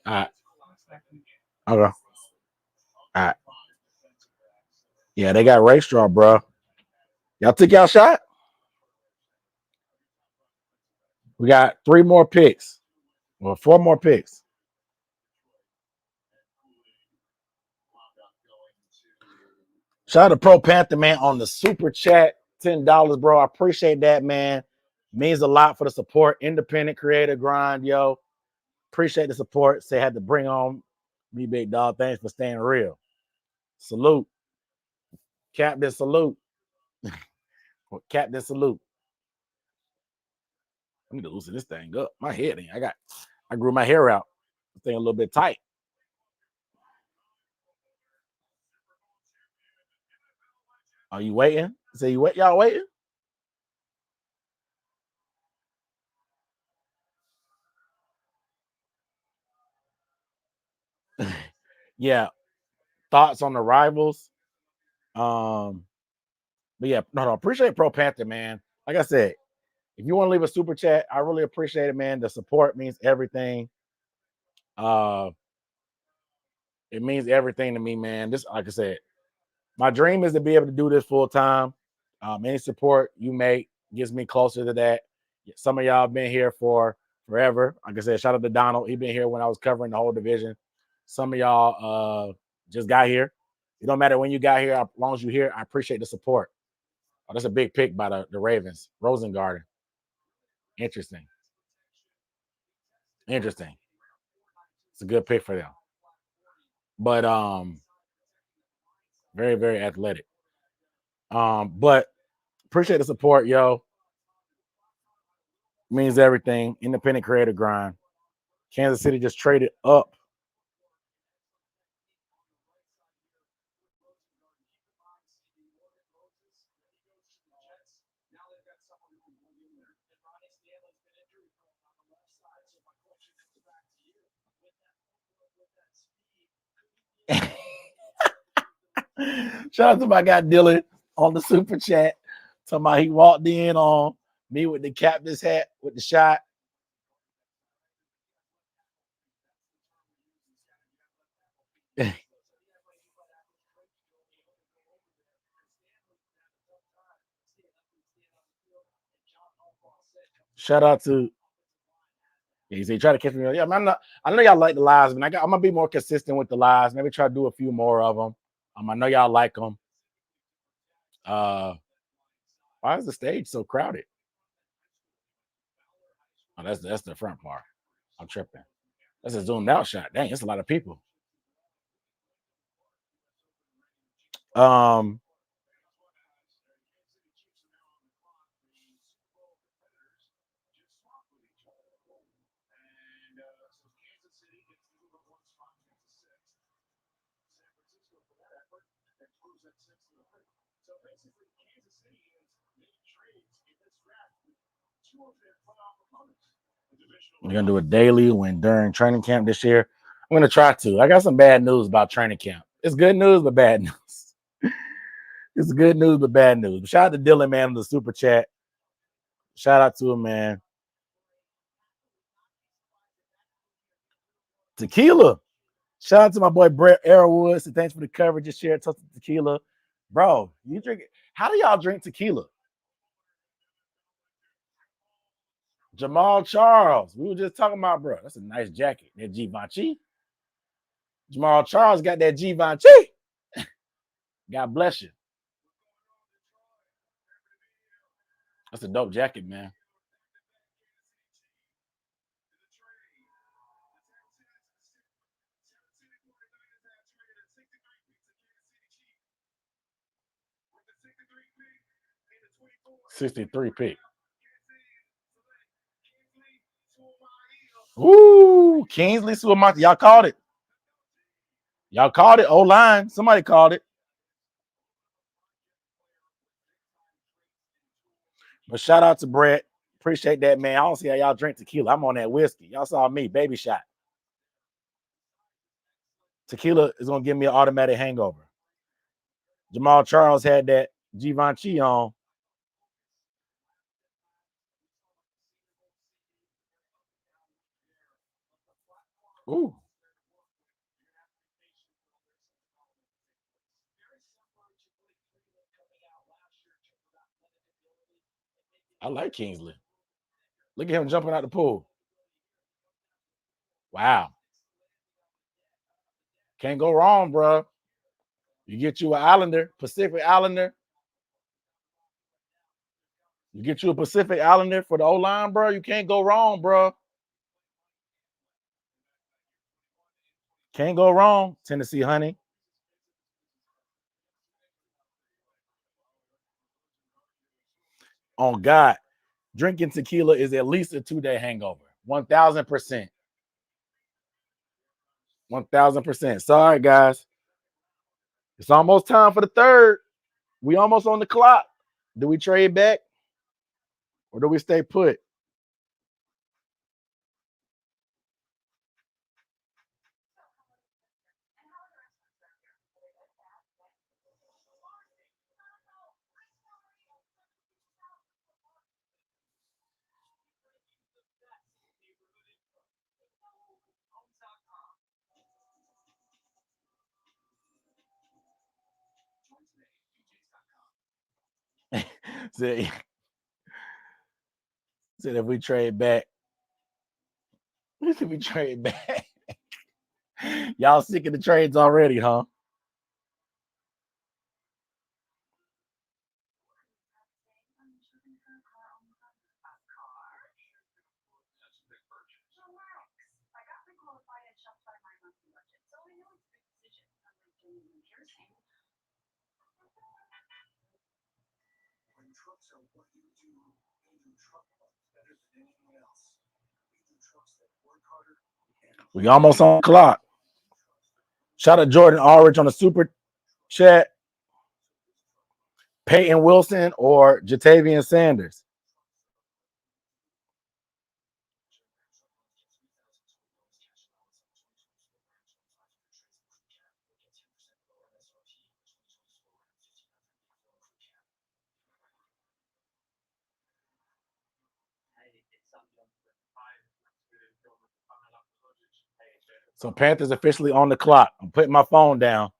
All right. Okay. All right. Yeah, they got race straw, bro. Y'all took y'all shot? We got 3 more picks. Well, 4 more picks. Shout out to Pro Panther, man, on the super chat. $10, bro. I appreciate that, man. Means a lot for the support. Independent creator grind, yo. Appreciate the support. Say had to bring on me, big dog. Thanks for staying real. Salute. Captain salute. Captain salute. I need to loosen this thing up. My head ain't. I grew my hair out. This thing a little bit tight. Are you waiting? Say you wait, y'all waiting? Yeah. Thoughts on the rivals? But yeah, no, appreciate Pro Panther, man. Like I said, if you want to leave a super chat, I really appreciate it, man. The support means everything. It means everything to me, man. This, like I said, my dream is to be able to do this full time. Any support you make gets me closer to that. Some of y'all have been here for forever. Like I said, shout out to Donald. He been here when I was covering the whole division. Some of y'all just got here. It don't matter when you got here, as long as you're here. I appreciate the support. Oh, that's a big pick by the Ravens. Rosengarten. Interesting. It's a good pick for them. But very, very athletic. But appreciate the support, yo. Means everything. Independent creator grind. Kansas City just traded up. Shout out to my guy Dylan on the super chat. Talking about he walked in on me with the captain's hat with the shot. Shout out to he said, try to catch me. Yeah, I'm not. I know y'all like the lives, but I'm gonna be more consistent with the lives. Maybe try to do a few more of them. I know y'all like them. Why is the stage so crowded? Oh, that's the front part. I'm tripping. That's a zoomed out shot. Dang, it's a lot of people. We're gonna do it daily when during training camp this year. I'm gonna try to. I got some bad news about training camp. It's good news, but bad news. It's good news, but bad news. Shout out to Dylan, man, on the super chat. Shout out to him, man. Tequila. Shout out to my boy Brett Arrowwood. So thanks for the coverage. Just share toast of tequila. Bro, you drink it. How do y'all drink tequila? Jamal Charles. We were just talking about, bro. That's a nice jacket. That Givenchy. Jamal Charles got that Givenchy. God bless you. That's a dope jacket, man. '63 pick. Ooh, Kingsley Suamata. Y'all called it. Y'all called it. O-line. Somebody called it. But shout out to Brett. Appreciate that, man. I don't see how y'all drink tequila. I'm on that whiskey. Y'all saw me. Baby shot. Tequila is going to give me an automatic hangover. Jamal Charles had that Givenchy on. Ooh. I like Kingsley. Look at him jumping out the pool. Wow. Can't go wrong, bro. You get you an Islander, Pacific Islander. You get you a Pacific Islander for the O-line, bro. You can't go wrong, bro. Can't go wrong, Tennessee honey. On God, drinking tequila is at least a 2-day hangover. 1,000%. 1,000%. Sorry, guys. It's almost time for the third. We almost on the clock. Do we trade back or do we stay put? Said if we trade back, if we trade back, y'all sick of the trades already, huh? We almost on the clock. Shout out Jordan Aldridge on the super chat. Peyton Wilson or Jatavian Sanders? So Panthers officially on the clock. I'm putting my phone down.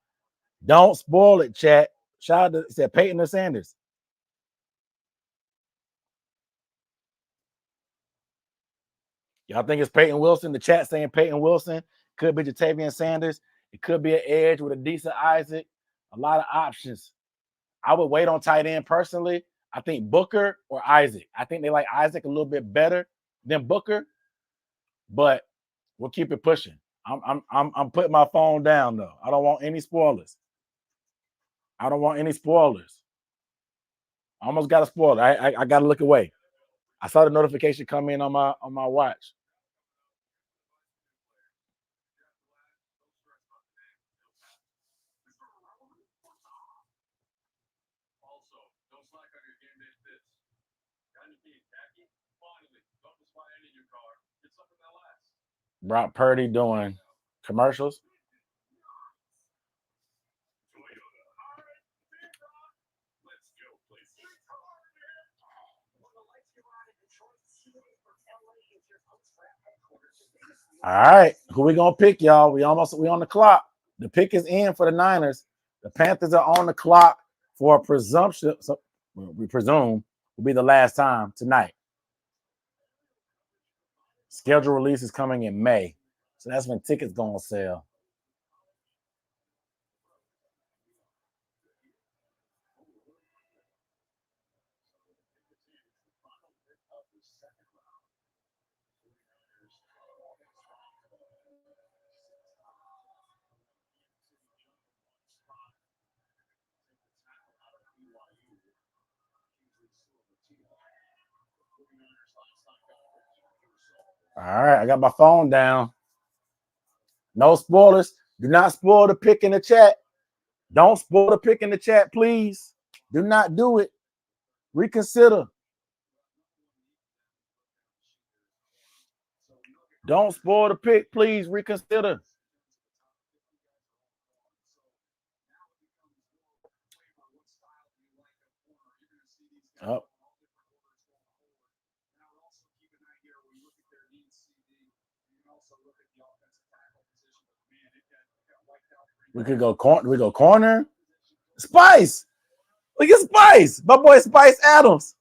Don't spoil it, chat. Shout out to said Peyton or Sanders. Y'all think it's Peyton Wilson? The chat saying Peyton Wilson. Could be Jatavian Sanders. It could be an edge with a decent Isaac. A lot of options. I would wait on tight end personally. I think Booker or Isaac. I think they like Isaac a little bit better than Booker, but we'll keep it pushing. I'm putting my phone down though. I don't want any spoilers. I don't want any spoilers. I almost got a spoiler. I got to look away. I saw the notification come in on my watch. Brock Purdy doing commercials. All right, who we gonna pick, y'all? We on the clock. The pick is in for the Niners. The Panthers are on the clock for a presumption. So we presume will be the last time tonight. Schedule release is coming in May, so that's when tickets gonna sell. All right, I got my phone down. No spoilers. Do not spoil the pick in the chat. Don't spoil the pick in the chat, please. Do not do it. Reconsider. Don't spoil the pick, please. Reconsider. Oh. We could go corner. We go corner. Spice. Look at Spice. My boy Spice Adams.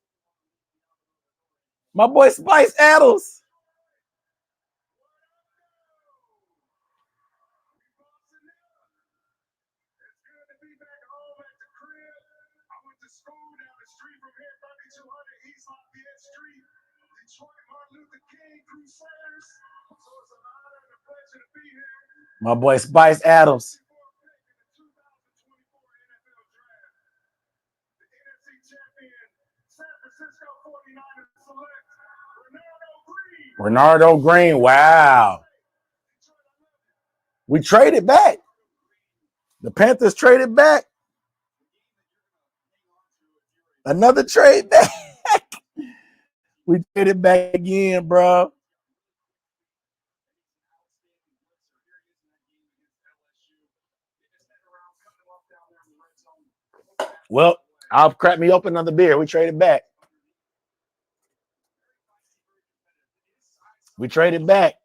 My boy Spice Adams. My boy Spice Adams. Renardo Green. Wow. We traded back. The Panthers traded back. Another trade back. We traded back again, bro. Well, I'll crack me open another beer. We traded back. We traded back.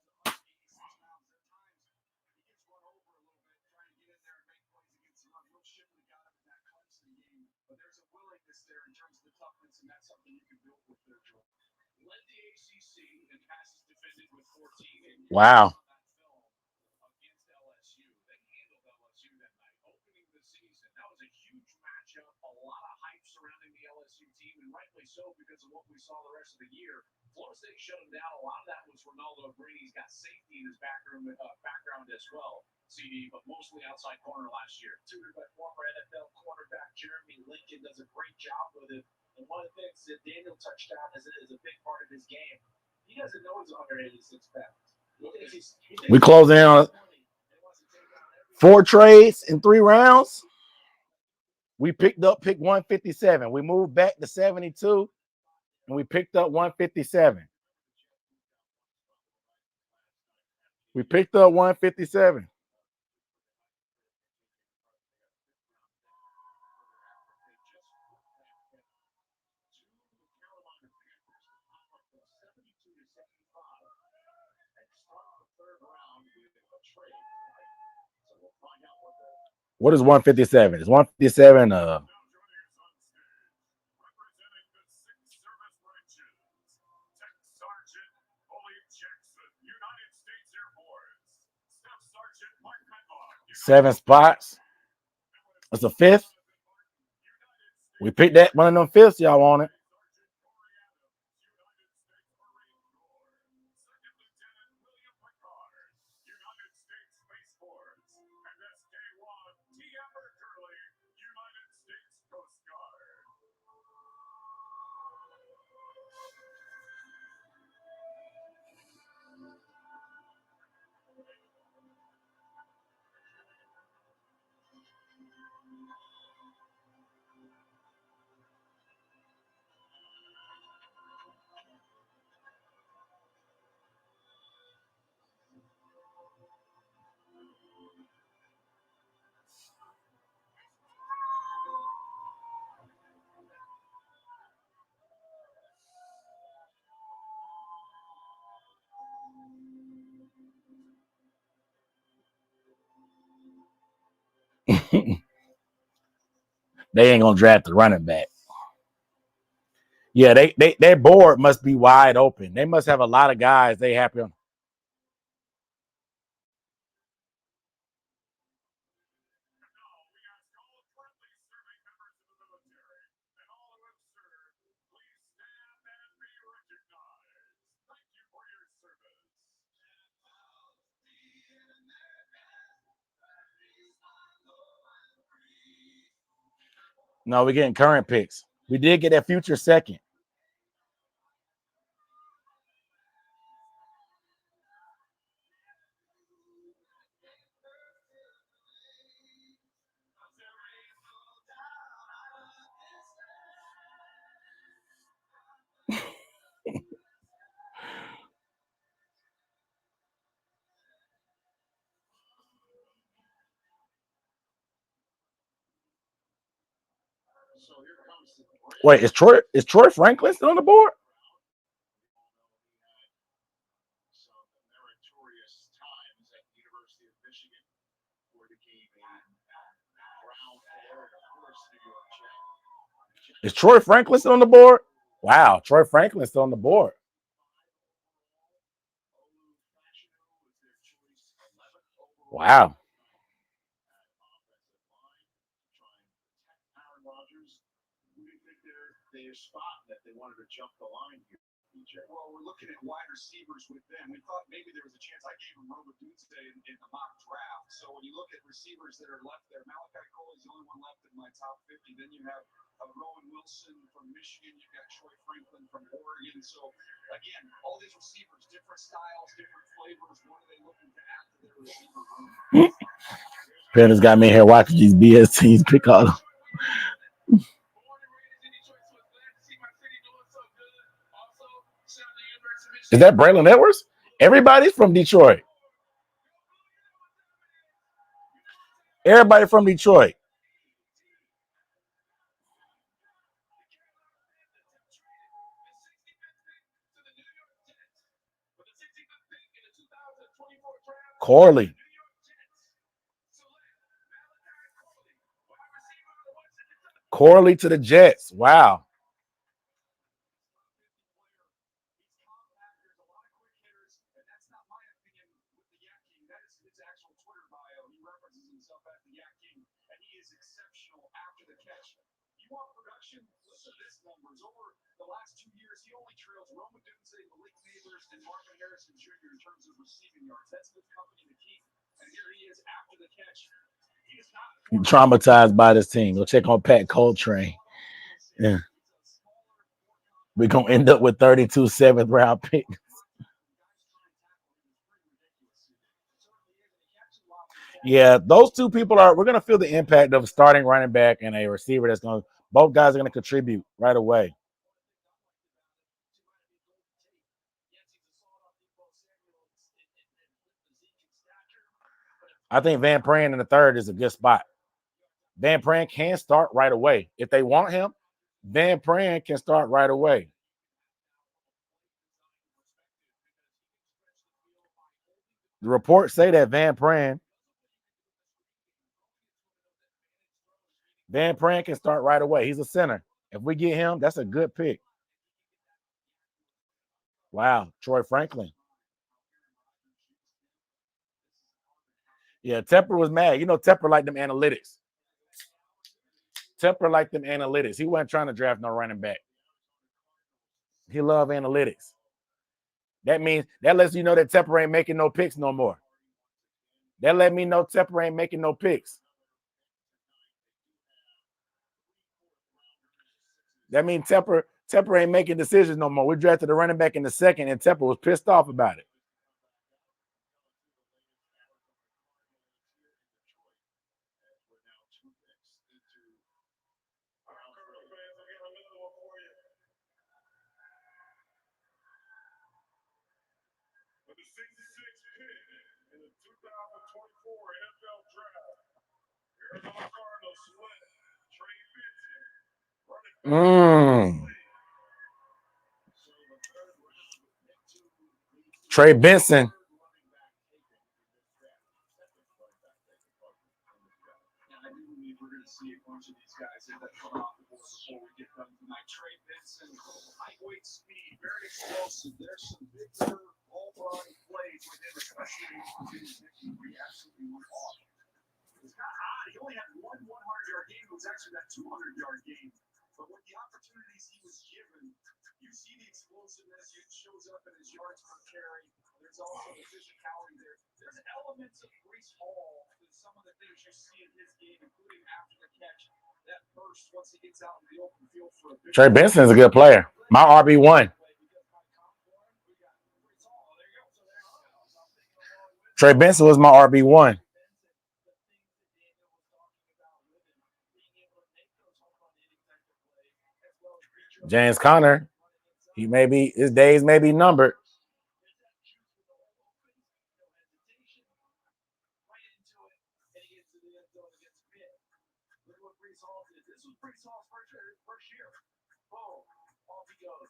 Wow. We closing in on 4 trades in 3 rounds. We picked up pick 157. We moved back to 72, and we picked up 157. We picked up 157. What is 157? Is 157 7 spots? That's a 5th. We picked that one of them 5ths. Y'all want it? They ain't gonna draft the running back. Yeah, their board must be wide open. They must have a lot of guys they happy on. No, we're getting current picks. We did get that future second. Wait, is Troy Franklin still on the board? Is Troy Franklin still on the board? Wow, Troy Franklin's still on the board. Wow. Well, we're looking at wide receivers with them. We thought maybe there was a chance. I gave him Roma Doomsday in the mock draft. So when you look at receivers that are left there, Malachi Cole is the only one left in my top 50. Then you have Rowan Wilson from Michigan. You've got Troy Franklin from Oregon. So again, all these receivers, different styles, different flavors. What are they looking to add to their receiver room? Panthers got me here watching these BS teams pick all. Is that Braylon Edwards? Everybody's from Detroit. Everybody from Detroit. Corley. Corley to the Jets. Wow. You want production? Listen to this numbers. Over the last 2 years, he only trails Roma Doomsday, Malik Neighbors, and Marvin Harrison Jr. in terms of receiving yards. That's the company to keep. And here he is after the catch. He is not traumatized by this team. Go check on Pat Coltrane. Yeah. We're going to end up with 32 7th round picks. Yeah, those two people we're going to feel the impact of a starting running back and a receiver both guys are going to contribute right away. I think Van Pran in the third is a good spot. Van Pran can start right away. If they want him, Van Pran can start right away. The reports say that Van Pran can start right away. He's a center. If we get him, that's a good pick. Wow, Troy Franklin. Yeah, Tepper was mad. You know, Tepper liked them analytics. He wasn't trying to draft no running back. He loved analytics. That lets you know that Tepper ain't making no picks no more. That let me know Tepper ain't making no picks. That means Tepper ain't making decisions no more. We drafted a running back in the second, and Tepper was pissed off about it. Trey Benson. I do believe we're going to see a bunch of these guys that come off the board before we get done tonight. Trey Benson, height, weight, speed, very explosive. There's some big all-run plays with him, especially in his next where he absolutely went off. It's not hot. He only had one 100-yard game. It was actually that 200-yard game. But with the opportunities he was given, you see the explosiveness. It shows up in his yards per carry. There's also the physicality there. There's elements of Breece Hall to some of the things you see in his game, including after the catch. That burst once he gets out in the open field for a big Trey Benson is a good player. My RB1. Trey Benson was my RB1. James Conner, his days may be numbered. was pretty solid first year. Boom, off he goes,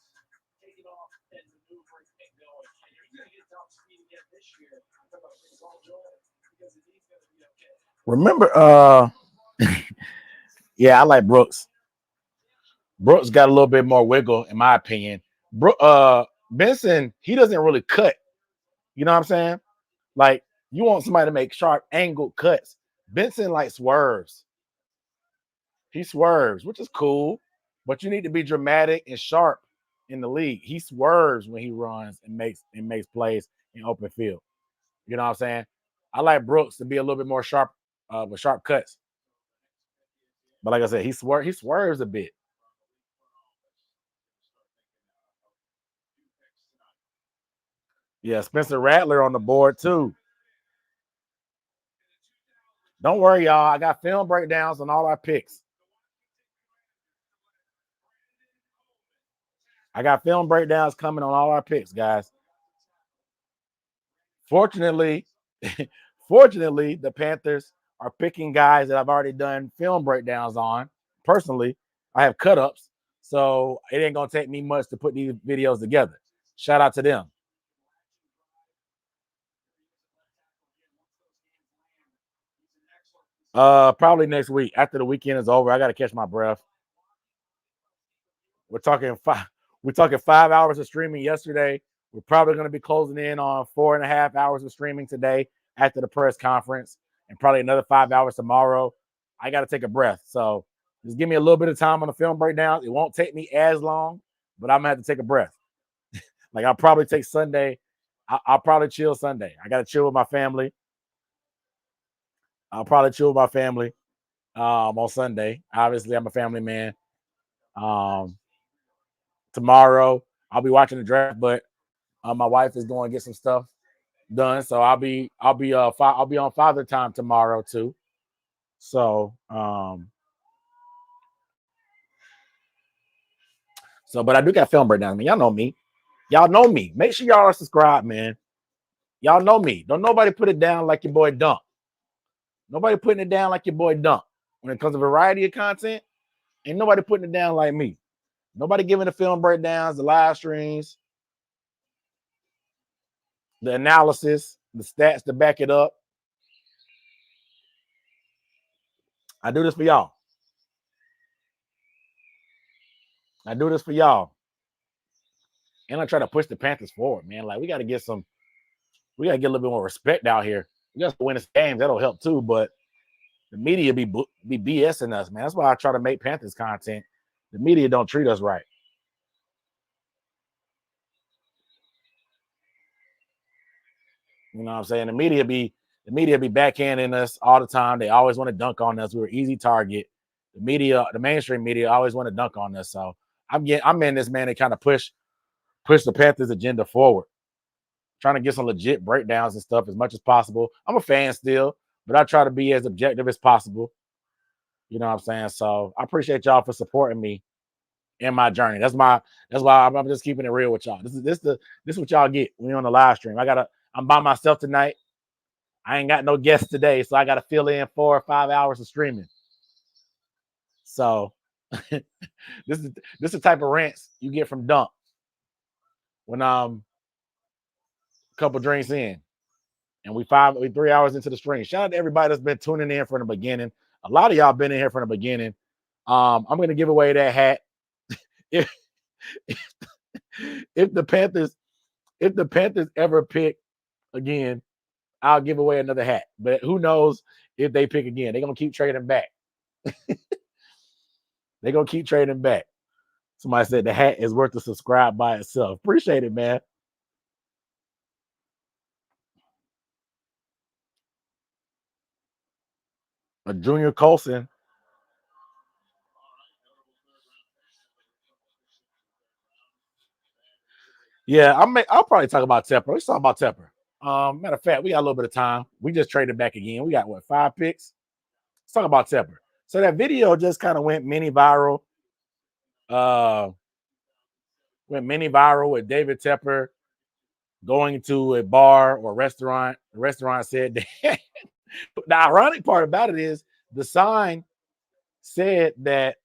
taking off and maneuvering and going. And he's going to get top speed again this year. I'm talking about things all joy because he's going to be okay. Remember, yeah, I like Brooks. Brooks got a little bit more wiggle, in my opinion. Benson, he doesn't really cut. You know what I'm saying? Like, you want somebody to make sharp angled cuts. Benson like swerves. He swerves, which is cool, but you need to be dramatic and sharp in the league. He swerves when he runs and makes plays in open field. You know what I'm saying? I like Brooks to be a little bit more sharp with sharp cuts. But like I said, he swerves a bit. Yeah, Spencer Rattler on the board too. Don't worry, y'all. I got film breakdowns on all our picks. I got film breakdowns coming on all our picks, guys. Fortunately, the Panthers are picking guys that I've already done film breakdowns on. Personally, I have cut-ups, so it ain't gonna take me much to put these videos together. Shout out to them. Probably next week after the weekend is over. I got to catch my breath. We're talking 5 hours of streaming yesterday. We're probably going to be closing in on 4.5 hours of streaming today after the press conference, and probably another 5 hours tomorrow. I got to take a breath. So just give me a little bit of time on the film breakdown. It won't take me as long, but I'm going to have to take a breath. Like, I'll probably take Sunday. I'll probably chill Sunday. I got to chill with my family. I'll probably chill with my family on Sunday. Obviously, I'm a family man. Tomorrow, I'll be watching the draft, but my wife is going to get some stuff done, so I'll be on Father Time tomorrow too. So, but I do got film breakdowns. I mean, y'all know me. Y'all know me. Make sure y'all are subscribed, man. Y'all know me. Don't nobody put it down like your boy Dunk. Nobody putting it down like your boy Dunk. When it comes to variety of content, ain't nobody putting it down like me. Nobody giving the film breakdowns, the live streams, the analysis, the stats to back it up. I do this for y'all. And I try to push the Panthers forward, man. Like, we got to get a little bit more respect out here. We got to win this game. That'll help too. But the media be BSing us, man. That's why I try to make Panthers content. The media don't treat us right. You know what I'm saying? The media be backhanding us all the time. They always want to dunk on us. We're an easy target. The mainstream media always want to dunk on us. So I'm in this, man, to kind of push the Panthers agenda forward. Trying to get some legit breakdowns and stuff as much as possible. I'm a fan still, but I try to be as objective as possible. You know what I'm saying? So I appreciate y'all for supporting me in my journey. That's why I'm just keeping it real with y'all. This is what y'all get when you're on the live stream. I'm by myself tonight. I ain't got no guests today, so I got to fill in 4 or 5 hours of streaming. So this is the type of rants you get from Dunk when I'm a couple drinks in and we 3 hours into the stream. Shout out to everybody that's been tuning in from the beginning. A lot of y'all been in here from the beginning. I'm going to give away that hat. if the Panthers ever pick again, I'll give away another hat. But who knows if they pick again? They're going to keep trading back. They're going to keep trading back. Somebody said the hat is worth a subscribe by itself. Appreciate it, man. A Junior Colson. Yeah, I'll probably talk about Tepper. Let's talk about Tepper. Matter of fact, we got a little bit of time. We just traded back again. We got 5 picks. Let's talk about Tepper. So that video just kind of went mini viral. With David Tepper going to a bar or restaurant. The restaurant said that the ironic part about it is the sign said that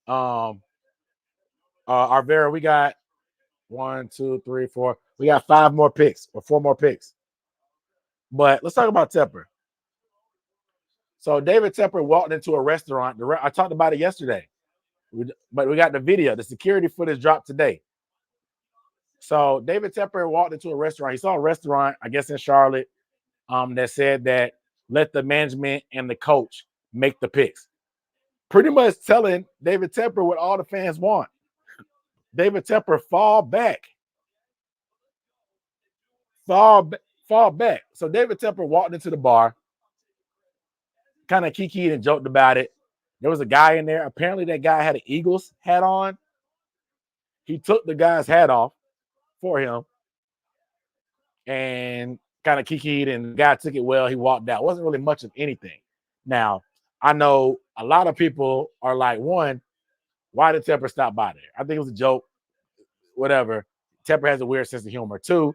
Arvera, we got 1, 2, 3, 4. We got 5 more picks or 4 more picks. But let's talk about Tepper. So David Tepper walked into a restaurant. I talked about it yesterday, but we got the video. The security footage dropped today. So David Tepper walked into a restaurant. He saw a restaurant, I guess in Charlotte, that said that let the management and the coach make the picks. Pretty much telling David Tepper what all the fans want. David Tepper, fall back. Fall back. So David Tepper walked into the bar, kind of kikied and joked about it. There was a guy in there. Apparently that guy had an Eagles hat on. He took the guy's hat off for him and kind of kikied, and the guy took it well. He walked out. It wasn't really much of anything. Now, I know a lot of people are like, one, why did Tepper stop by there? I think it was a joke, whatever. Tepper has a weird sense of humor. Two,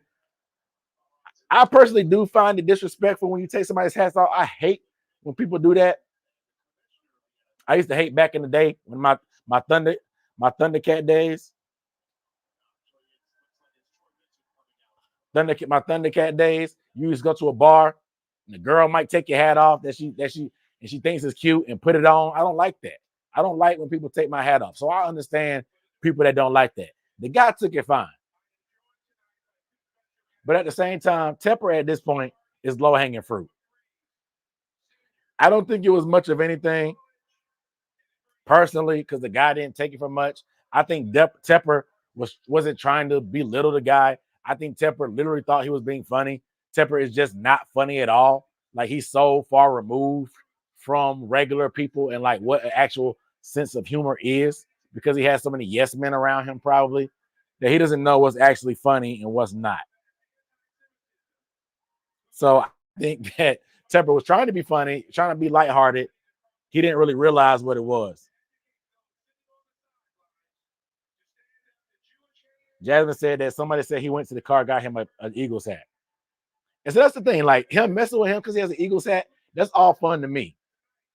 I personally do find it disrespectful when you take somebody's hats off. I hate when people do that. I used to hate back in the day when my Thundercat days. My Thundercat days. You used to go to a bar and the girl might take your hat off that she thinks is cute and put it on. I don't like that. I don't like when people take my hat off. So I understand people that don't like that. The guy took it fine. But at the same time, Tepper at this point is low-hanging fruit. I don't think it was much of anything personally because the guy didn't take it for much. I think Tepper wasn't trying to belittle the guy. I think Tepper literally thought he was being funny. Tepper is just not funny at all. Like, he's so far removed from regular people and like what an actual sense of humor is because he has so many yes men around him probably that he doesn't know what's actually funny and what's not. So I think that Tepper was trying to be funny, trying to be lighthearted. He didn't really realize what it was. Jasmine said that somebody said he went to the car, got him an Eagles hat. And so that's the thing, like him messing with him because he has an Eagles hat, that's all fun to me.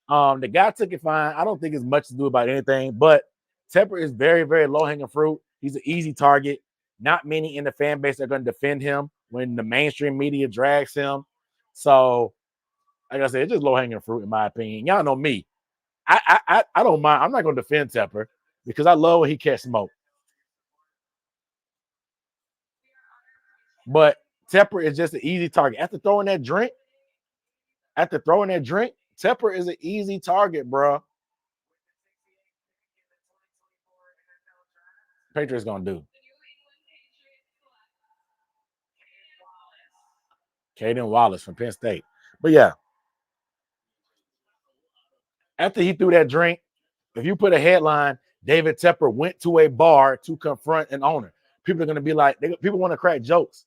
The guy took it fine. I don't think it's much to do about anything, but Tepper is very, very low-hanging fruit. He's an easy target. Not many in the fan base are going to defend him when the mainstream media drags him. So, like I said, it's just low-hanging fruit in my opinion. Y'all know me. I don't mind. I'm not going to defend Tepper because I love when he catch smoke. But Tepper is just an easy target. After throwing that drink, Tepper is an easy target, bro. Patriots going to do. Caden Wallace from Penn State. But yeah, after he threw that drink, if you put a headline, David Tepper went to a bar to confront an owner, people are going to be like, people want to crack jokes.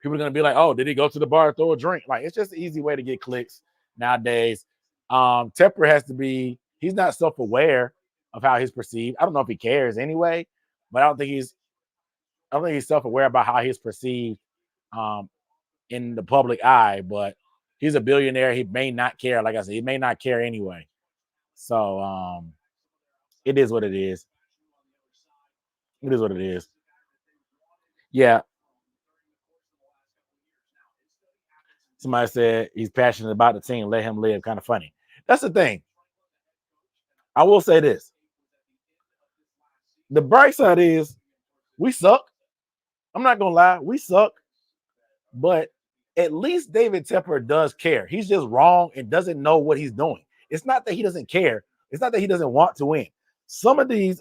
People are going to be like, oh, did he go to the bar to throw a drink? Like, it's just an easy way to get clicks nowadays. Tepper has to be, he's not self-aware of how he's perceived. I don't know if he cares anyway, but I don't think he's self-aware about how he's perceived in the public eye, but he's a billionaire. He may not care. Like I said, he may not care anyway. So it is what it is. It is what it is. Yeah. Somebody said he's passionate about the team. Let him live. Kind of funny. That's the thing. I will say this. The bright side is we suck. I'm not going to lie. We suck. But at least David Tepper does care. He's just wrong and doesn't know what he's doing. It's not that he doesn't care. It's not that he doesn't want to win. Some of these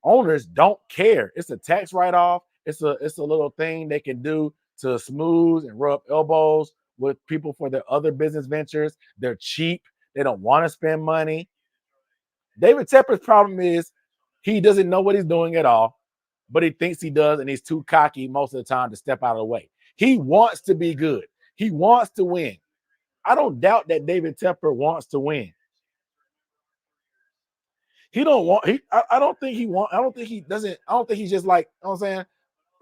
owners don't care. It's a tax write-off. It's a little thing they can do to smooth and rub elbows with people for their other business ventures. They're cheap. They don't want to spend money. David Tepper's problem is he doesn't know what he's doing at all, but he thinks he does, and he's too cocky most of the time to step out of the way. He wants to be good. He wants to win. I don't doubt that David Tepper wants to win. He don't want. I don't think he want. I don't think he doesn't. I don't think he's just like. You know what I'm saying,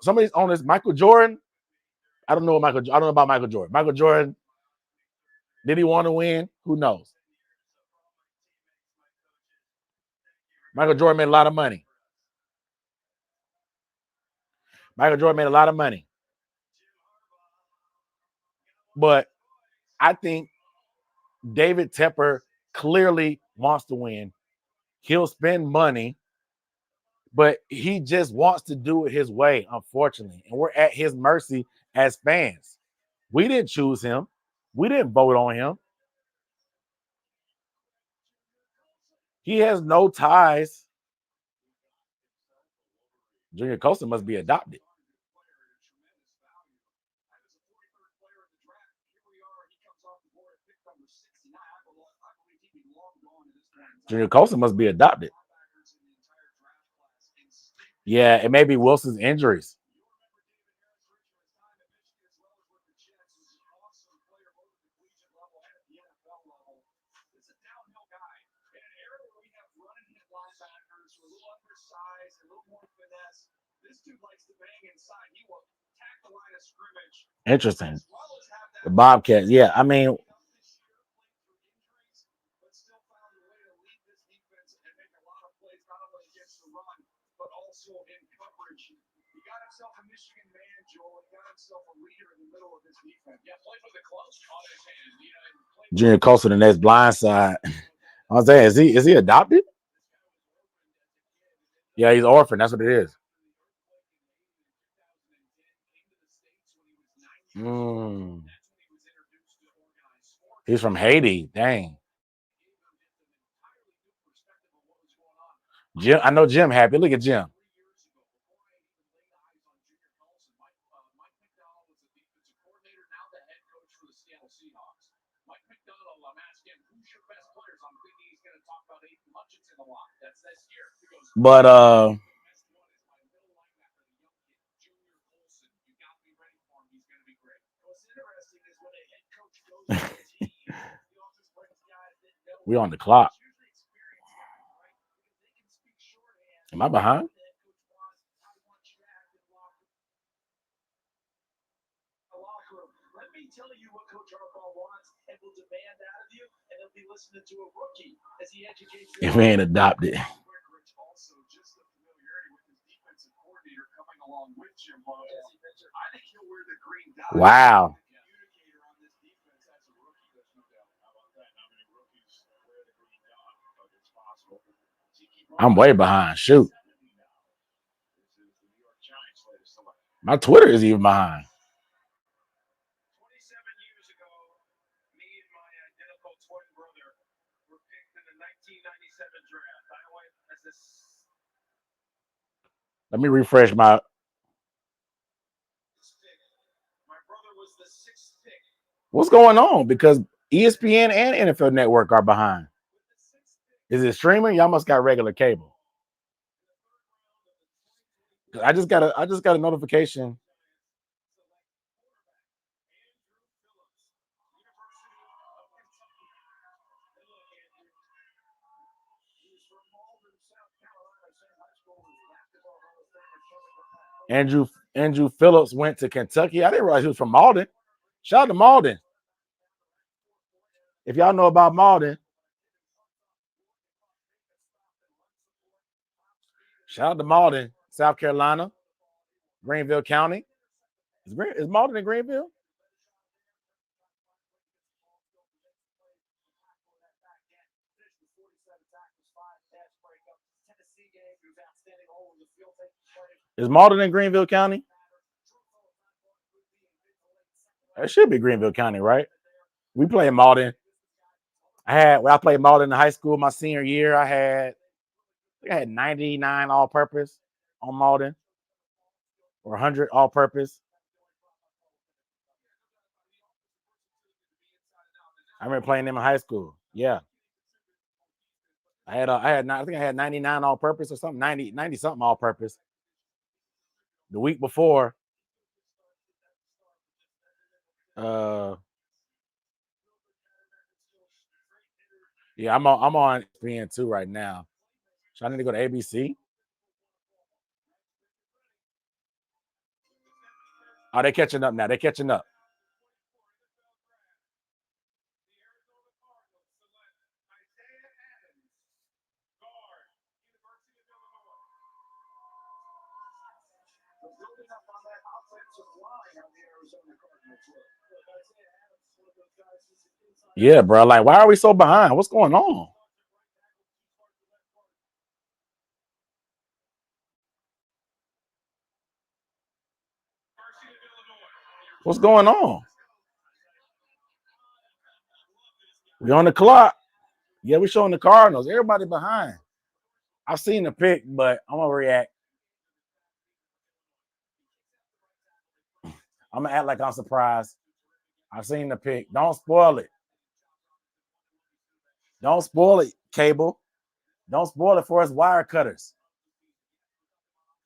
some of these owners, Michael Jordan. I don't know about Michael Jordan. Michael Jordan, did he want to win? Who knows? Michael Jordan made a lot of money. Michael Jordan made a lot of money. But I think David Tepper clearly wants to win. He'll spend money, but he just wants to do it his way, unfortunately. And we're at his mercy as fans. We didn't choose him. We didn't vote on him. He has no ties. Junior Colson must be adopted. Junior Colson must be adopted. Yeah, it may be Wilson's injuries. Interesting. The Bobcats. Yeah, I mean, but also in coverage. He got himself a Michigan man, Joel. He got himself a leader in the middle of his defense. Yeah, played with the close on his hand. Junior Colson, the next blind side. I was saying, is he adopted? Yeah, he's orphan. That's what it is. He's from Haiti. Dang. Jim, I know Jim happy. Look at Jim. But we on the clock. Am I behind? Let me tell you what Coach Harbaugh wants and will demand out of you, and he'll be listening to a rookie as he educates you. If we ain't adopted. Also, just the familiarity with his defensive coordinator coming along with Jim Harbaugh. I think he'll wear the green dot. Wow. Communicator on this defense as a rookie. There's no doubt about that. How many rookies wear the green dot? But it's possible. I'm way behind. Shoot. My Twitter is even behind. 27 years ago, me and my identical twin brother were picked in the 1997 draft. I went as a. Let me refresh my. My brother was the 6th pick. What's going on? Because ESPN and NFL Network are behind. Is it streaming? Y'all must got regular cable. I just got a notification. Andrew Phillips went to Kentucky. I didn't realize he was from Malden. Shout out to Malden. If y'all know about Malden, shout out to Malden, South Carolina, Greenville County. Is Malden in Greenville? Is Malden in Greenville County? It should be Greenville County, right? We play in Malden. I played Malden in high school my senior year. I had 99 all-purpose on Malden, or 100 all-purpose. I remember playing them in high school. Yeah. I think I had 99 all-purpose or something, 90 something all-purpose. The week before, yeah, I'm on ESPN 2 right now. So I need to go to ABC. Oh, they're catching up now. They're catching up. Yeah, bro. Like, why are we so behind? What's going on? What's going on? We on the clock. Yeah, we showing the Cardinals. Everybody behind. I've seen the pick, but I'm gonna react. I'm gonna act like I'm surprised. I've seen the pick. Don't spoil it. Don't spoil it, Cable. Don't spoil it for his wire cutters.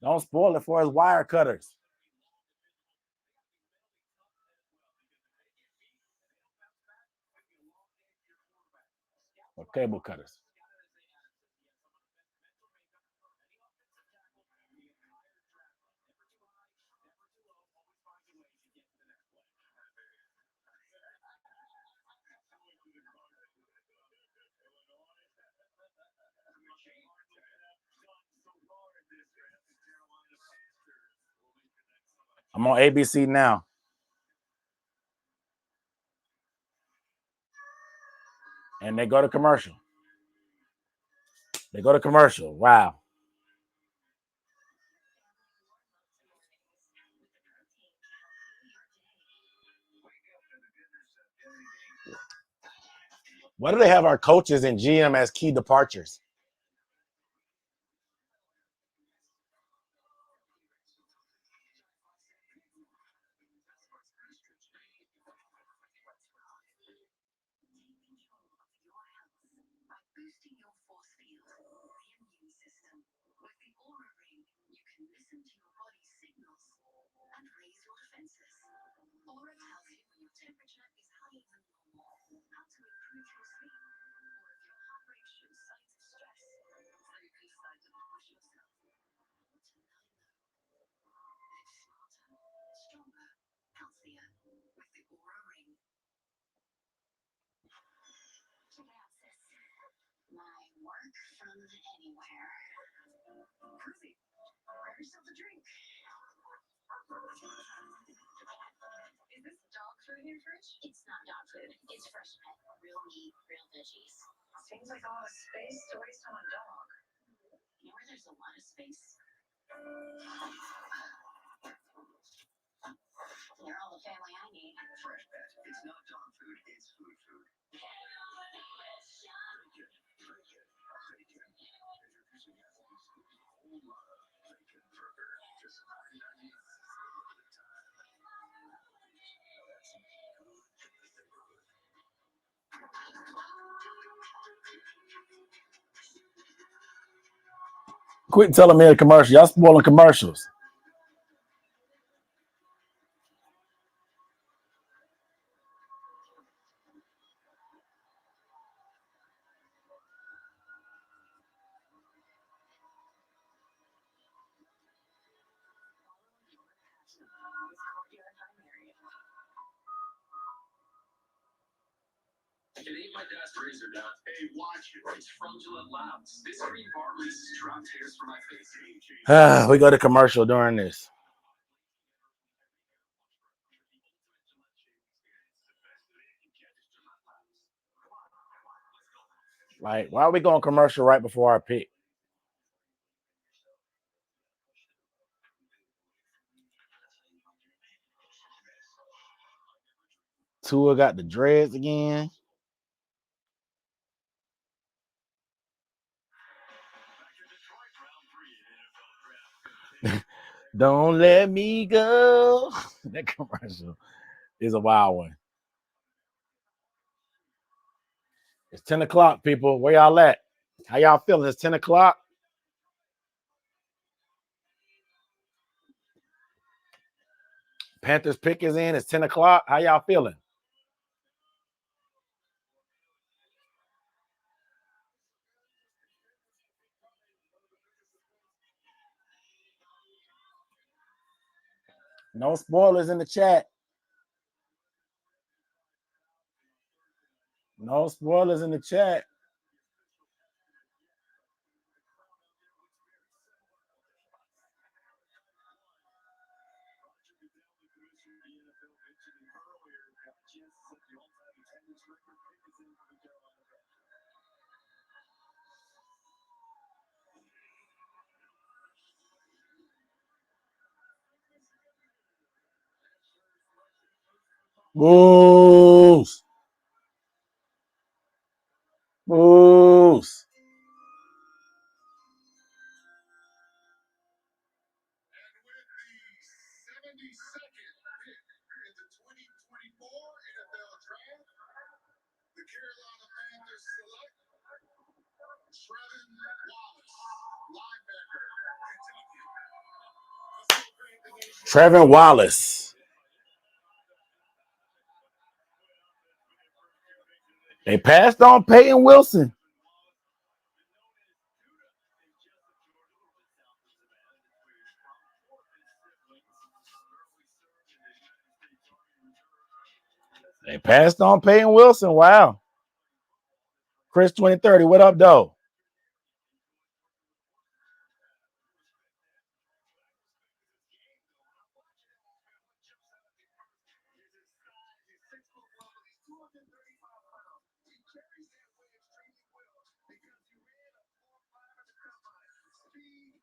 Don't spoil it for his wire cutters. Or cable cutters. I'm on ABC now. And they go to commercial. They go to commercial. Wow. Why do they have our coaches and GM as key departures? Quit telling me a commercial. Y'all spoiling commercials. It ain't my dad's razor down. Hey, watch it. It's from Gillette Labs. This green bar releases trapped hairs for my face. We go to commercial during this. Like, why are we going commercial right before our pick? Tua got the dreads again. Don't let me go. That commercial is a wild one. It's 10 o'clock, people. Where y'all at? How y'all feeling? It's 10 o'clock. Panthers pick is in. It's 10 o'clock. How y'all feeling? No spoilers in the chat. No spoilers in the chat. Moose. Moose. And with the 72nd pick in the 2024 NFL Draft, the Carolina Panthers select Trevon Wallace, linebacker, Kentucky. Trevon Wallace. They passed on Peyton Wilson. They passed on Peyton Wilson. Wow. Chris 2030, what up, though?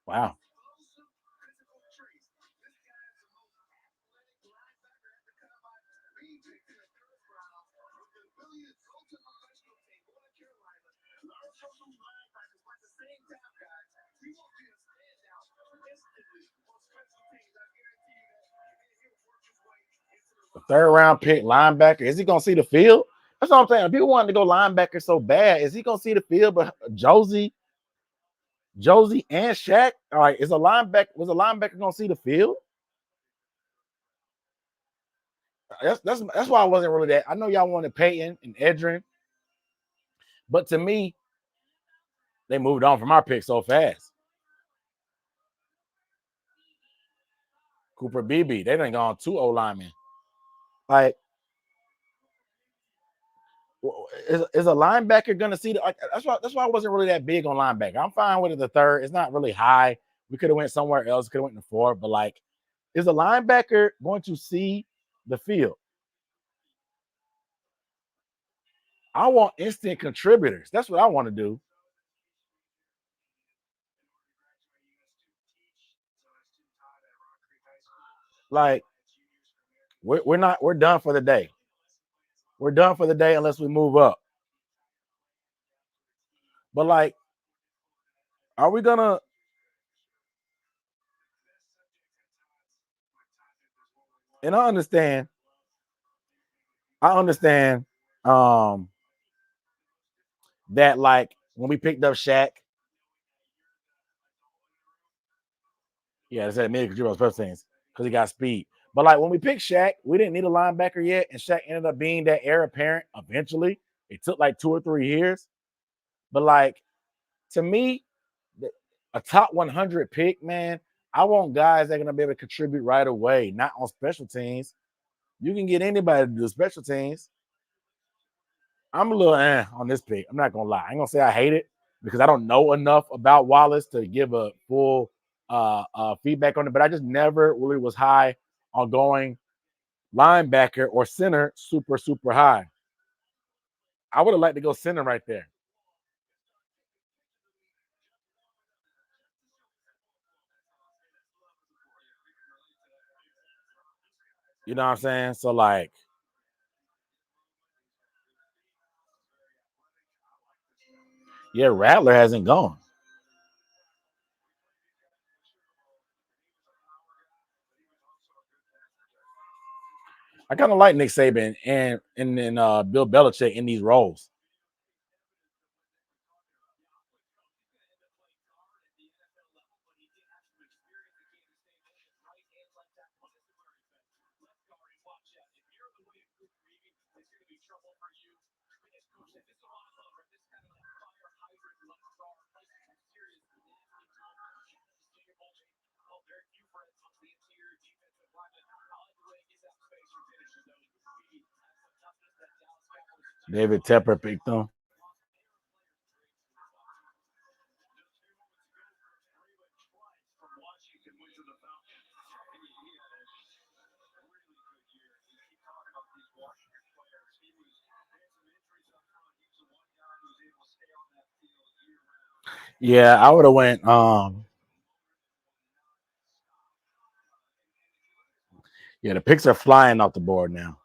Wow. The third round pick linebacker. Is he gonna see the field? That's what I'm saying. People wanting to go linebacker so bad. Is he gonna see the field? But Josie and Shaq. All right, was a linebacker gonna see the field? That's why I wasn't really that. I know y'all wanted Peyton and Edrin, but to me, they moved on from our pick so fast. Cooper Beebe, they done gone 2 O linemen. Like, is a linebacker gonna see the? That's why I wasn't really that big on linebacker. I'm fine with it. The third, it's not really high. We could have went somewhere else. Could have went in the 4, but like, is a linebacker going to see the field? I want instant contributors. That's what I want to do. Like, we're done for the day. We're done for the day unless we move up. But like, are we gonna? And I understand. That like when we picked up Shaq. Yeah, they said mid contribute on special teams because he got speed. But like when we picked Shaq, we didn't need a linebacker yet, and Shaq ended up being that heir apparent eventually. It took like 2 or 3 years. But like, to me, a top 100 pick, man, I want guys that are gonna be able to contribute right away, not on special teams. You can get anybody to do special teams. I'm a little on this pick. I'm not gonna lie. I ain't gonna say I hate it because I don't know enough about Wallace to give a full feedback on it. But I just never really was high on going linebacker or center super high. I would have liked to go center right there. You know what I'm saying? So like, yeah, Rattler hasn't gone. I kind of like Nick Saban and Bill Belichick in these roles. David Tepper picked them. Yeah, I would have went. Yeah, the picks are flying off the board now.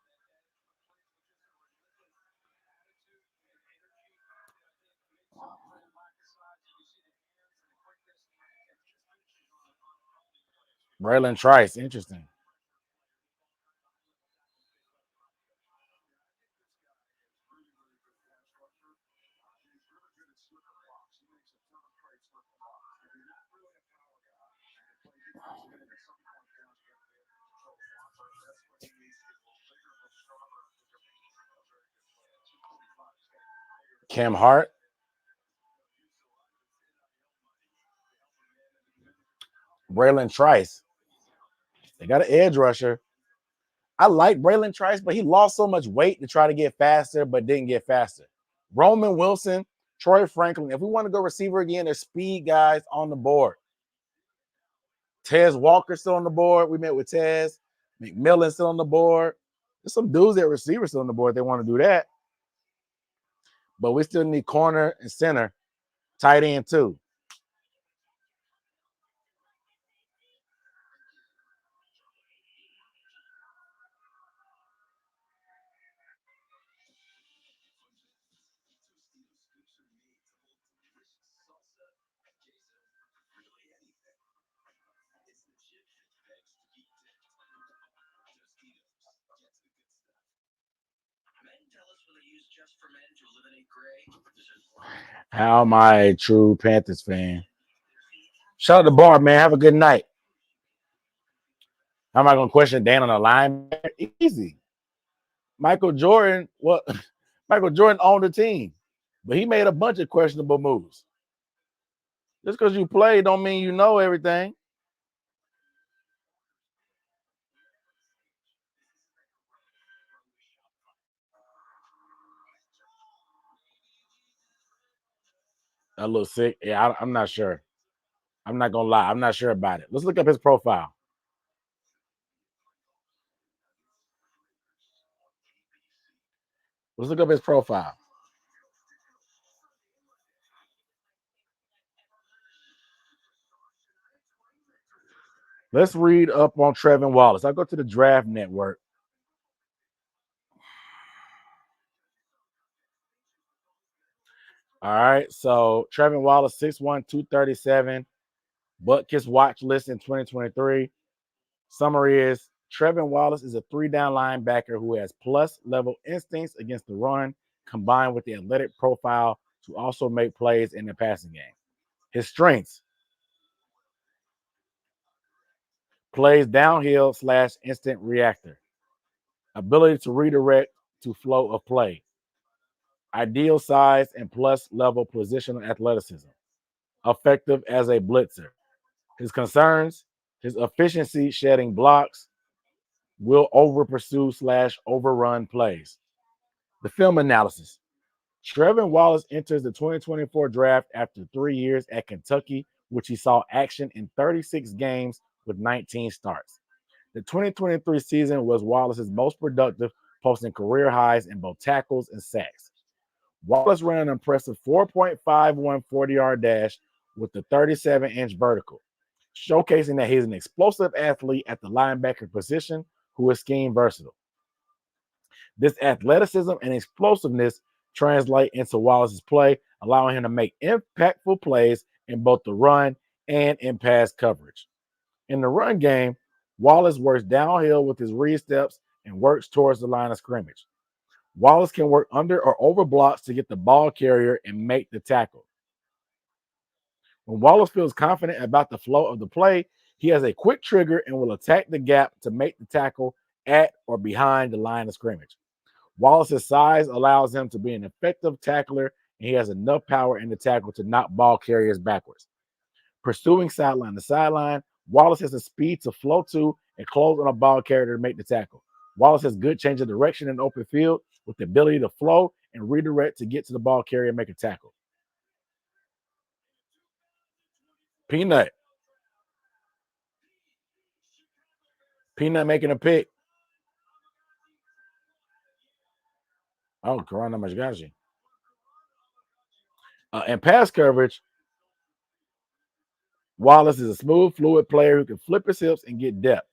Braylon Trice, interesting. Cam Hart, Braylon Trice. They got an edge rusher. I like Braylon Trice, but he lost so much weight to try to get faster, but didn't get faster. Roman Wilson, Troy Franklin. If we want to go receiver again, there's speed guys on the board. Tez Walker still on the board. We met with Tez. McMillan still on the board. There's some dudes that receivers still on the board. They want to do that. But we still need corner and center, tight end too. How am I a true Panthers fan? Shout out to Bar, man. Have a good night. How am I going to question Dan on the line? Easy. Michael Jordan, what? Michael Jordan owned the team, but he made a bunch of questionable moves. Just because you play don't mean you know everything. That looks sick. Yeah, I'm not sure. I'm not gonna lie. I'm not sure about it. Let's look up his profile. Let's look up his profile. Let's read up on Trevon Wallace. I'll go to the Draft Network. All right. So Trevon Wallace, 6'1", 237. Butkus watch list in 2023. Summary is Trevon Wallace is a three-down linebacker who has plus level instincts against the run, combined with the athletic profile to also make plays in the passing game. His strengths: plays downhill / instant reactor, ability to redirect to flow of play, ideal size and plus level positional athleticism, effective as a blitzer. His concerns: his efficiency shedding blocks, will over pursue / overrun plays. The film analysis: Trevon Wallace enters the 2024 draft after 3 years at Kentucky, which he saw action in 36 games with 19 starts. The 2023 season was Wallace's most productive, posting career highs in both tackles and sacks. Wallace ran an impressive 4.51 40-yard dash with the 37-inch vertical, showcasing that he's an explosive athlete at the linebacker position who is scheme versatile. This athleticism and explosiveness translate into Wallace's play, allowing him to make impactful plays in both the run and in pass coverage. In the run game, Wallace works downhill with his read steps and works towards the line of scrimmage. Wallace can work under or over blocks to get the ball carrier and make the tackle. When Wallace feels confident about the flow of the play, he has a quick trigger and will attack the gap to make the tackle at or behind the line of scrimmage. Wallace's size allows him to be an effective tackler, and he has enough power in the tackle to knock ball carriers backwards. Pursuing sideline to sideline, Wallace has the speed to flow to and close on a ball carrier to make the tackle. Wallace has good change of direction in open field with the ability to flow and redirect to get to the ball carrier and make a tackle. Peanut. Peanut making a pick. Oh, Corona Mashgashi. And pass coverage, Wallace is a smooth, fluid player who can flip his hips and get depth,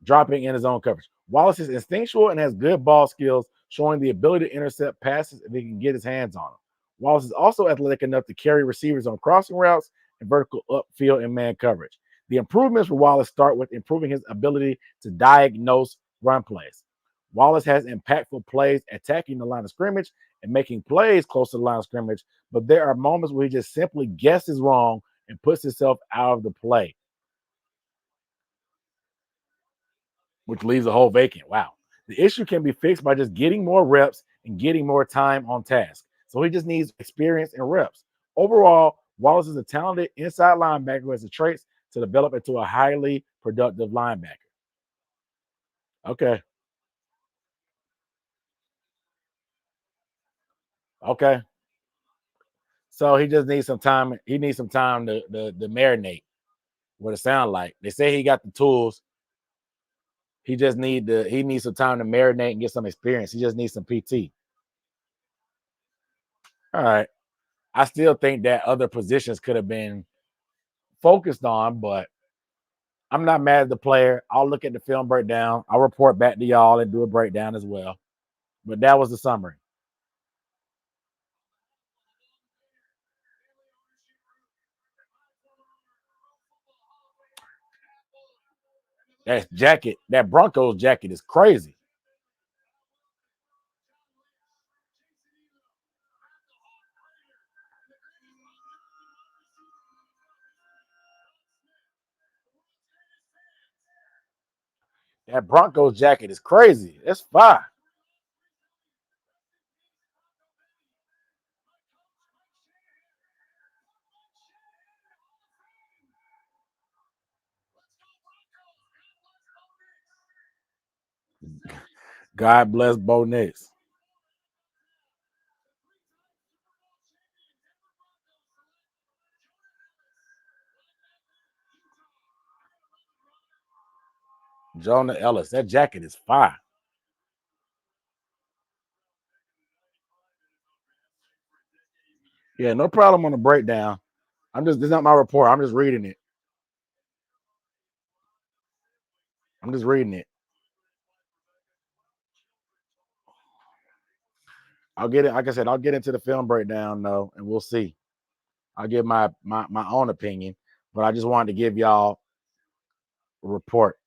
dropping in his own coverage. Wallace is instinctual and has good ball skills, showing the ability to intercept passes if he can get his hands on them. Wallace is also athletic enough to carry receivers on crossing routes and vertical upfield and man coverage. The improvements for Wallace start with improving his ability to diagnose run plays. Wallace has impactful plays attacking the line of scrimmage and making plays close to the line of scrimmage, but there are moments where he just simply guesses wrong and puts himself out of the play, which leaves a hole vacant. Wow. The issue can be fixed by just getting more reps and getting more time on task. So he just needs experience and reps. Overall, Wallace is a talented inside linebacker who has the traits to develop into a highly productive linebacker. Okay. Okay. So he just needs some time. He needs some time to marinate. What it sounds like. They say he got the tools. He needs some time to marinate and get some experience. He just needs some PT. All right. I still think that other positions could have been focused on, but I'm not mad at the player. I'll look at the film breakdown. I'll report back to y'all and do a breakdown as well. But that was the summary. That jacket, that Broncos jacket is crazy. That Broncos jacket is crazy. It's fire. God bless Bo Nix. Jonah Ellis. That jacket is fire. Yeah, no problem on the breakdown. This is not my report. I'm just reading it. I'm just reading it. I'll get it. Like I said, I'll get into the film breakdown though, and we'll see. I'll give my own opinion, but I just wanted to give y'all a report.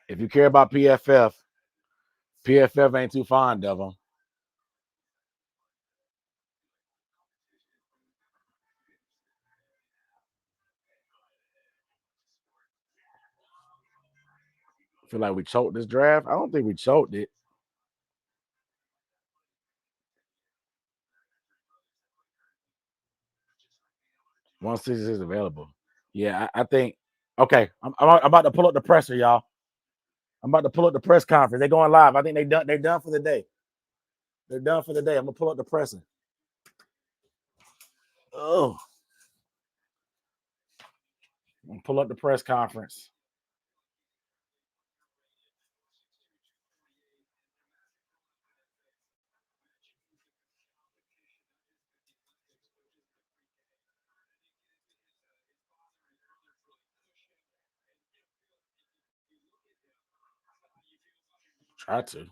If you care about PFF ain't too fond of them. Feel like we choked this draft. I don't think we choked it. One sixty is available. Yeah, I think. Okay, I'm about to pull up the presser, y'all. I'm about to pull up the press conference. They're going live. I think they done. They're done for the day. They're done for the day. I'm gonna pull up the presser. Oh, I'm gonna pull up the press conference. Try to.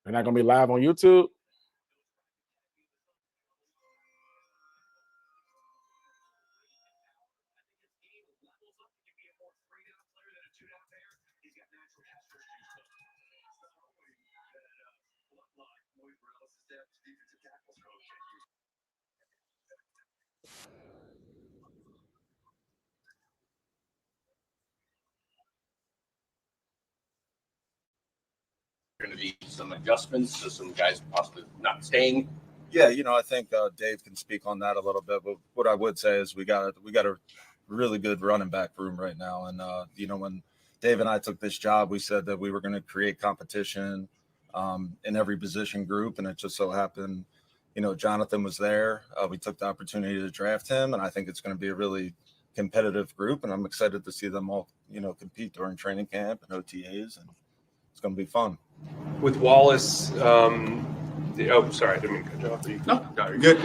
They're not gonna be live on YouTube. Going to be some adjustments to some guys possibly not staying. Yeah, I think Dave can speak on that a little bit. But what I would say is we got a really good running back room right now. And when Dave and I took this job, we said that we were going to create competition in every position group, and it just so happened Jonathan was there. We took the opportunity to draft him, and I think it's going to be a really competitive group, and I'm excited to see them all, compete during training camp and OTAs, and it's going to be fun. With Wallace, sorry, I didn't mean to cut you off. No, you're good.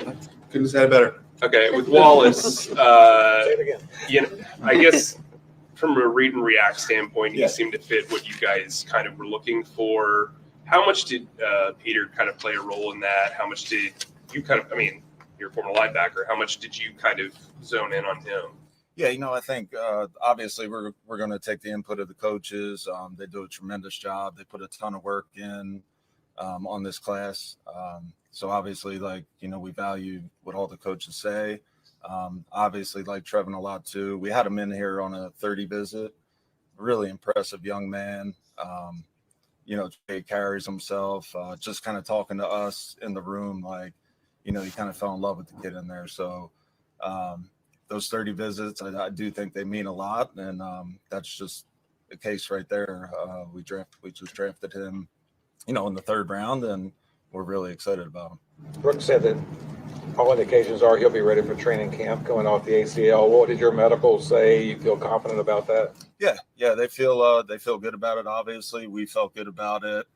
Couldn't have said it better. Okay, with Wallace, Say it again. I guess from a read and react standpoint, Yeah. he seemed to fit what you guys kind of were looking for. How much did Peter kind of play a role in that? How much did you you're a former linebacker. How much did you kind of zone in on him? Yeah, I think obviously we're going to take the input of the coaches. They do a tremendous job. They put a ton of work in on this class. So obviously, we value what all the coaches say. Obviously, like Trevon a lot too. We had him in here on a 30 visit. Really impressive young man. He carries himself. Just kind of talking to us in the room, he kind of fell in love with the kid in there. So those 30 visits, I do think they mean a lot, and that's just the case right there. We just drafted him, in the 3rd round, and we're really excited about him. Brooke said that all indications are he'll be ready for training camp coming off the ACL. What did your medical say? You feel confident about that? Yeah, they feel good about it. Obviously, we felt good about it,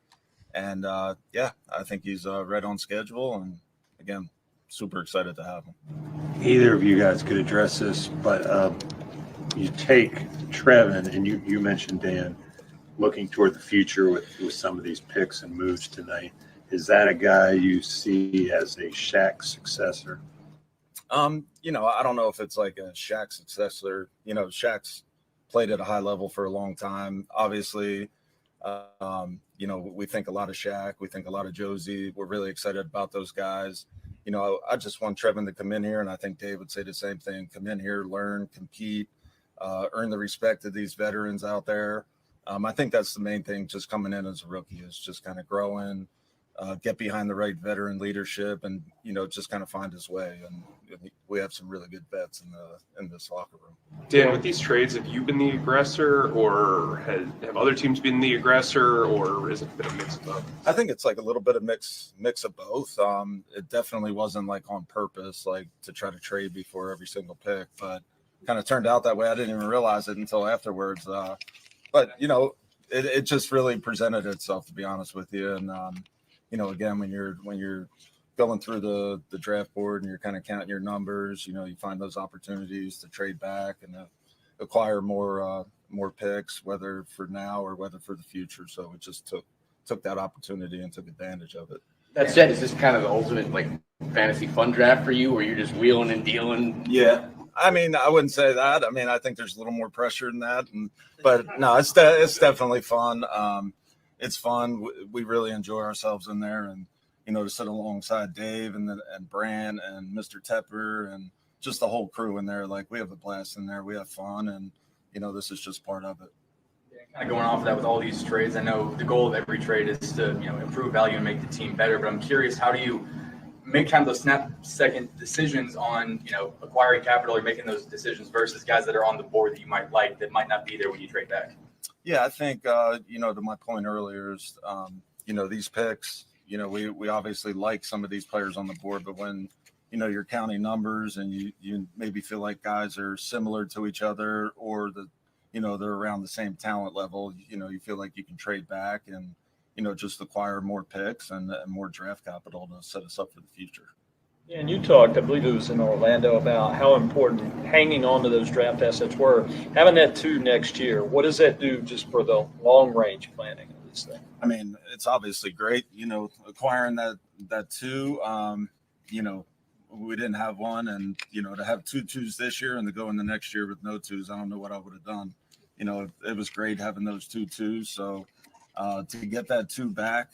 and I think he's right on schedule. And again, super excited to have him. Either of you guys could address this, but you take Trevon, and you mentioned, Dan, looking toward the future with some of these picks and moves tonight. Is that a guy you see as a Shaq successor? I don't know if it's like a Shaq successor. Shaq's played at a high level for a long time. Obviously, we think a lot of Shaq. We think a lot of Josie. We're really excited about those guys. I just want Trevon to come in here, and I think Dave would say the same thing. Come in here, learn, compete, earn the respect of these veterans out there. I think that's the main thing, just coming in as a rookie, is just kind of growing, get behind the right veteran leadership, and, just kind of find his way. And we have some really good vets in this locker room. Dan, with these trades, have you been the aggressor, or have other teams been the aggressor, or is it a bit of a mix of both? I think it's like a little bit of mix of both. It definitely wasn't on purpose, to try to trade before every single pick, but kind of turned out that way. I didn't even realize it until afterwards. But it just really presented itself, to be honest with you. And again, when you're going through the draft board and you're kind of counting your numbers, you find those opportunities to trade back and acquire more picks, whether for now or whether for the future. So it just took that opportunity and took advantage of it. That said, is this kind of the ultimate fantasy fun draft for you, where you're just wheeling and dealing? Yeah. I wouldn't say that. I think there's a little more pressure than that, but no, it's definitely fun. It's fun. We really enjoy ourselves in there, and to sit alongside Dave and Brand and Mr. Tepper and just the whole crew in there. We have a blast in there. We have fun, and this is just part of it. Yeah, kind of going off of that with all these trades, I know the goal of every trade is to improve value and make the team better. But I'm curious, how do you make kind of those snap-second decisions on acquiring capital or making those decisions versus guys that are on the board that you might like that might not be there when you trade back? Yeah, I think to my point earlier is these picks. We obviously like some of these players on the board, but when you're counting numbers and you maybe feel like guys are similar to each other, or they're around the same talent level, you feel like you can trade back and just acquire more picks and more draft capital to set us up for the future. Yeah, and you talked, I believe it was in Orlando, about how important hanging on to those draft assets were. Having that too next year, what does that do just for the long range planning of this thing? It's obviously great, acquiring that two. We didn't have one, and to have 2 twos this year and to go in the next year with no twos, I don't know what I would have done. It was great having those 2 twos. So to get that 2 back,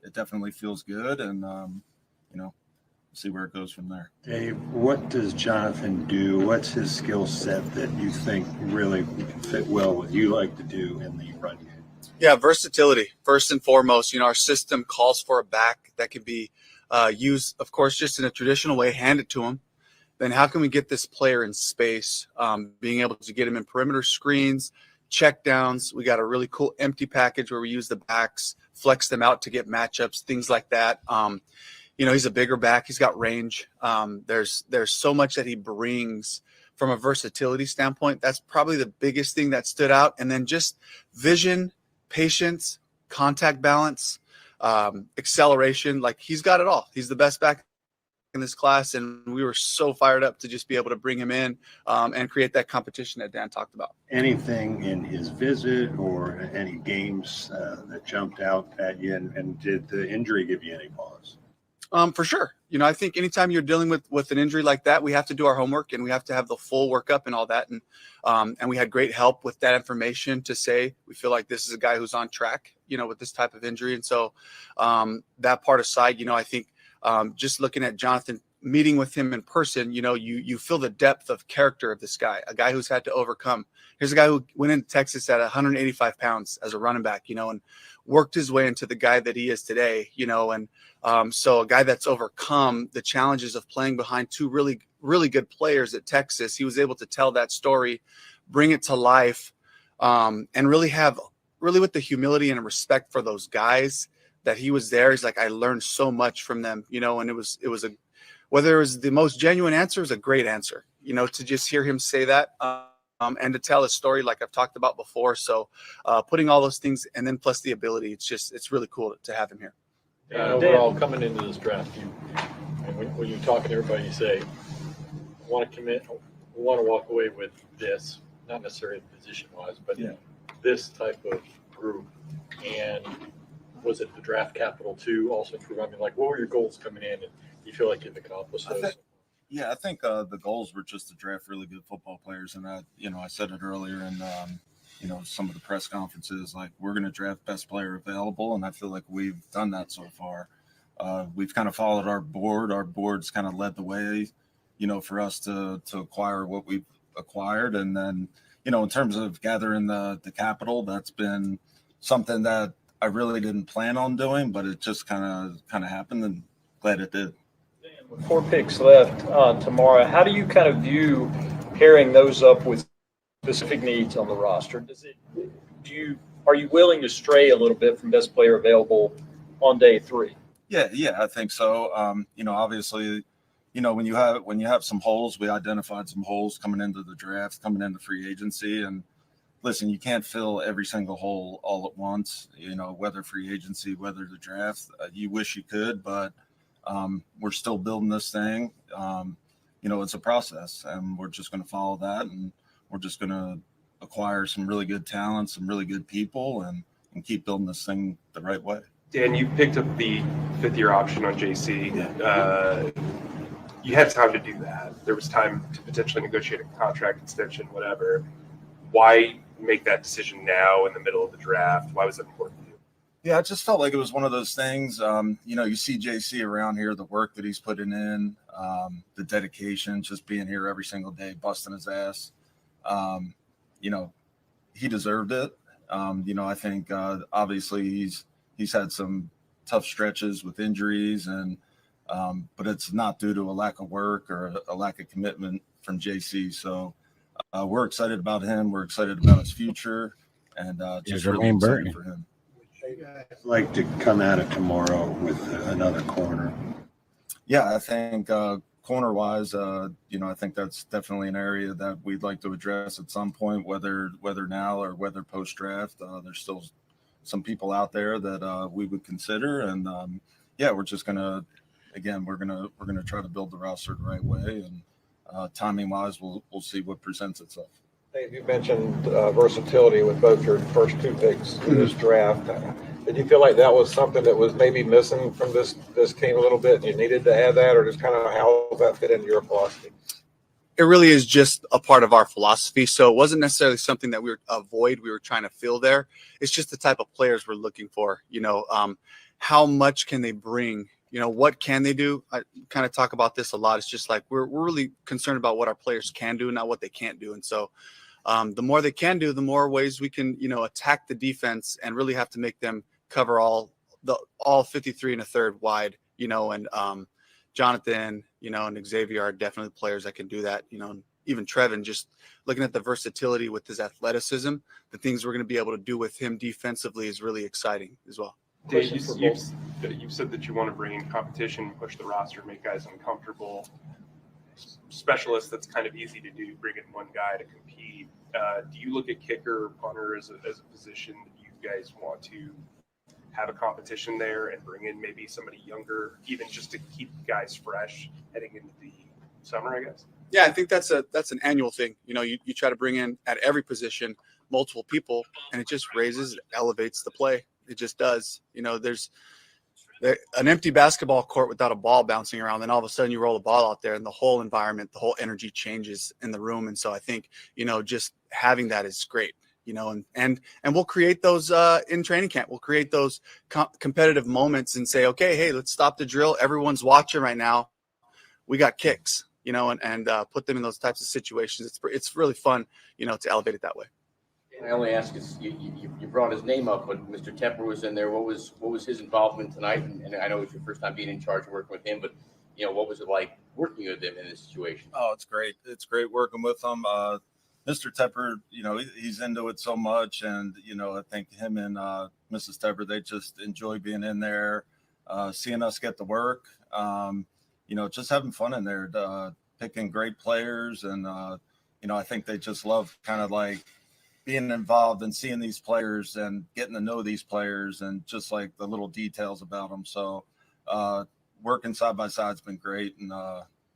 it definitely feels good, and see where it goes from there. Dave, what does Jonathan do? What's his skill set that you think really fit well with you like to do in the run game? Yeah, versatility. First and foremost, our system calls for a back that can be used, of course, just in a traditional way, hand it to him. Then how can we get this player in space, being able to get him in perimeter screens, check downs. We got a really cool empty package where we use the backs, flex them out to get matchups, things like that. he's a bigger back. He's got range. There's so much that he brings from a versatility standpoint. That's probably the biggest thing that stood out. And then just vision, patience, contact balance, acceleration. Like, he's got it all. He's the best back in this class, and we were so fired up to just be able to bring him in and create that competition that Dan talked about. Anything in his visit or any games that jumped out at you, and did the injury give you any pause? For sure. I think anytime you're dealing with an injury like that, we have to do our homework and we have to have the full workup and all that. And we had great help with that information to say, we feel like this is a guy who's on track, with this type of injury. And so that part aside, I think just looking at Jonathan, meeting with him in person, you feel the depth of character of this guy, a guy who's had to overcome. Here's a guy who went into Texas at 185 pounds as a running back, and worked his way into the guy that he is today, and so a guy that's overcome the challenges of playing behind two really, really good players at Texas. He was able to tell that story, bring it to life, and really with the humility and respect for those guys that he was there. He's like, I learned so much from them, and it was whether it was the most genuine answer, is a great answer, to just hear him say that. And to tell a story like I've talked about before. So putting all those things, and then plus the ability, it's really cool to have him here. And overall, coming into this draft, when you're talking to everybody, you say, I want to commit, we want to walk away with this, not necessarily position-wise, but this type of group. And was it the draft capital too? Also, what were your goals coming in, and you feel like you've accomplished those? I think the goals were just to draft really good football players. And I said it earlier in, some of the press conferences, like, we're going to draft best player available. And I feel like we've done that so far. We've kind of followed our board. Our board's kind of led the way, for us to acquire what we've acquired. And then, in terms of gathering the capital, that's been something that I really didn't plan on doing, but it just kind of happened, and glad it did. With 4 picks left tomorrow, how do you kind of view pairing those up with specific needs on the roster? Are you willing to stray a little bit from best player available on day 3? Yeah, I think so. Obviously, when you have some holes, we identified some holes coming into the draft, coming into free agency, and listen, you can't fill every single hole all at once. Whether free agency, whether the draft, you wish you could, but we're still building this thing. It's a process, and we're just going to follow that, and we're just going to acquire some really good talent, some really good people, and keep building this thing the right way. Dan, you picked up the 5th-year option on JC. You had time to do that. There was time to potentially negotiate a contract extension, whatever. Why make that decision now in the middle of the draft? Why was that important to you? Yeah, it just felt like it was one of those things. You see JC around here, the work that he's putting in, the dedication, just being here every single day, busting his ass. He deserved it. I think obviously he's had some tough stretches with injuries, and but it's not due to a lack of work or a lack of commitment from JC. So we're excited about him. We're excited about his future, and just really excited for him. I'd like to come at it tomorrow with another corner. Yeah, I think corner-wise, I think that's definitely an area that we'd like to address at some point, whether now or whether post-draft. There's still some people out there that we would consider, and we're just gonna try to build the roster the right way, and timing-wise, we'll see what presents itself. Dave, you mentioned versatility with both your first 2 picks in this draft. Did you feel like that was something that was maybe missing from this team a little bit, and you needed to add that, or just kind of how does that fit into your philosophy? It really is just a part of our philosophy. So it wasn't necessarily something that we were trying to fill there. It's just the type of players we're looking for. How much can they bring? What can they do? I kind of talk about this a lot. It's just like we're really concerned about what our players can do, not what they can't do. And so the more they can do, the more ways we can, attack the defense and really have to make them cover all 53 and a third wide, and Jonathan, and Xavier are definitely players that can do that, and even Trevon, just looking at the versatility with his athleticism, the things we're going to be able to do with him defensively is really exciting as well. Dave, you said that you want to bring in competition, push the roster, make guys uncomfortable. Specialist, that's kind of easy to do, bring in one guy to compete. Do you look at kicker or punter as a position that you guys want to have a competition there and bring in maybe somebody younger, even just to keep guys fresh heading into the summer, I guess? Yeah, I think that's an annual thing. You try to bring in at every position multiple people, and it just elevates the play. It just does. There's an empty basketball court without a ball bouncing around, then all of a sudden you roll the ball out there and the whole environment, the whole energy changes in the room. And so I think, just having that is great, and we'll create those in training camp. We'll create those competitive moments and say, okay, hey, let's stop the drill. Everyone's watching right now. We got kicks, and put them in those types of situations. It's really fun, to elevate it that way. And I only ask is you brought his name up, but Mr. Tepper was in there. What was his involvement tonight? And I know it's your first time being in charge and working with him, but what was it like working with him in this situation? Oh, it's great. It's great working with him. Mr. Tepper, he's into it so much, and I think him and Mrs. Tepper, they just enjoy being in there, seeing us get to work. Just having fun in there, picking great players, and I think they just love kind of like being involved and seeing these players and getting to know these players and just like the little details about them. So working side by side has been great, and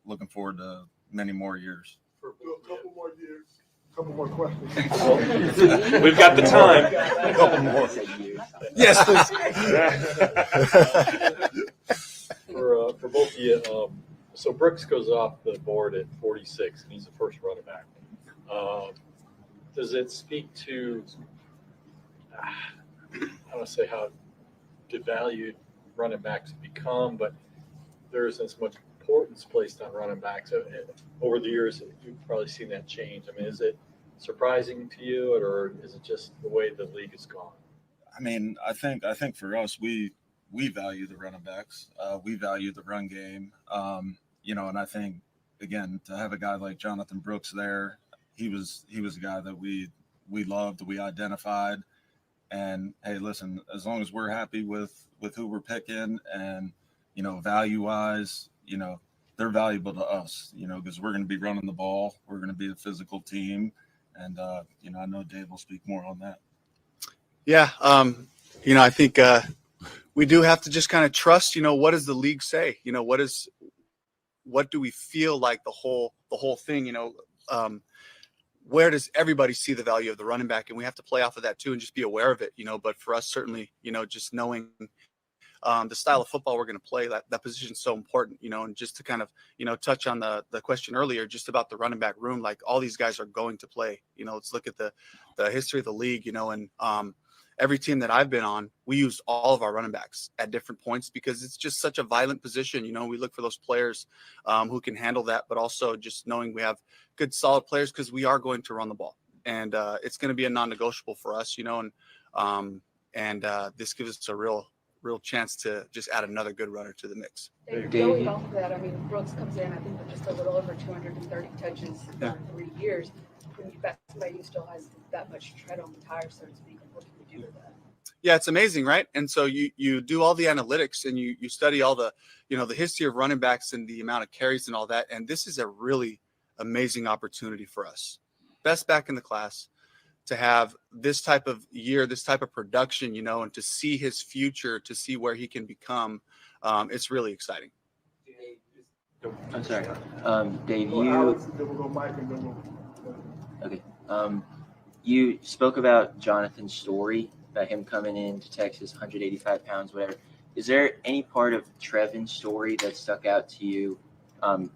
looking forward to many more years. For a couple more years, a couple more questions. We've got the time. A couple more. Yes, please. For both of you, so Brooks goes off the board at 46, and he's the first running back. Does it speak to, I don't want to say how devalued running backs have become, but there isn't as much importance placed on running backs. Over the years, you've probably seen that change. I mean, is it surprising to you, or is it just the way the league has gone? I mean, I think for us, we value the running backs. We value the run game. And I think, again, to have a guy like Jonathan Brooks there, he was a guy that we loved, we identified. And hey, listen, as long as we're happy with who we're picking and, value wise, they're valuable to us, because we're going to be running the ball. We're going to be a physical team. And, I know Dave will speak more on that. Yeah. I think we do have to just kind of trust, what does the league say? What do we feel like the whole thing, where does everybody see the value of the running back? And we have to play off of that too and just be aware of it, but for us, certainly, just knowing the style of football we're going to play, that position is so important, and just to kind of, touch on the question earlier, just about the running back room, like all these guys are going to play, let's look at the history of the league, and every team that I've been on, we used all of our running backs at different points because it's just such a violent position. We look for those players who can handle that, but also just knowing we have good, solid players because we are going to run the ball. And it's going to be a non-negotiable for us, and this gives us a real chance to just add another good runner to the mix. Going off of that, I mean, Brooks comes in, I think, with just a little over 230 touches in 3 years. When you've got somebody who still has that much tread on the tire, so to speak, what can you do with that? Yeah, it's amazing, right? And so you do all the analytics and you study all the, the history of running backs and the amount of carries and all that. And this is a really amazing opportunity for us. Best back in the class to have this type of year, this type of production, and to see his future, to see where he can become. It's really exciting. I'm sorry. Dave, Okay. You spoke about Jonathan's story, about him coming into Texas, 185 pounds, whatever. Is there any part of Trevon's story that stuck out to you,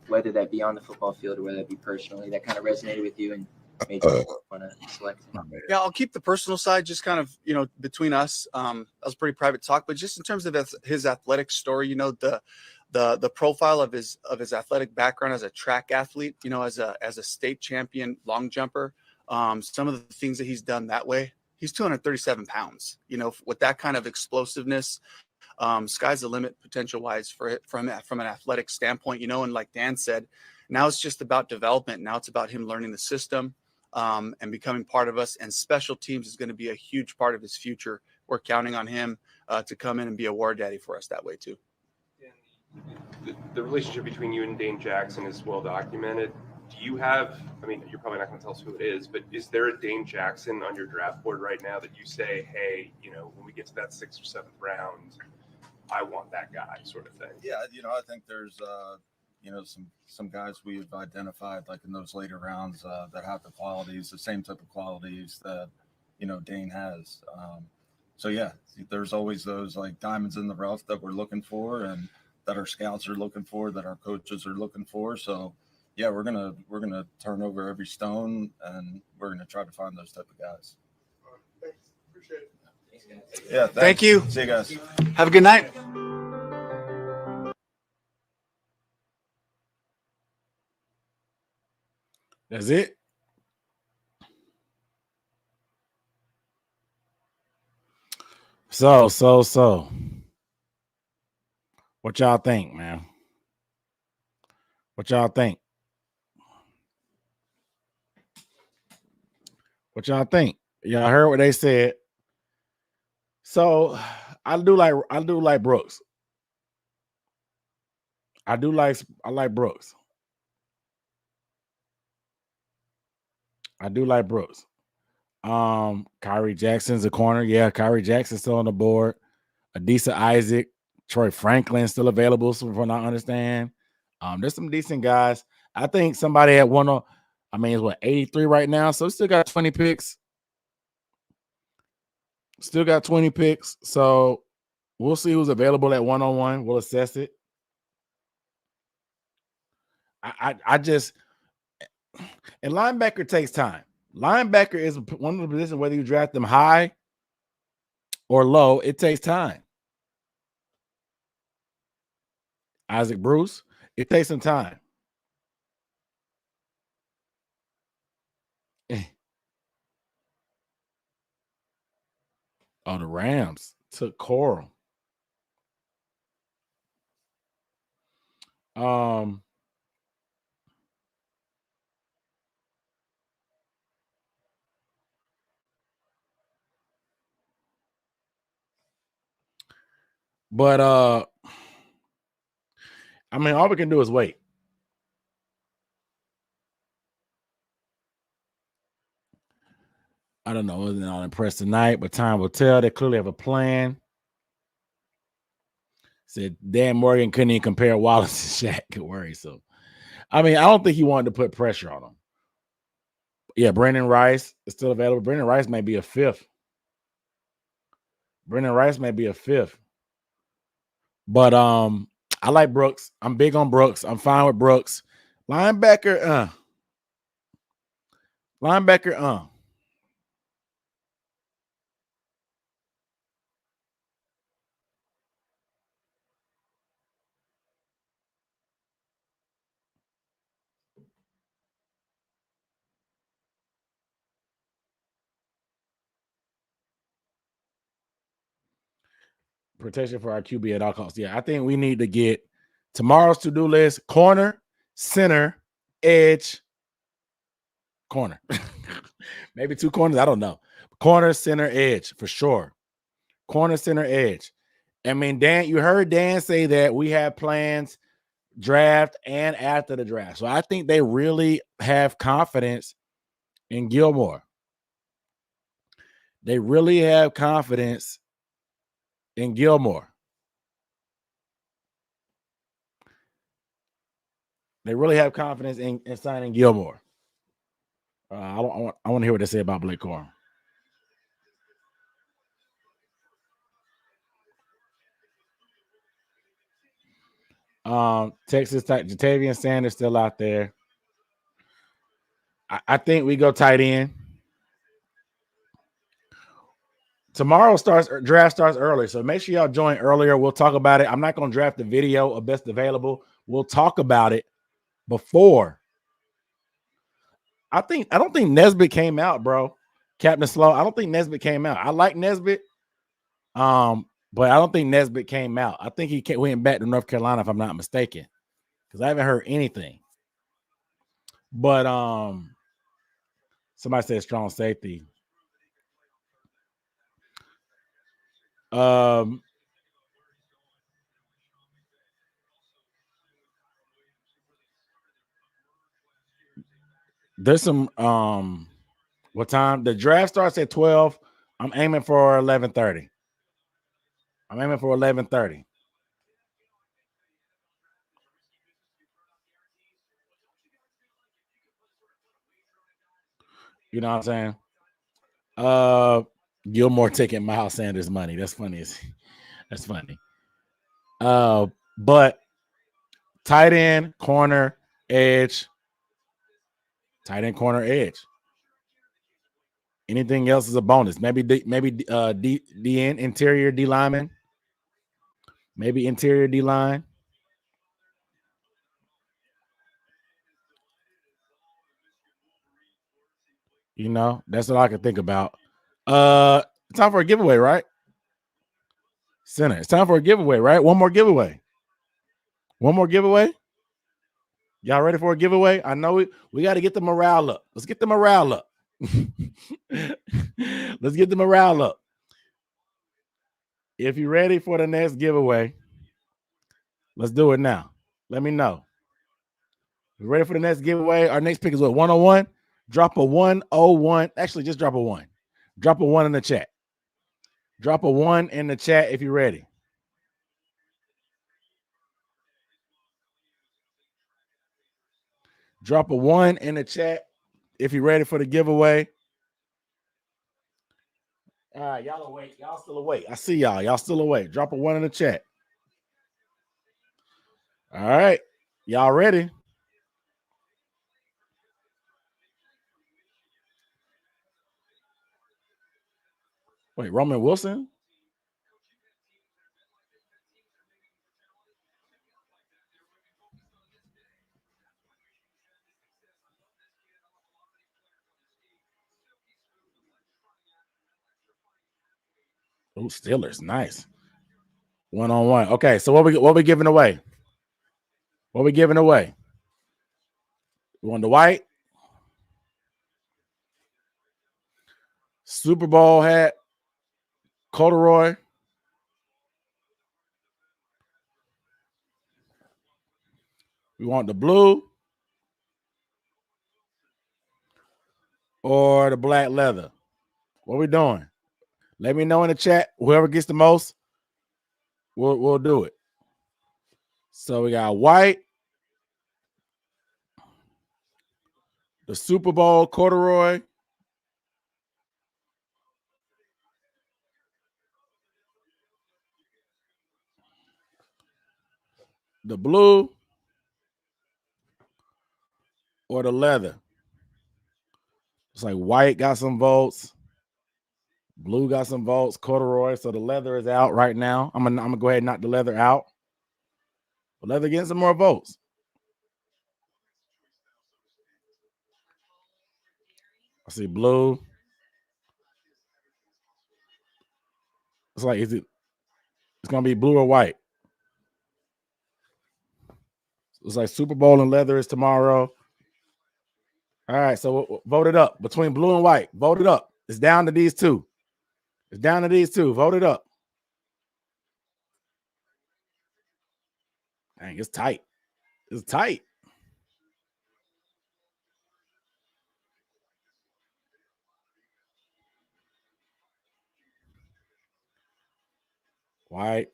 whether that be on the football field or whether that be personally, that kind of resonated with you and made you want to select him? Yeah, I'll keep the personal side just kind of, between us. That was a pretty private talk, but just in terms of his athletic story, the profile of his athletic background as a track athlete, as a state champion long jumper, some of the things that he's done that way. He's 237 pounds, with that kind of explosiveness. Sky's the limit potential wise from an athletic standpoint, and like Dan said, now it's just about development. Now it's about him learning the system and becoming part of us, and special teams is going to be a huge part of his future we're counting on him to come in and be a war daddy for us that way too. The relationship between you and Dane Jackson is well documented. Do you have, I mean, you're probably not going to tell us who it is, but is there a Dane Jackson on your draft board right now that you say, hey, when we get to that 6th or 7th round, I want that guy sort of thing? Yeah, I think there's, some guys we've identified like in those later rounds that have the qualities, the same type of qualities that, Dane has. So, yeah, there's always those like diamonds in the rough that we're looking for and that our scouts are looking for, that our coaches are looking for. So, yeah, we're gonna turn over every stone and we're gonna try to find those type of guys. Thanks. Appreciate it. Yeah, thanks. Thank you. See you guys. Have a good night. That's it. So. What y'all think, man? What y'all think? What y'all think? Y'all heard what they said. So I do like Brooks. I like Brooks. I do like Brooks. Kyrie Jackson's a corner. Yeah, Kyrie Jackson's still on the board. Adisa Isaac, Troy Franklin still available, so from what I understand. There's some decent guys. I think somebody at it's 83 right now, so still got 20 picks. Still got 20 picks. So we'll see who's available at 101. We'll assess it. I just, and linebacker takes time. Linebacker is one of the positions, whether you draft them high or low, it takes time. Isaac Bruce, it takes some time. Oh, the Rams took Coral. But all we can do is wait. I don't know. I wasn't all impressed tonight, but time will tell. They clearly have a plan. Said Dan Morgan couldn't even compare Wallace to Shaq. Could worry. So, I don't think he wanted to put pressure on him. Yeah, Brandon Rice is still available. Brandon Rice may be a 5th. But I like Brooks. I'm big on Brooks. I'm fine with Brooks. Linebacker. Protection for our QB at all costs. Yeah, I think we need to get tomorrow's to-do list: corner, center, edge, corner. Maybe 2 corners. I don't know. Corner, center, edge for sure. Corner, center, edge. Dan, you heard Dan say that we have plans draft and after the draft. So I think they really have confidence in Gilmore. They really have confidence in Gilmore. They really have confidence in signing Gilmore. I want to hear what they say about Blake Corum. Texas Jatavian Sanders still out there. I think we go tight end. Tomorrow draft starts early, so make sure y'all join earlier. We'll talk about it. I'm not going to draft the video of best available. We'll talk about it before. I don't think Nesbitt came out, bro. Captain Slow. I don't think Nesbitt came out. I like Nesbitt, but I don't think Nesbitt came out. I think he went back to North Carolina, if I'm not mistaken, because I haven't heard anything. But somebody said strong safety. There's some what time? The draft starts at 12. I'm aiming for 11:30. I'm aiming for 11:30. You know what I'm saying? Gilmore taking Miles Sanders money. That's funny. That's funny. But tight end, corner, edge. Tight end, corner, edge. Anything else is a bonus. Maybe DN, interior D lineman. Maybe interior D line. You know, that's what I can think about. It's time for a giveaway, right? Center. It's time for a giveaway, right? One more giveaway. One more giveaway. Y'all ready for a giveaway? I know we got to get the morale up. Let's get the morale up. Let's get the morale up. If you're ready for the next giveaway, let's do it now. Let me know. You ready for the next giveaway? Our next pick is what? 101? Drop a 101. Actually, just drop a 1. Drop a 1 in the chat. Drop a 1 in the chat if you're ready. Drop a 1 in the chat if you're ready for the giveaway. All right, y'all awake. Y'all still awake. I see y'all. Y'all still awake. Drop a 1 in the chat. All right. Y'all ready? Wait, Roman Wilson? Oh, Steelers. Nice. 1-on-1. Okay, so what we giving away? What we giving away? We want the white Super Bowl hat, corduroy. We want the blue or the black leather. What we doing? Let me know in the chat. Whoever gets the most, we'll do it. So we got white, the Super Bowl corduroy, the blue, or the leather. It's like white got some votes, blue got some votes, corduroy. So the leather is out right now. I'm gonna go ahead and knock the leather out. The leather getting some more votes. I see blue. It's like, it's gonna be blue or white. It's like Super Bowl and leather is tomorrow. All right, so vote it up between blue and white. Vote it up. It's down to these two. It's down to these two. Vote it up. Dang, it's tight. It's tight. White.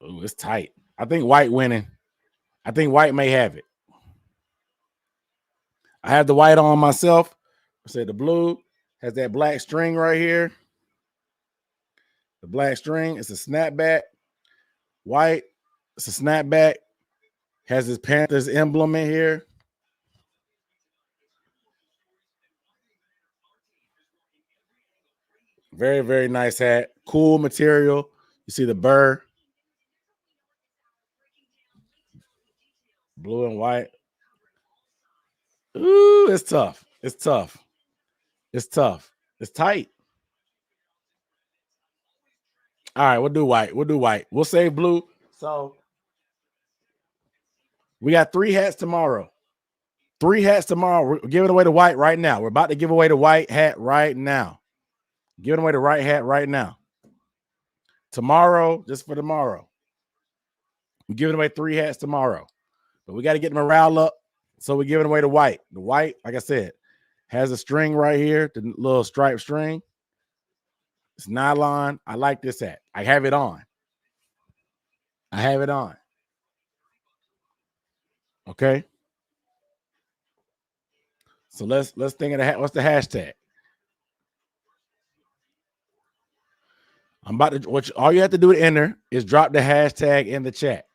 Oh, it's tight. I think white winning. I think white may have it. I have the white on myself. I said the blue has that black string right here. The black string, it's a snapback. White, it's a snapback. Has his Panthers emblem in here. Very, very nice hat. Cool material. You see the burr. Blue and white. Ooh, it's tough. It's tough. It's tough. It's tight. All right, we'll do white. We'll do white. We'll save blue. So we got 3 hats tomorrow. 3 hats tomorrow. We're giving away the white right now. We're about to give away the white hat right now. Giving away the right hat right now. tomorrow, just for tomorrow. We're giving away 3 hats tomorrow, but we got to get the morale up. So we're giving away the white. The white, like I said, has a string right here, the little stripe string. It's nylon. I like this hat. I have it on. I have it on. Okay. So let's think of the hat. What's the hashtag? I'm about to. All you have to do to enter is drop the hashtag in the chat.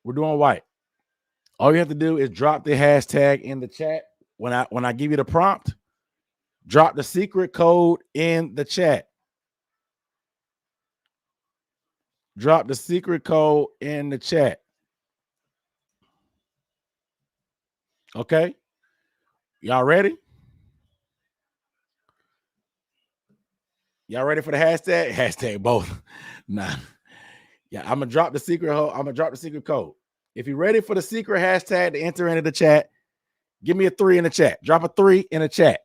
We're doing white. All you have to do is drop the hashtag in the chat. When I give you the prompt, drop the secret code in the chat. Drop the secret code in the chat. Okay? Y'all ready? Y'all ready for the hashtag? Hashtag both. Nah. Yeah, I'm gonna drop the secret. I'm gonna drop the secret code. If you're ready for the secret hashtag to enter into the chat, give me a 3 in the chat. Drop a 3 in the chat.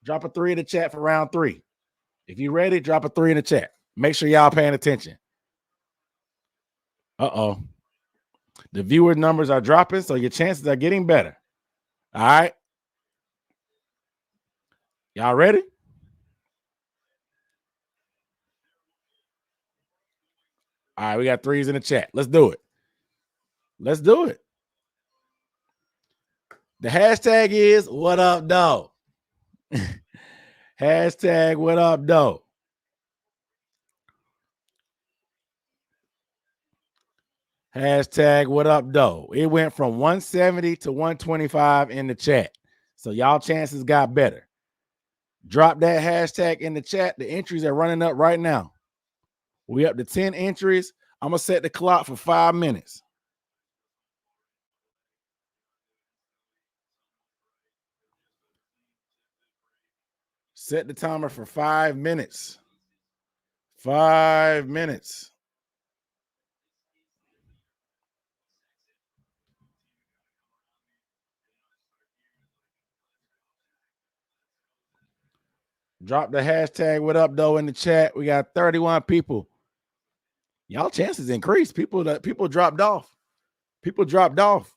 Drop a 3 in the chat for round 3. If you're ready, drop a 3 in the chat. Make sure y'all paying attention. Uh-oh. The viewer numbers are dropping, so your chances are getting better. All right. Y'all ready? All right, we got 3s in the chat. Let's do it. Let's do it. The hashtag is what up, dog. Hashtag what up, dog. Hashtag what up, dog. It went from 170 to 125 in the chat. So y'all chances got better. Drop that hashtag in the chat. The entries are running up right now. We up to 10 entries. I'm going to set the clock for 5 minutes. Set the timer for 5 minutes. 5 minutes. Drop the hashtag what up, though, in the chat. We got 31 people. Y'all chances increased. People dropped off. People dropped off.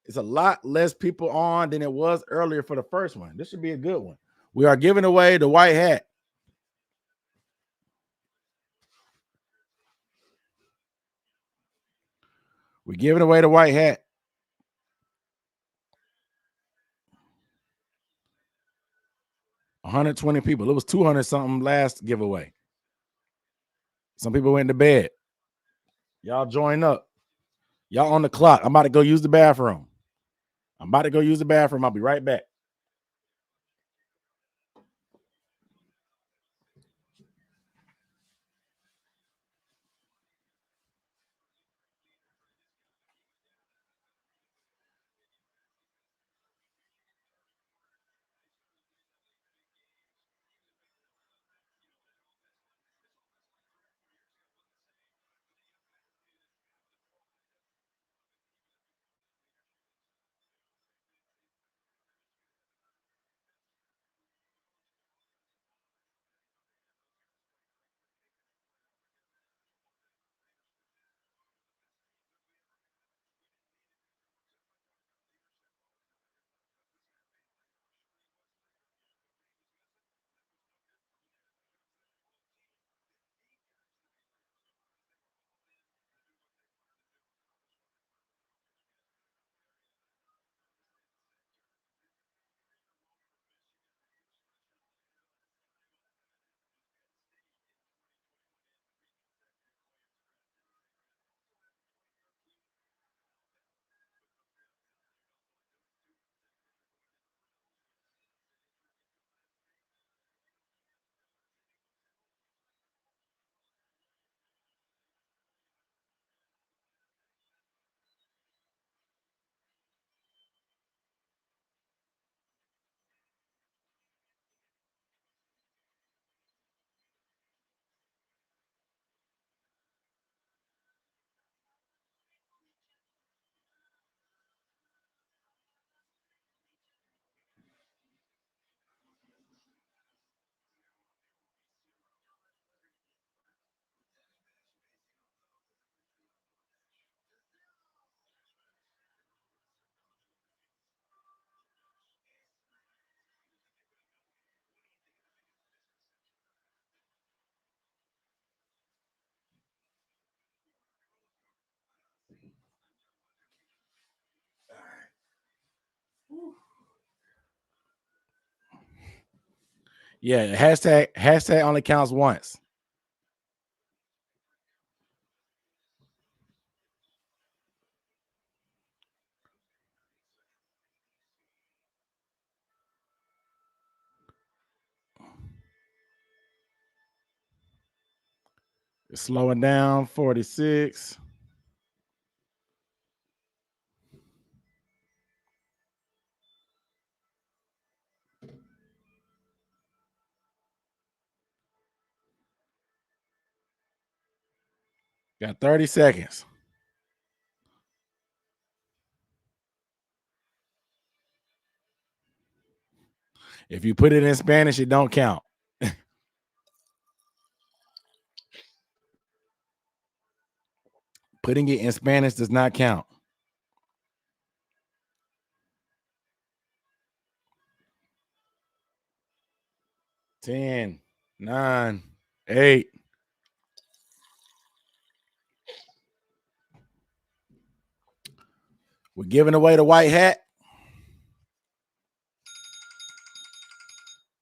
It's a lot less people on than it was earlier for the first one. This should be a good one. We are giving away the white hat. We're giving away the white hat. $120 people. It was 200 something last giveaway. Some people went to bed. Y'all join up. Y'all on the clock. I'm about to go use the bathroom. I'll be right back. Yeah, hashtag only counts once. It's slowing down. 46. Got 30 seconds. If you put it in Spanish, it don't count. Putting it in Spanish does not count. Ten, 9, 8. We're giving away the white hat.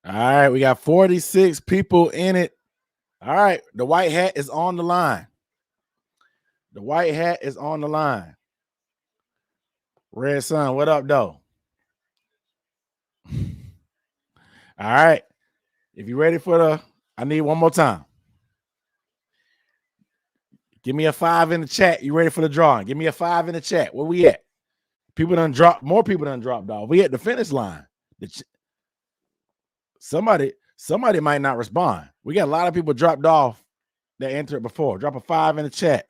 All right, we got 46 people in it. All right, the white hat is on the line. The white hat is on the line. Red Sun, what up, though? All right. If you're ready for I need one more time. Give me a 5 in the chat. You ready for the drawing? Give me a 5 in the chat. Where we at? More people done dropped off. We at the finish line. Somebody might not respond. We got a lot of people dropped off that entered before. Drop a 5 in the chat.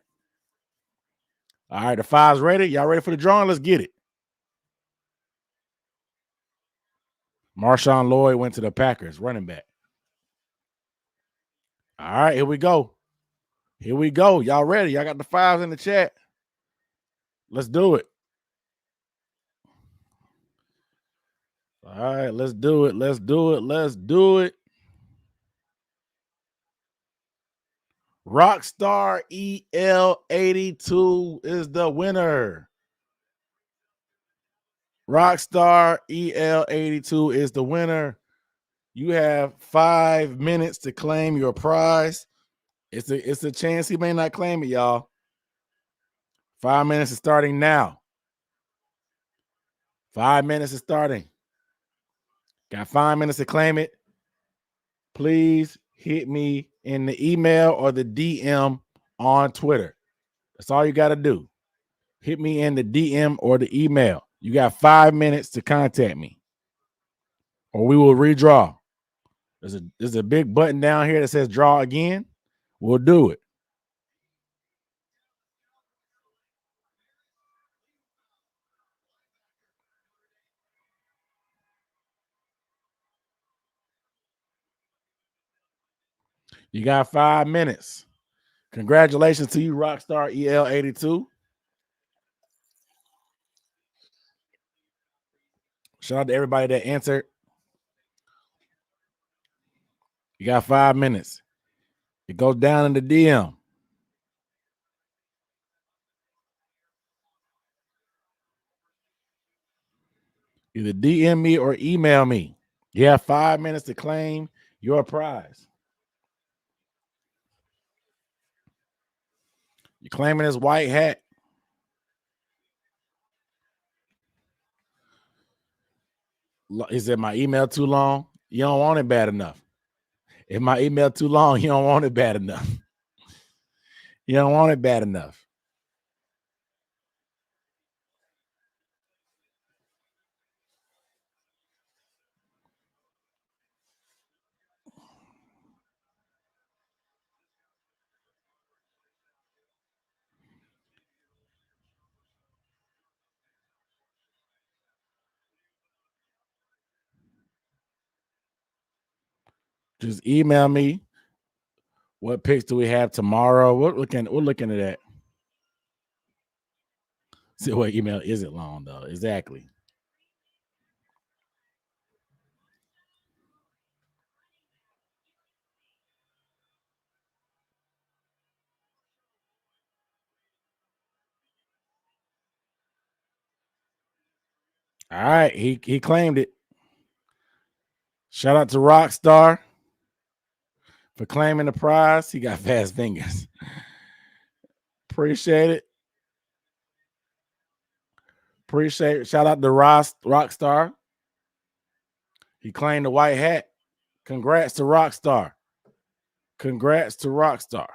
All right, the 5's ready. Y'all ready for the drawing? Let's get it. Marshawn Lloyd went to the Packers, running back. All right, here we go. Here we go. Y'all ready? Y'all got the 5s in the chat. Let's do it. All right, let's do it. Let's do it. Let's do it. Rockstar EL82 is the winner. Rockstar EL82 is the winner. You have 5 minutes to claim your prize. It's a chance he may not claim it, y'all. 5 minutes is starting now. 5 minutes is starting. Got 5 minutes to claim it. Please hit me in the email or the DM on Twitter. That's all you got to do. Hit me in the DM or the email. You got 5 minutes to contact me, or we will redraw. There's a big button down here that says draw again. We'll do it. You got 5 minutes. Congratulations to you, Rockstar EL82. Shout out to everybody that answered. You got 5 minutes. It goes down in the DM. Either DM me or email me. You have 5 minutes to claim your prize. You're claiming this white hat. Is it my email too long? You don't want it bad enough. If my email too long, you don't want it bad enough. You don't want it bad enough. Just email me. What picks do we have tomorrow? We're looking at that. See what email isn't long though. Exactly. All right, he claimed it. Shout out to Rockstar for claiming the prize. He got fast fingers. Appreciate it. Appreciate it. Shout out to Rockstar. He claimed the white hat. Congrats to Rockstar. Congrats to Rockstar.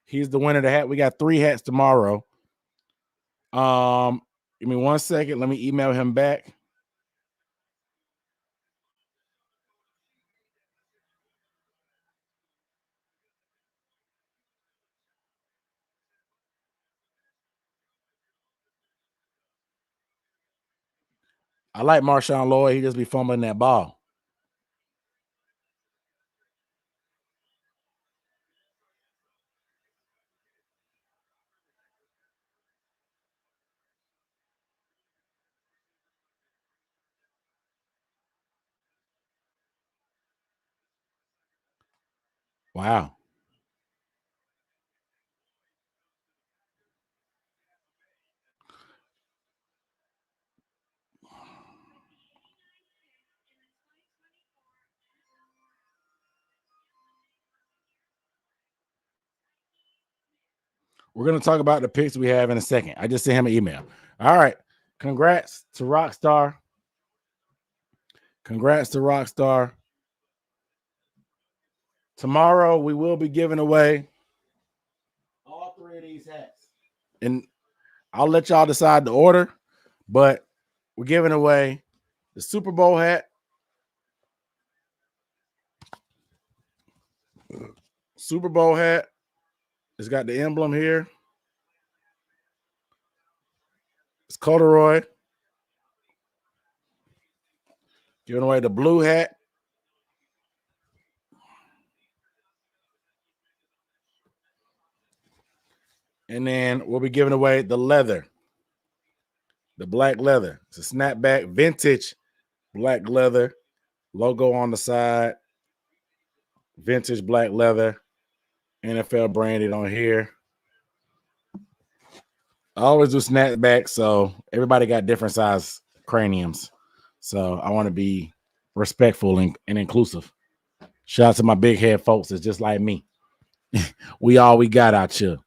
He's the winner of the hat. We got 3 hats tomorrow. Give me 1 second. Let me email him back. I like Marshawn Lloyd. He just be fumbling that ball. Wow. We're going to talk about the picks we have in a second. I just sent him an email. All right. Congrats to Rockstar. Congrats to Rockstar. Tomorrow, we will be giving away all 3 of these hats. And I'll let y'all decide the order, but we're giving away the Super Bowl hat, Super Bowl hat. It's got the emblem here. It's corduroy. Giving away the blue hat. And then we'll be giving away the leather. The black leather. It's a snapback, vintage black leather. Logo on the side. Vintage black leather. NFL branded on here. I always do snapback, so everybody got different size craniums. So I want to be respectful and inclusive. Shout out to my big head folks. It's just like me. We got out here.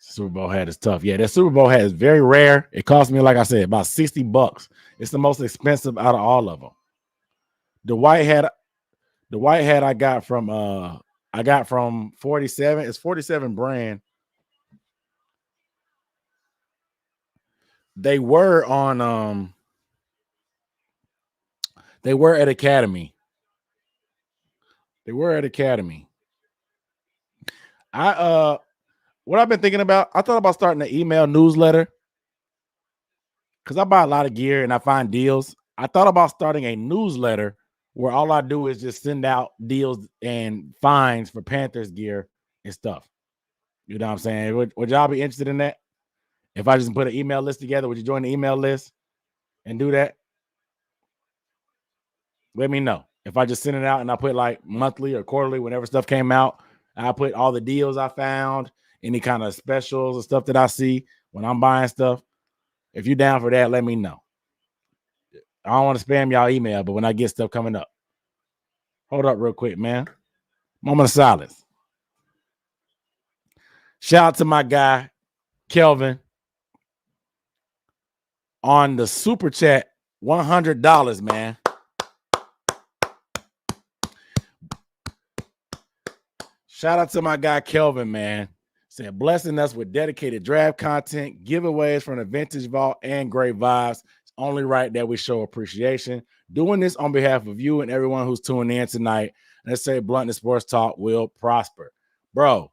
Super Bowl hat is tough. Yeah, that Super Bowl hat is very rare. It cost me, like I said, about $60. It's the most expensive out of all of them. The white hat I got from 47. It's 47 brand. They were at Academy. What I've been thinking about, I thought about starting an email newsletter because I buy a lot of gear and I find deals. I thought about starting a newsletter where all I do is just send out deals and finds for Panthers gear and stuff. You know what I'm saying? Would y'all be interested in that? If I just put an email list together, would you join the email list and do that? Let me know. If I just send it out and I put like monthly or quarterly, whenever stuff came out, I put all the deals I found, any kind of specials or stuff that I see when I'm buying stuff. If you're down for that, let me know. I don't want to spam y'all email, but when I get stuff coming up. Hold up real quick, man. Moment of silence. Shout out to my guy, Kelvin, on the super chat, $100, man. Shout out to my guy, Kelvin, man. Said, blessing us with dedicated draft content, giveaways from the Vintage Vault, and great vibes. It's only right that we show appreciation. Doing this on behalf of you and everyone who's tuning in tonight. And let's say Bluntness Sports Talk will prosper. Bro,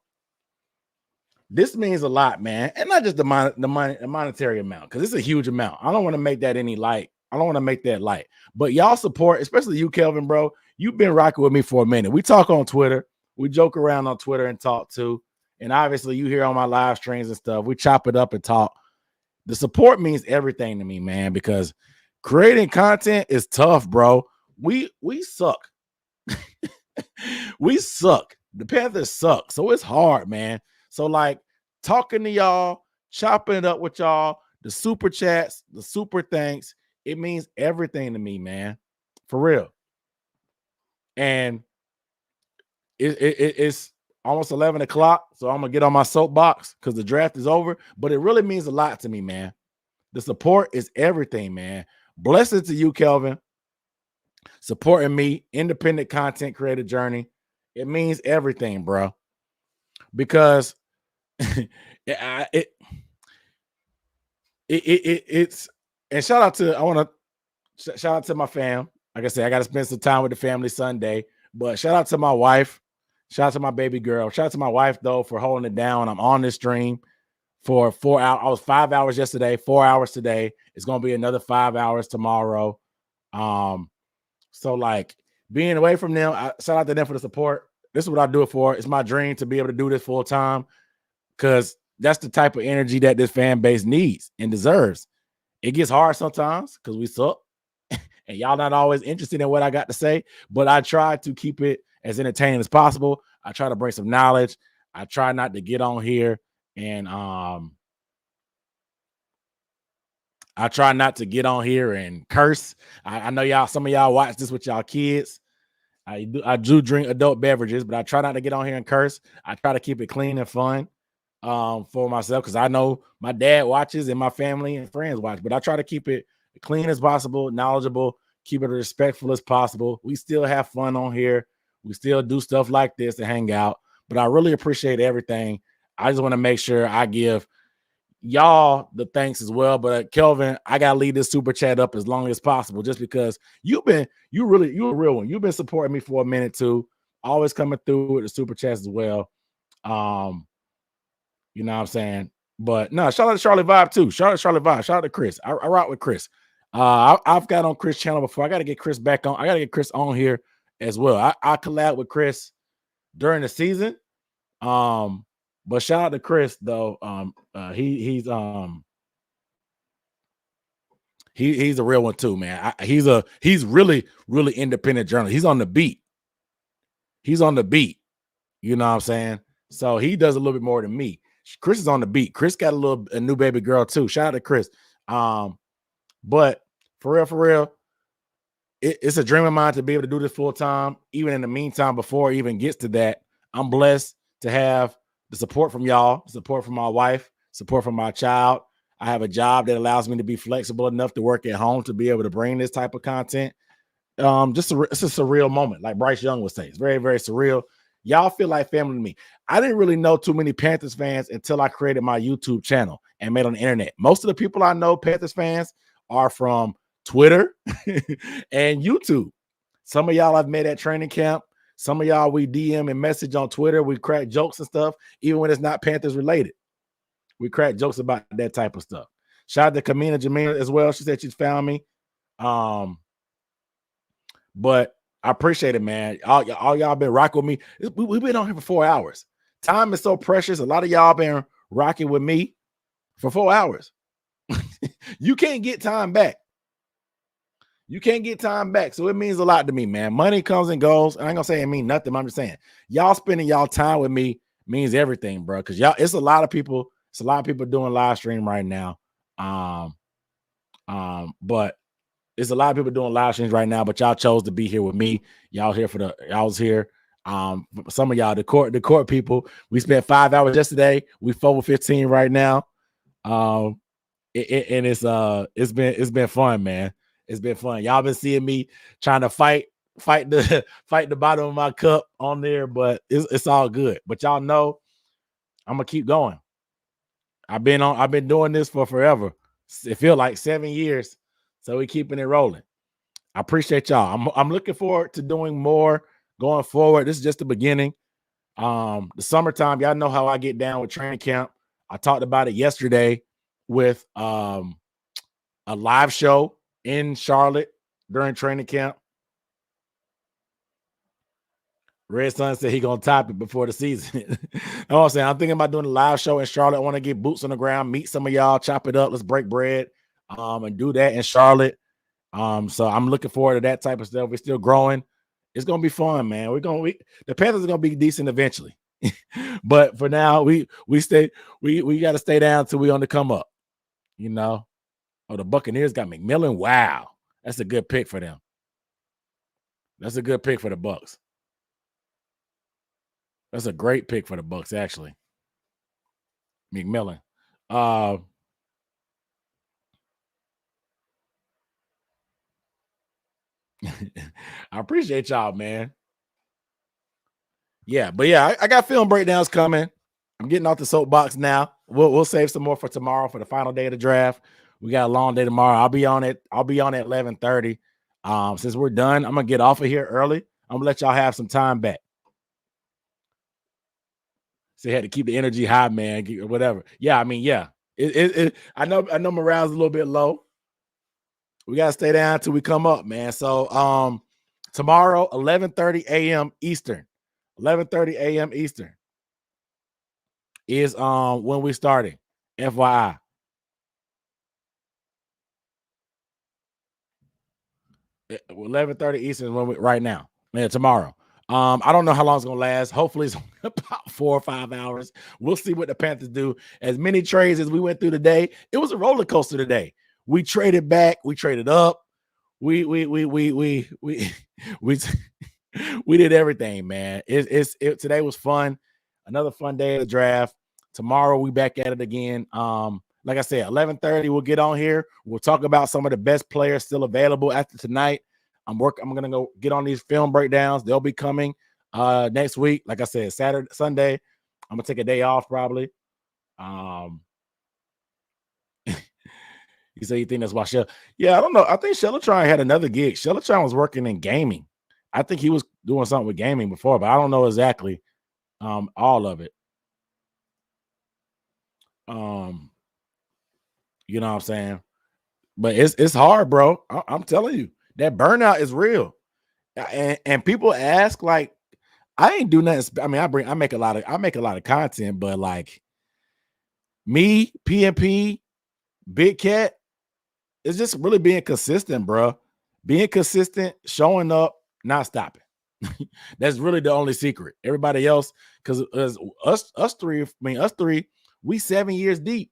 this means a lot, man. And not just the monetary amount, because it's a huge amount. I don't want to make that any light. I don't want to make that light. But y'all support, especially you, Kelvin, bro. You've been rocking with me for a minute. We talk on Twitter. We joke around on Twitter and talk too. And obviously you hear on my live streams and stuff. We chop it up and talk. The support means everything to me, man, because creating content is tough, bro. we suck. We suck. The Panthers suck. So it's hard, man. So like talking to y'all, chopping it up with y'all, the super chats, the super thanks, it means everything to me, man. For real. And it's almost 11 o'clock, so I'm gonna get on my soapbox because the draft is over. But it really means a lot to me, man. The support is everything, man. Blessings to you, Kelvin, supporting me, independent content creator journey. It means everything, bro. Because it's and shout out to shout out to my fam. Like I said, I got to spend some time with the family Sunday. But shout out to my wife. Shout out to my baby girl. Shout out to my wife, though, for holding it down. I'm on this stream for 4 hours. I was 5 hours yesterday, 4 hours today. It's going to be another 5 hours tomorrow. So, like, being away from them, shout out to them for the support. This is what I do it for. It's my dream to be able to do this full time because that's the type of energy that this fan base needs and deserves. It gets hard sometimes because we suck. And y'all not always interested in what I got to say, but I try to keep it as entertaining as possible. I try to bring some knowledge. I try not to get on here and I try not to get on here and curse. I know y'all, some of y'all watch this with y'all kids. I do drink adult beverages, but I try not to get on here and curse. I try to keep it clean and fun for myself because I know my dad watches and my family and friends watch, but I try to keep it clean as possible, knowledgeable, keep it respectful as possible. We still have fun on here. We still do stuff like this to hang out, but I really appreciate everything. I just want to make sure I give y'all the thanks as well. But Kelvin, I gotta leave this super chat up as long as possible, just because you're a real one. You've been supporting me for a minute too, always coming through with the super chats as well. You know what I'm saying? But no, shout out to Charlie Vibe too. Shout out to Charlie Vibe. Shout out to Chris. I rock with Chris. I've got on Chris' channel before. I got to get Chris back on. I got to get Chris on here as well. I collab with Chris during the season. But shout out to Chris though. He's a real one too, man. He's really independent journalist. He's on the beat. You know what I'm saying? So he does a little bit more than me. Chris is on the beat. Chris got a new baby girl too. Shout out to Chris. But for real, it's a dream of mine to be able to do this full time. Even in the meantime, before it even gets to that, I'm blessed to have the support from y'all, support from my wife, support from my child. I have a job that allows me to be flexible enough to work at home to be able to bring this type of content. It's a surreal moment, like Bryce Young would say. It's very, very surreal. Y'all feel like family to me. I didn't really know too many Panthers fans until I created my YouTube channel and made it on the internet. Most of the people I know, Panthers fans, are from Twitter and YouTube. Some of y'all I've met at training camp. Some of y'all we DM and message on Twitter. We crack jokes and stuff, even when it's not Panthers related. We crack jokes about that type of stuff. Shout out to Kamina Jamina as well. She said she's found me. But I appreciate it, man. All y'all been rocking with me. We've been on here for 4 hours. Time is so precious. A lot of y'all been rocking with me for 4 hours. You can't get time back. So it means a lot to me, man. Money comes and goes. I ain't gonna say it means nothing. I'm just saying y'all spending y'all time with me means everything, bro. Because y'all, it's a lot of people doing live stream right now. But it's a lot of people doing live streams right now, but y'all chose to be here with me. Y'all was here. Some of y'all, the court people, we spent 5 hours yesterday. We 4-15 right now. It's been fun, man. It's been fun. Y'all been seeing me trying to fight the bottom of my cup on there, but it's all good. But y'all know I'm gonna keep going. I've been doing this for forever. It feels like 7 years, so we keeping it rolling. I appreciate y'all. I'm looking forward to doing more going forward. This is just the beginning. The summertime, y'all know how I get down with training camp. I talked about it yesterday with a live show in Charlotte during training camp. Red Sun said he gonna top it before the season. You know what I'm saying? I'm thinking about doing a live show in Charlotte. I want to get boots on the ground, meet some of y'all, chop it up, let's break bread, and do that in Charlotte. So I'm looking forward to that type of stuff. We're still growing. It's gonna be fun, man. The Panthers are gonna be decent eventually. But for now, we gotta stay down till we on the come up, you know. Oh, the Buccaneers got McMillan. Wow, that's a good pick for them. That's a good pick for the Bucs. That's a great pick for the Bucs, actually. McMillan. I appreciate y'all, man. Yeah, but yeah, I got film breakdowns coming. I'm getting off the soapbox now. We'll save some more for tomorrow for the final day of the draft. We got a long day tomorrow. I'll be on it. I'll be on at 11:30. Since we're done, I'm gonna get off of here early. I'm gonna let y'all have some time back. So you had to keep the energy high, man, or whatever. Yeah, I mean, yeah. I know morale's a little bit low. We gotta stay down till we come up, man. So tomorrow, 11:30 a.m. Eastern. 11:30 a.m. Eastern is when we starting. FYI. At 11:30 Eastern is when right now. Man, tomorrow. I don't know how long it's gonna last. Hopefully, it's about 4 or 5 hours. We'll see what the Panthers do. As many trades as we went through today, it was a roller coaster today. We traded back, we traded up, we we did everything, man. Today was fun. Another fun day of the draft. Tomorrow we back at it again. Like I said, 11:30, we'll get on here. We'll talk about some of the best players still available after tonight. I'm gonna go get on these film breakdowns. They'll be coming next week. Like I said, Sunday. I'm gonna take a day off probably. You say you think that's why Yeah, I don't know. I think Shelatron had another gig. Shelatron was working in gaming. I think he was doing something with gaming before, but I don't know exactly all of it. You know what I'm saying? But it's hard, bro. I'm telling you, that burnout is real. And people ask, like, I ain't do nothing. I mean, I make a lot of content, but like me, PNP, Big Cat, it's just really being consistent, bro. Being consistent, showing up, not stopping. That's really the only secret. Everybody else, because us three, we 7 years deep.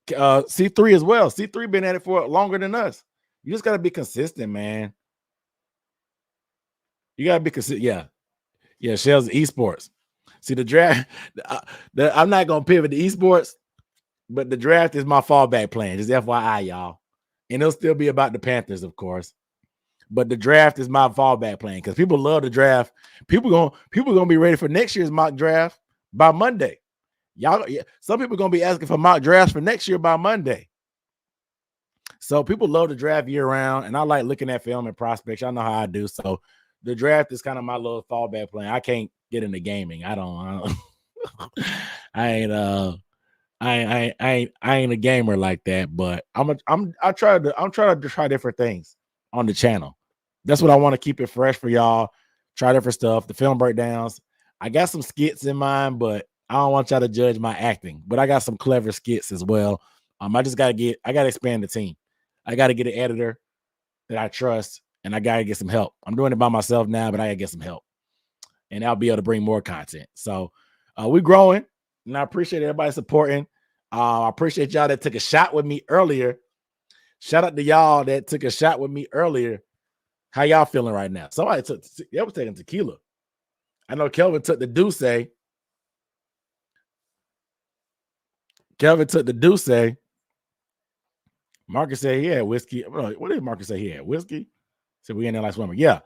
C3 as well. C3 been at it for longer than us. You just gotta be consistent, man. You gotta be consistent. Yeah. Shell's esports. See, the draft. I'm not gonna pivot to esports, but the draft is my fallback plan. Just FYI, y'all. And it'll still be about the Panthers, of course. But the draft is my fallback plan because people love the draft. People gonna be ready for next year's mock draft by Monday. Some people gonna be asking for mock drafts for next year by Monday. So people love the draft year round, and I like looking at film and prospects. Y'all know how I do. So the draft is kind of my little fallback plan. I can't get into gaming. I don't I ain't a gamer like that, but I'm trying to try different things on the channel. That's what I want to keep it fresh for y'all. Try different stuff, the film breakdowns. I got some skits in mind, but I don't want y'all to judge my acting. But I got some clever skits as well. I gotta expand the team. I gotta get an editor that I trust, and I gotta get some help. I'm doing it by myself now, but I gotta get some help, and I'll be able to bring more content. So we're growing, and I appreciate everybody supporting. I appreciate y'all that took a shot with me earlier. Shout out to y'all that took a shot with me earlier. How y'all feeling right now? Somebody they was taking tequila. I know Kelvin took the Douce. Marcus said he had whiskey. What did Marcus say he had? Whiskey? Said we in there like swimmer. Yeah.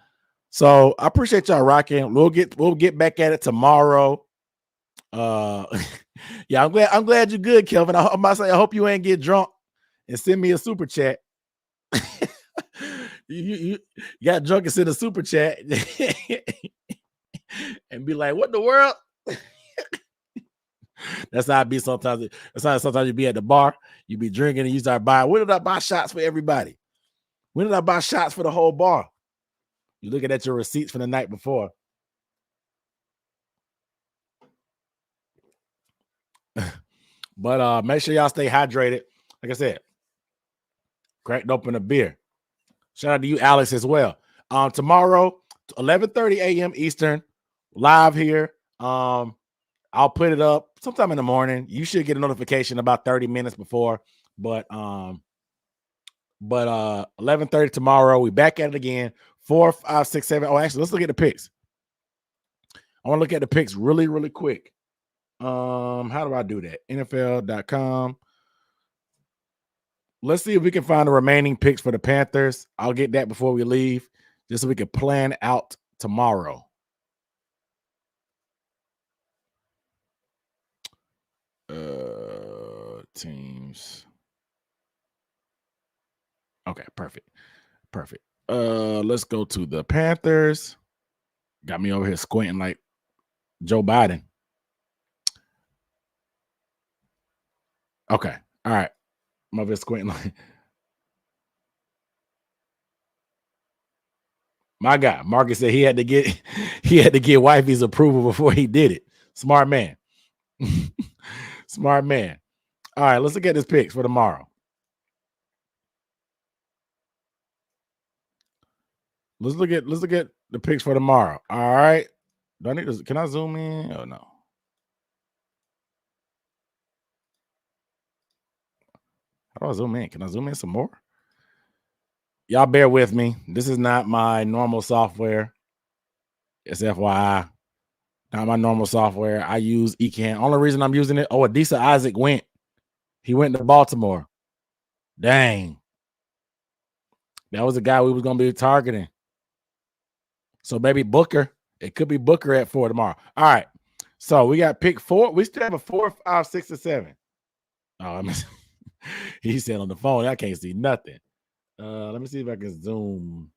So I appreciate y'all rocking. We'll get back at it tomorrow. Yeah, I'm glad you're good, Kelvin. I hope you ain't get drunk and send me a super chat. you got drunk and send a super chat and be like, what in the world? That's how I be sometimes. That's how sometimes you be at the bar, you be drinking and you start buying. When did I buy shots for everybody? When did I buy shots for the whole bar? You're looking at your receipts from the night before. But make sure y'all stay hydrated. Like I said, cracked open a beer. Shout out to you, Alex, as well. Tomorrow, 11:30 a.m. Eastern, live here. I'll put it up sometime in the morning. You should get a notification about 30 minutes before. But 11:30 tomorrow. We back at it again. 4, 5, 6, 7. Oh, actually, let's look at the picks. I want to look at the picks really, really quick. How do I do that? NFL.com. Let's see if we can find the remaining picks for the Panthers. I'll get that before we leave, just so we can plan out tomorrow. Teams. Okay, perfect. Let's go to the Panthers. Got me over here squinting like Joe Biden. Okay, all right. I'm over here squinting like my guy. Marcus said he had to get wifey's approval before he did it. Smart man. Smart man. All right, let's look at his picks for tomorrow. Let's look at the picks for tomorrow. All right. Do I need to, can I zoom in? Oh no. How do I zoom in? Can I zoom in some more? Y'all bear with me. This is not my normal software. It's FYI. Not my normal software. I use Ecan. Only reason I'm using it. Oh, Adisa Isaac went. He went to Baltimore. Dang. That was the guy we was going to be targeting. So maybe Booker. It could be Booker at 4 tomorrow. All right. So we got pick 4. We still have a 4, 5, 6, and 7. Oh, I mean, he said on the phone, I can't see nothing. Let me see if I can zoom.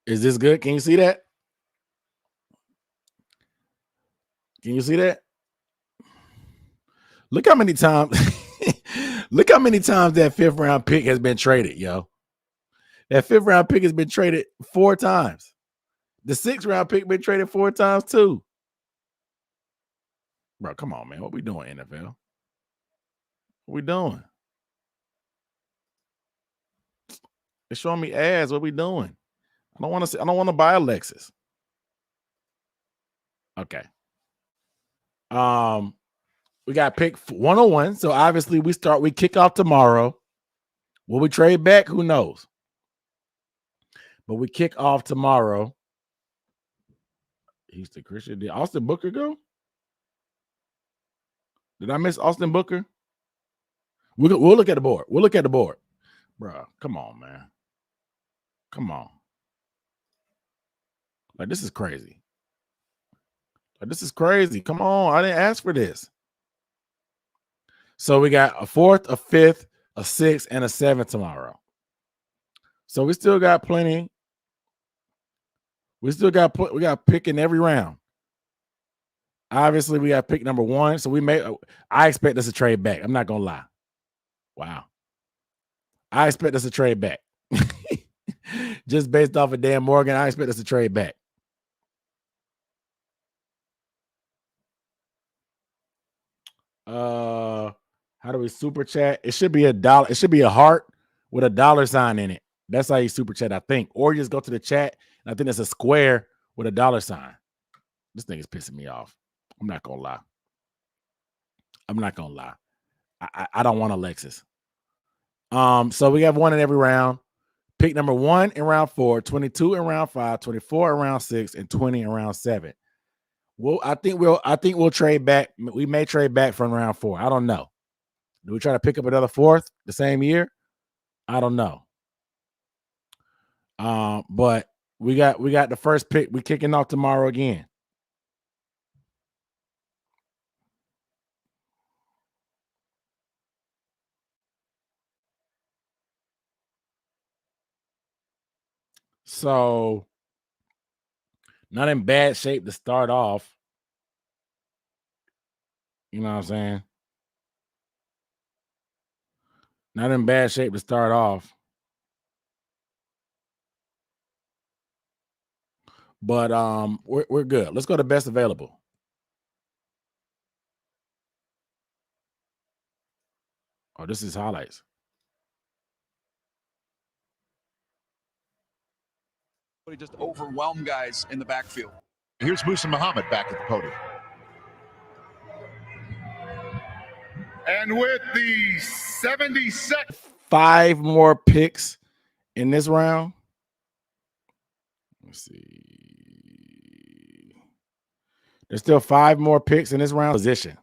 Is this good? Can you see that? Can you see that? Look how many times look how many times that 5th round pick has been traded, yo. That 5th round pick has been traded 4 times. The 6th round pick been traded 4 times too. Bro, come on, man. What we doing, NFL? What we doing? It's showing me ads. What we doing? I don't want to buy a Lexus. Okay. We got pick 101. So obviously we kick off tomorrow. Will we trade back? Who knows? But we kick off tomorrow. Houston Christian. Did Austin Booker go? Did I miss Austin Booker? We'll look at the board. We'll look at the board. Bro, come on, man. Come on. Like, this is crazy. Like, this is crazy. Come on. I didn't ask for this. So we got a 4th, a 5th, a 6th, and a 7th tomorrow. So we still got plenty. We got pick in every round. Obviously, we got pick number 1. So I expect us to trade back. I'm not gonna lie. Wow. I expect us to trade back. Just based off of Dan Morgan, I expect us to trade back. How do we super chat? It should be $1. It should be a heart with a $sign in it. That's how you super chat, I think. Or you just go to the chat, and I think it's a square with a $sign. This thing is pissing me off. I'm not gonna lie. I don't want a Lexus. So we have 1 in every round. Pick number 1 in round 4, 22 in round 5, 24 in round 6, and 20 in round 7. Well, I think we'll trade back. We may trade back from round 4. I don't know. Do we try to pick up another 4th the same year? I don't know. But we got the first pick. We kicking off tomorrow again. So, not in bad shape to start off. You know what I'm saying? Not in bad shape to start off. But we're good. Let's go to best available. Oh, this is highlights. He just overwhelmed guys in the backfield. Here's Musa Muhammad back at the podium. And with the 72nd. 5 more picks in this round. Let's see. There's still 5 more picks in this round. Position.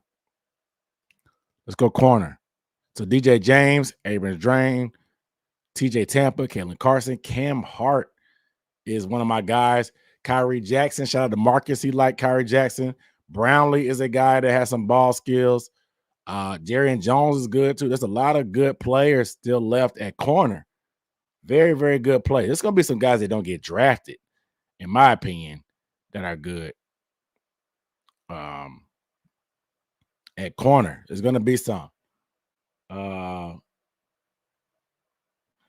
Let's go corner. So DJ James, Abrams Drain, TJ Tampa, Kalen Carson, Cam Hart is one of my guys. Kyrie Jackson, shout out to Marcus. He liked Kyrie Jackson. Brownlee is a guy that has some ball skills. Jerry Jones is good too. There's a lot of good players still left at corner. Very, very good play. There's going to be some guys that don't get drafted, in my opinion, that are good. At corner, there's going to be some.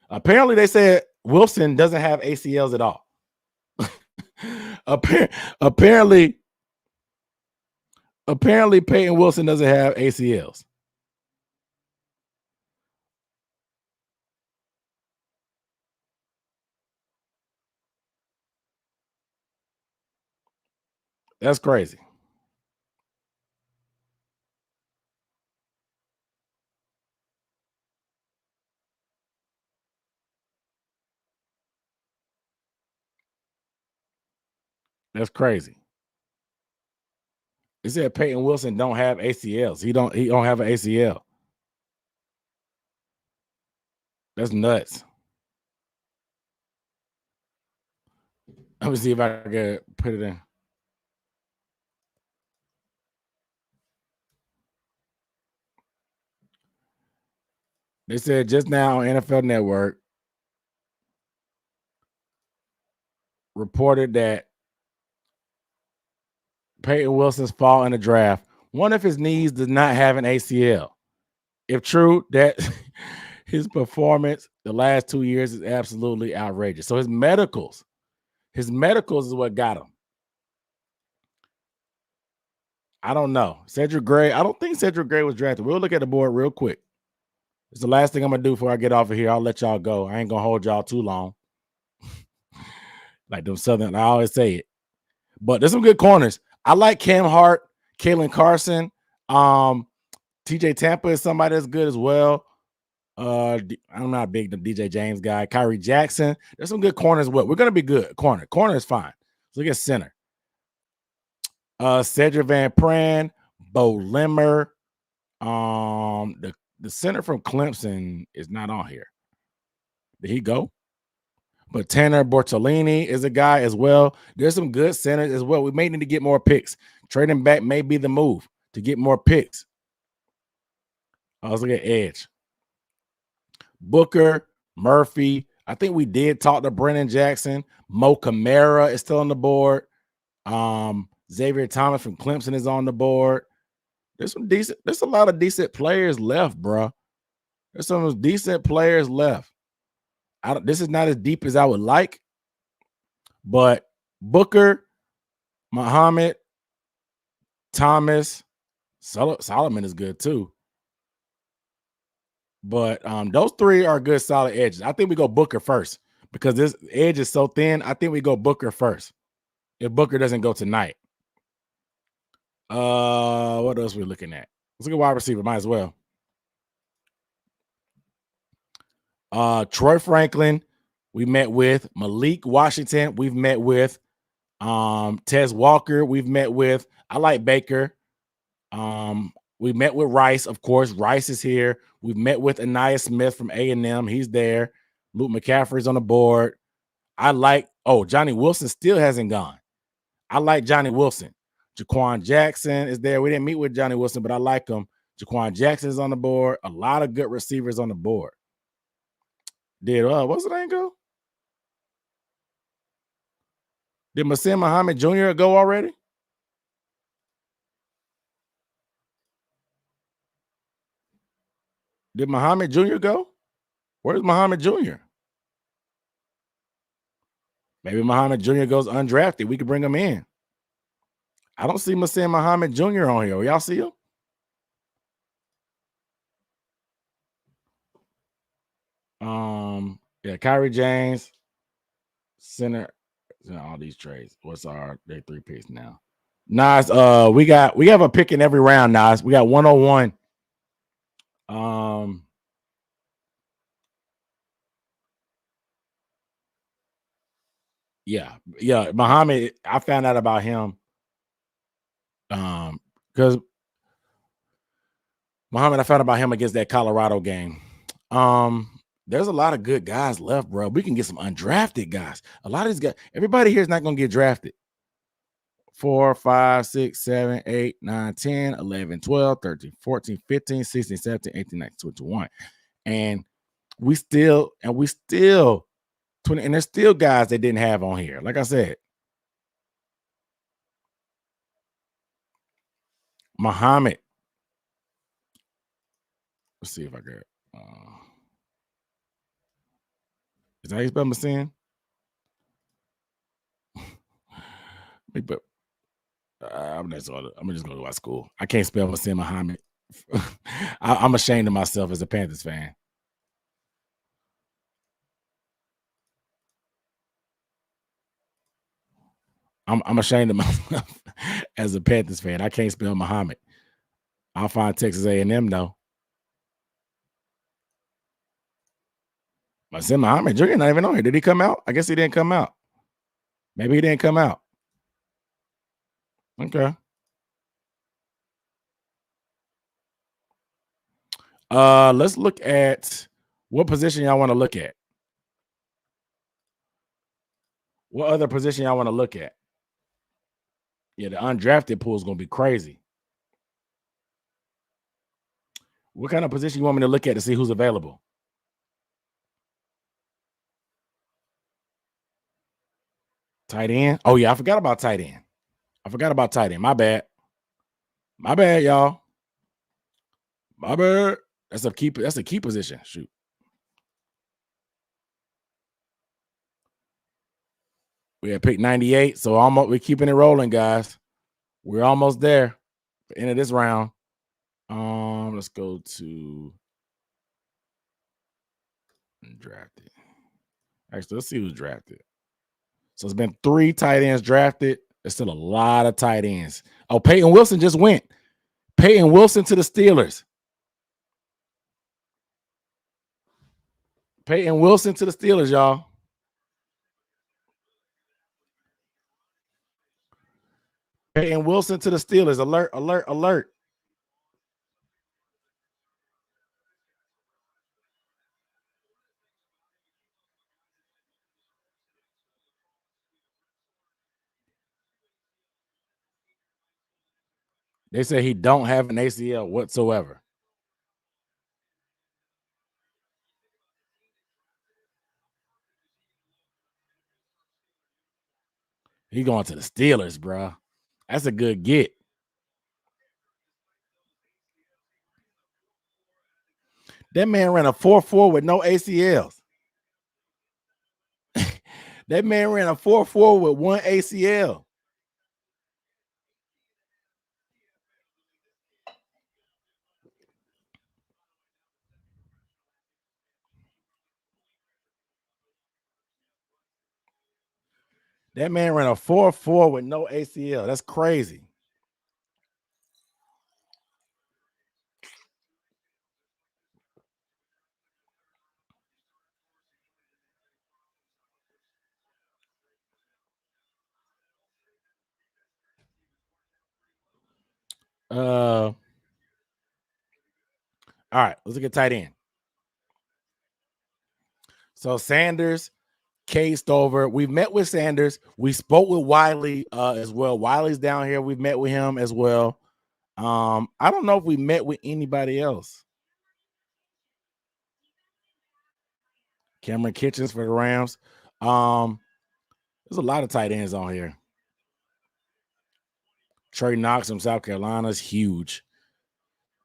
Apparently, they said Wilson doesn't have ACLs at all. Apparently, Peyton Wilson doesn't have ACLs. That's crazy. That's crazy. He said Peyton Wilson don't have ACLs. He don't have an ACL. That's nuts. Let me see if I can put it in. They said just now on NFL Network reported that Peyton Wilson's fall in the draft. One of his knees does not have an ACL. If true, that his performance the last 2 years is absolutely outrageous. So his medicals is what got him. I don't know. Cedric Gray, I don't think Cedric Gray was drafted. We'll look at the board real quick. It's the last thing I'm going to do before I get off of here. I'll let y'all go. I ain't going to hold y'all too long. Like them Southern, I always say it. But there's some good corners. I like Cam Hart, Kalen Carson. TJ Tampa is somebody that's good as well. I'm not a big DJ James guy. Kyrie Jackson. There's some good corners as well. We're going to be good. Corner is fine. Let's look at center. Cedric Van Pran, Bo Limmer. The center from Clemson is not on here. Did he go? But Tanner Bortolini is a guy as well. There's some good centers as well. We may need to get more picks. Trading back may be the move to get more picks. Let's look at edge. Booker, Murphy. I think we did talk to Brennan Jackson. Mo Camara is still on the board. Xavier Thomas from Clemson is on the board. There's a lot of decent players left, bro. There's some decent players left. This is not as deep as I would like, but Booker, Muhammad, Thomas, Solomon is good too. But those 3 are good, solid edges. I think we go Booker first because this edge is so thin. I think we go Booker first if Booker doesn't go tonight. What else are we looking at? Let's look at wide receiver. Might as well. Troy Franklin, we met with. Malik Washington, we've met with. Tez Walker, we've met with. I like Baker. We met with Rice, of course. Rice is here. We've met with Aniyah Smith from A&M. He's there. Luke McCaffrey's on the board. Johnny Wilson still hasn't gone. I like Johnny Wilson. Jaquan Jackson is there. We didn't meet with Johnny Wilson, but I like him. Jaquan Jackson is on the board. A lot of good receivers on the board. What's the name go? Did Masin Muhammad Jr. go already? Did Muhammad Jr. go? Where's Muhammad Jr.? Maybe Muhammad Jr. goes undrafted. We could bring him in. I don't see Muhsin Muhammad Jr. on here. Y'all see him? Yeah, Kyrie James, center, all these trades. What's they 3 picks now? Nas, we have a pick in every round, Nas. We got 101. Yeah, Muhammad, I found out about him. Because Muhammad, I found out about him against that Colorado game. There's a lot of good guys left, bro. We can get some undrafted guys. A lot of these guys, everybody here is not going to get drafted. 4, 5, 6, 7, 8, 9, 10, 11, 12, 13, 14, 15, 16, 17, 18, 19, 21. And we still 20, and there's still guys that didn't have on here. Like I said, Muhammad. Let's see if I got is that how you spell Muhsin? But I'm just going to my school. I can't spell Muhsin Muhammad. I'm ashamed of myself as a Panthers fan. I'm ashamed of myself as a Panthers fan. I can't spell Muhammad. I'll find Texas A&M though. Muhsin Muhammad Jr. not even on here. Did he come out? I guess he didn't come out. Maybe he didn't come out. Okay. Let's look at what position y'all want to look at. What other position y'all want to look at? Yeah, the undrafted pool is going to be crazy. What kind of position you want me to look at to see who's available? Tight end? Oh, yeah, I forgot about tight end. My bad. My bad, y'all. My bad. That's a key position. Shoot. We had pick 98, so we're keeping it rolling, guys. We're almost there. The end of this round. Let's go to drafted. Actually, let's see who's drafted. So it's been 3 tight ends drafted. There's still a lot of tight ends. Oh, Peyton Wilson just went. Peyton Wilson to the Steelers. Peyton Wilson to the Steelers, y'all. Peyton Wilson to the Steelers. Alert, alert, alert. They say he don't have an ACL whatsoever. He going to the Steelers, bro. That's a good get. That man ran a 4.4 with no ACLs. That man ran a 4.4 with 1 ACL. That man ran a 4.4 with no ACL. That's crazy. All right, let's look at tight end. So Sanders, cased over. We've met with Sanders. We spoke with Wiley as well. Wiley's down here. We've met with him as well. I don't know if we met with anybody else. Cameron Kitchens for the Rams. There's a lot of tight ends on here. Trey Knox from South Carolina is huge.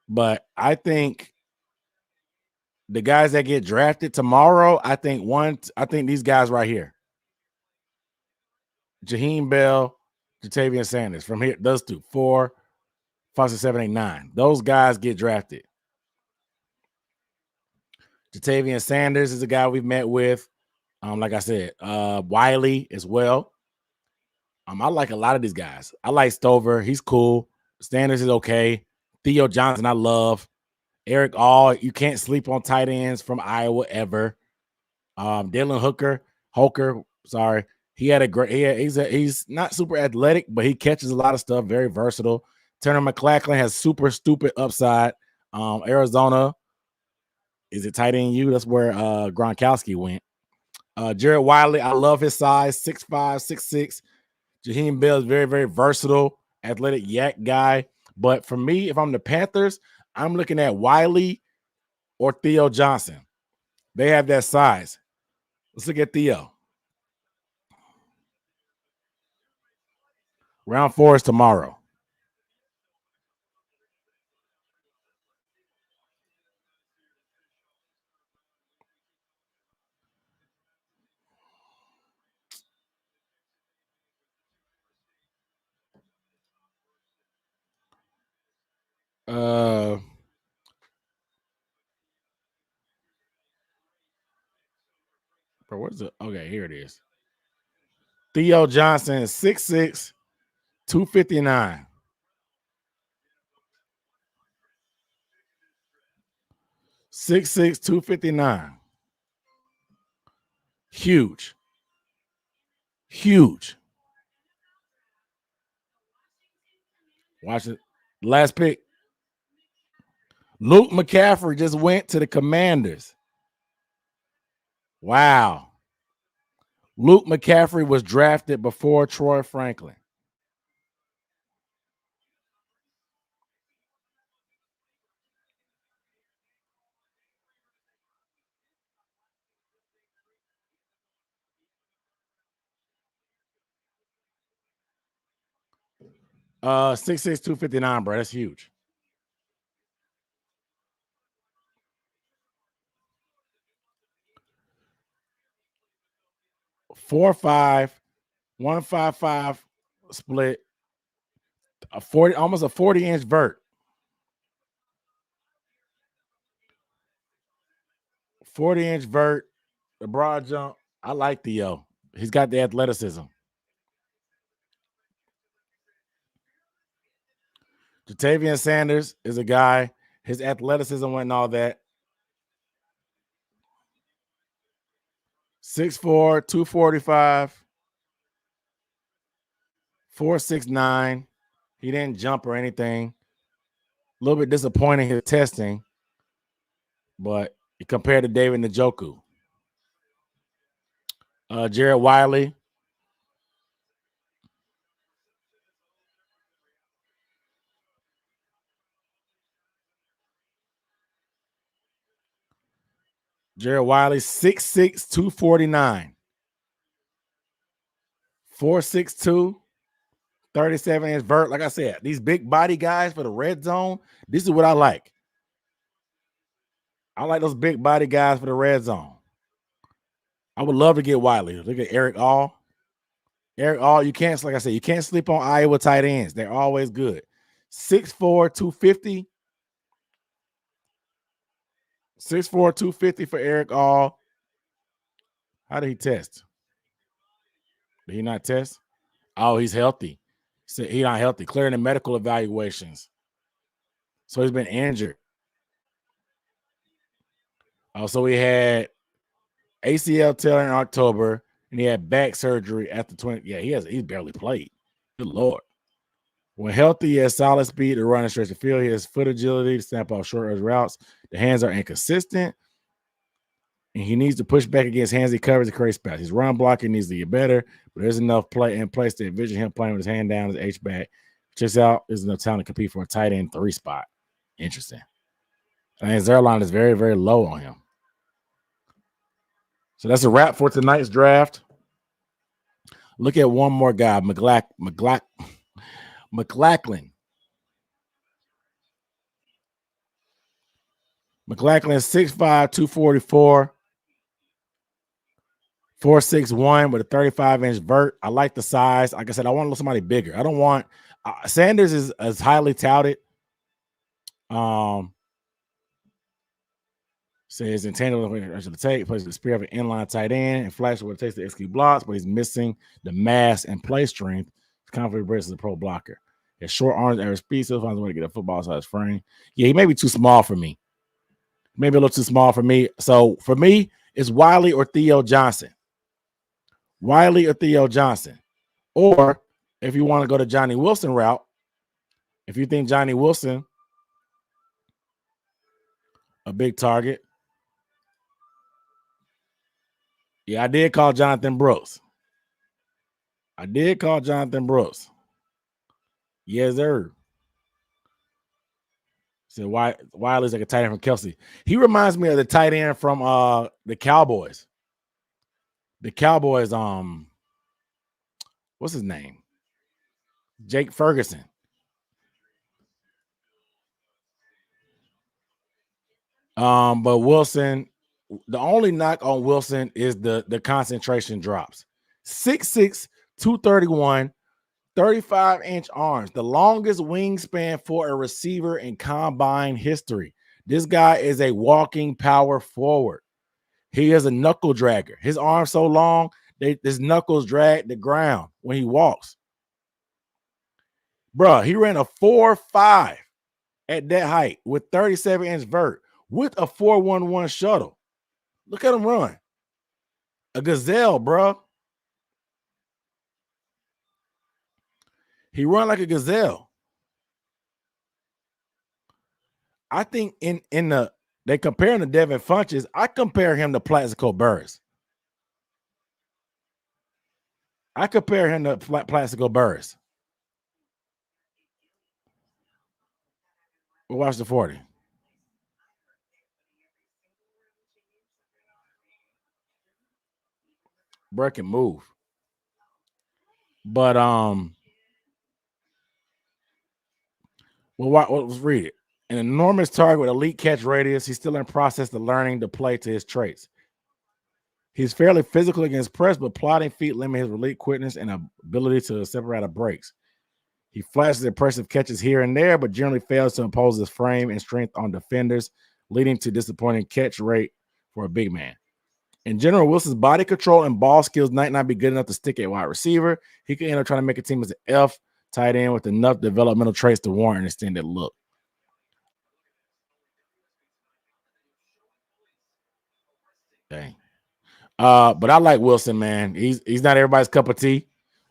But I think the guys that get drafted tomorrow, I think these guys right here. Jaheim Bell, Jatavian Sanders. From here, those two, 4, 5, 6, 7, 8, 9. Those guys get drafted. Jatavian Sanders is a guy we've met with. Like I said, Wiley as well. I like a lot of these guys. I like Stover. He's cool. Sanders is okay. Theo Johnson, I love. Eric All, you can't sleep on tight ends from Iowa ever. Dylan Holker, sorry. He had a great, he's not super athletic, but he catches a lot of stuff, very versatile. Turner McLachlan has super stupid upside. Arizona, is it tight end U? That's where Gronkowski went. Jared Wiley, I love his size, 6'5", 6'6". Jaheim Bell is very, very versatile, athletic yak guy. But for me, if I'm the Panthers, I'm looking at Wiley or Theo Johnson. They have that size. Let's look at Theo. Round 4 is tomorrow. What is it? Okay, here it is. Theo Johnson is 6'6", 259. 6'6", 259. Huge. Watch it. Last pick. Luke McCaffrey just went to the Commanders. Wow. Luke McCaffrey was drafted before Troy Franklin. Uh, 6'6", 259, bro. That's huge. Four, 5, 155 split. Almost a 40-inch vert. 40-inch vert. The broad jump. I like Theo. He's got the athleticism. Jatavian Sanders is a guy. His athleticism and all that. 6'4", 245, 4'6'9". He didn't jump or anything. A little bit disappointing his testing, but compared to David Njoku. Jared Wiley. Jared Wiley, 6'6", 249. 4'6'2", 37-inch vert. Like I said, these big body guys for the red zone, this is what I like. I like those big body guys for the red zone. I would love to get Wiley. Look at Eric All. Eric All, you can't, like I said, you can't sleep on Iowa tight ends. They're always good. 6'4", 250. 6'4", 250 for Eric All. How did he test? Did he not test? Oh, he's healthy. He's not healthy. Clearing the medical evaluations. So he's been injured. So he had ACL tear in October, and he had back surgery after 20. Yeah, he's barely played. Good Lord. When healthy, he has solid speed to run and stretch the field. He has foot agility to snap off short routes. The hands are inconsistent, and he needs to push back against handsy coverage and create space. His run blocking needs to get better, but there's enough play in place to envision him playing with his hand down, his H-back. Checks out, there's enough talent to compete for a tight end 3 spot. Interesting. And his airline is very, very low on him. So that's a wrap for tonight's draft. Look at one more guy, McLachlan. McLachlan, 6'5", 244. 4'6" with a 35-inch vert. I like the size. Like I said, I want to look somebody bigger. I don't want Sanders is highly touted. Says intangible to take, plays the spear of an inline tight end and flash what it takes to execute blocks, but he's missing the mass and play strength. His confidence brace is a pro blocker. His short arms, average speed, still finds a way to get a football size frame. Yeah, he may be too small for me. Maybe a little too small for me. So for me, it's Wiley or Theo Johnson. Wiley or Theo Johnson. Or if you want to go the Johnny Wilson route, if you think Johnny Wilson, a big target. Yeah, I did call Jonathan Brooks. Yes, sir. So Wiley's like a tight end from Kelsey. He reminds me of the tight end from the Cowboys. The Cowboys, what's his name? Jake Ferguson. But Wilson, the only knock on Wilson is the concentration drops. 6'6", 231, 35-inch arms, the longest wingspan for a receiver in combine history. This guy is a walking power forward. He is a knuckle dragger. His arms so long, his knuckles drag the ground when he walks. Bruh, he ran a 4.5 at that height with 37-inch vert with a 4.11 shuttle. Look at him run. A gazelle, bruh. He run like a gazelle. I think in the they compare him to Devin Funches. I compare him to Plaxico Burress. We'll watch the 40. Bro can move. But let's read it. An enormous target with elite catch radius. He's still in process of learning to play to his traits. He's fairly physical against press, but plotting feet limit his elite quickness and ability to separate out of breaks. He flashes impressive catches here and there, but generally fails to impose his frame and strength on defenders, leading to disappointing catch rate for a big man. In general, Wilson's body control and ball skills might not be good enough to stick at wide receiver. He could end up trying to make a team as an F tight end with enough developmental traits to warrant an extended look. Dang. But I like Wilson, man. He's not everybody's cup of tea,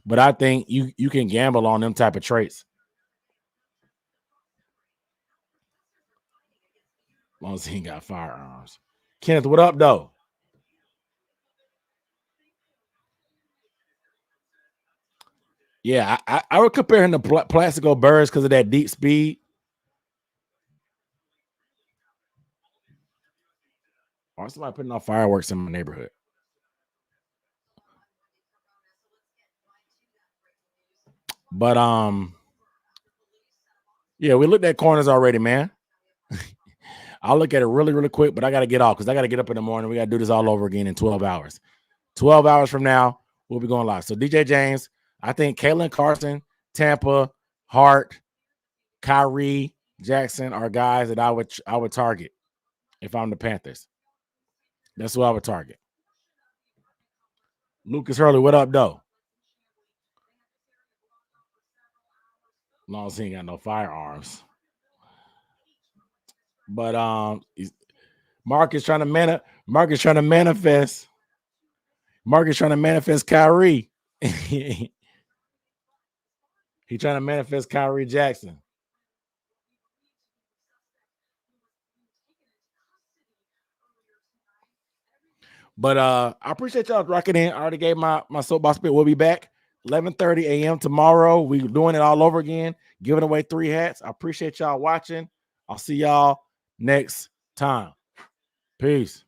but I think you can gamble on them type of traits. As long as he ain't got firearms. Kenneth, what up, though? Yeah, I would compare him to Plaxico Burress because of that deep speed. Or somebody putting off fireworks in my neighborhood. But yeah, we looked at corners already, man. I'll look at it really, really quick, but I got to get off because I got to get up in the morning. We got to do this all over again in 12 hours. 12 hours from now, we'll be going live. So DJ James, I think Kalen Carson, Tampa, Hart, Kyrie, Jackson are guys that I would target if I'm the Panthers. That's who I would target. Lucas Hurley, what up, though? As long as he ain't got no firearms. But Mark is trying to manifest. Mark is trying to manifest Kyrie. He trying to manifest Kyrie Jackson. But I appreciate y'all rocking in. I already gave my soapbox bit. We'll be back 11:30 a.m. tomorrow. We're doing it all over again, giving away 3 hats. I appreciate y'all watching. I'll see y'all next time. Peace.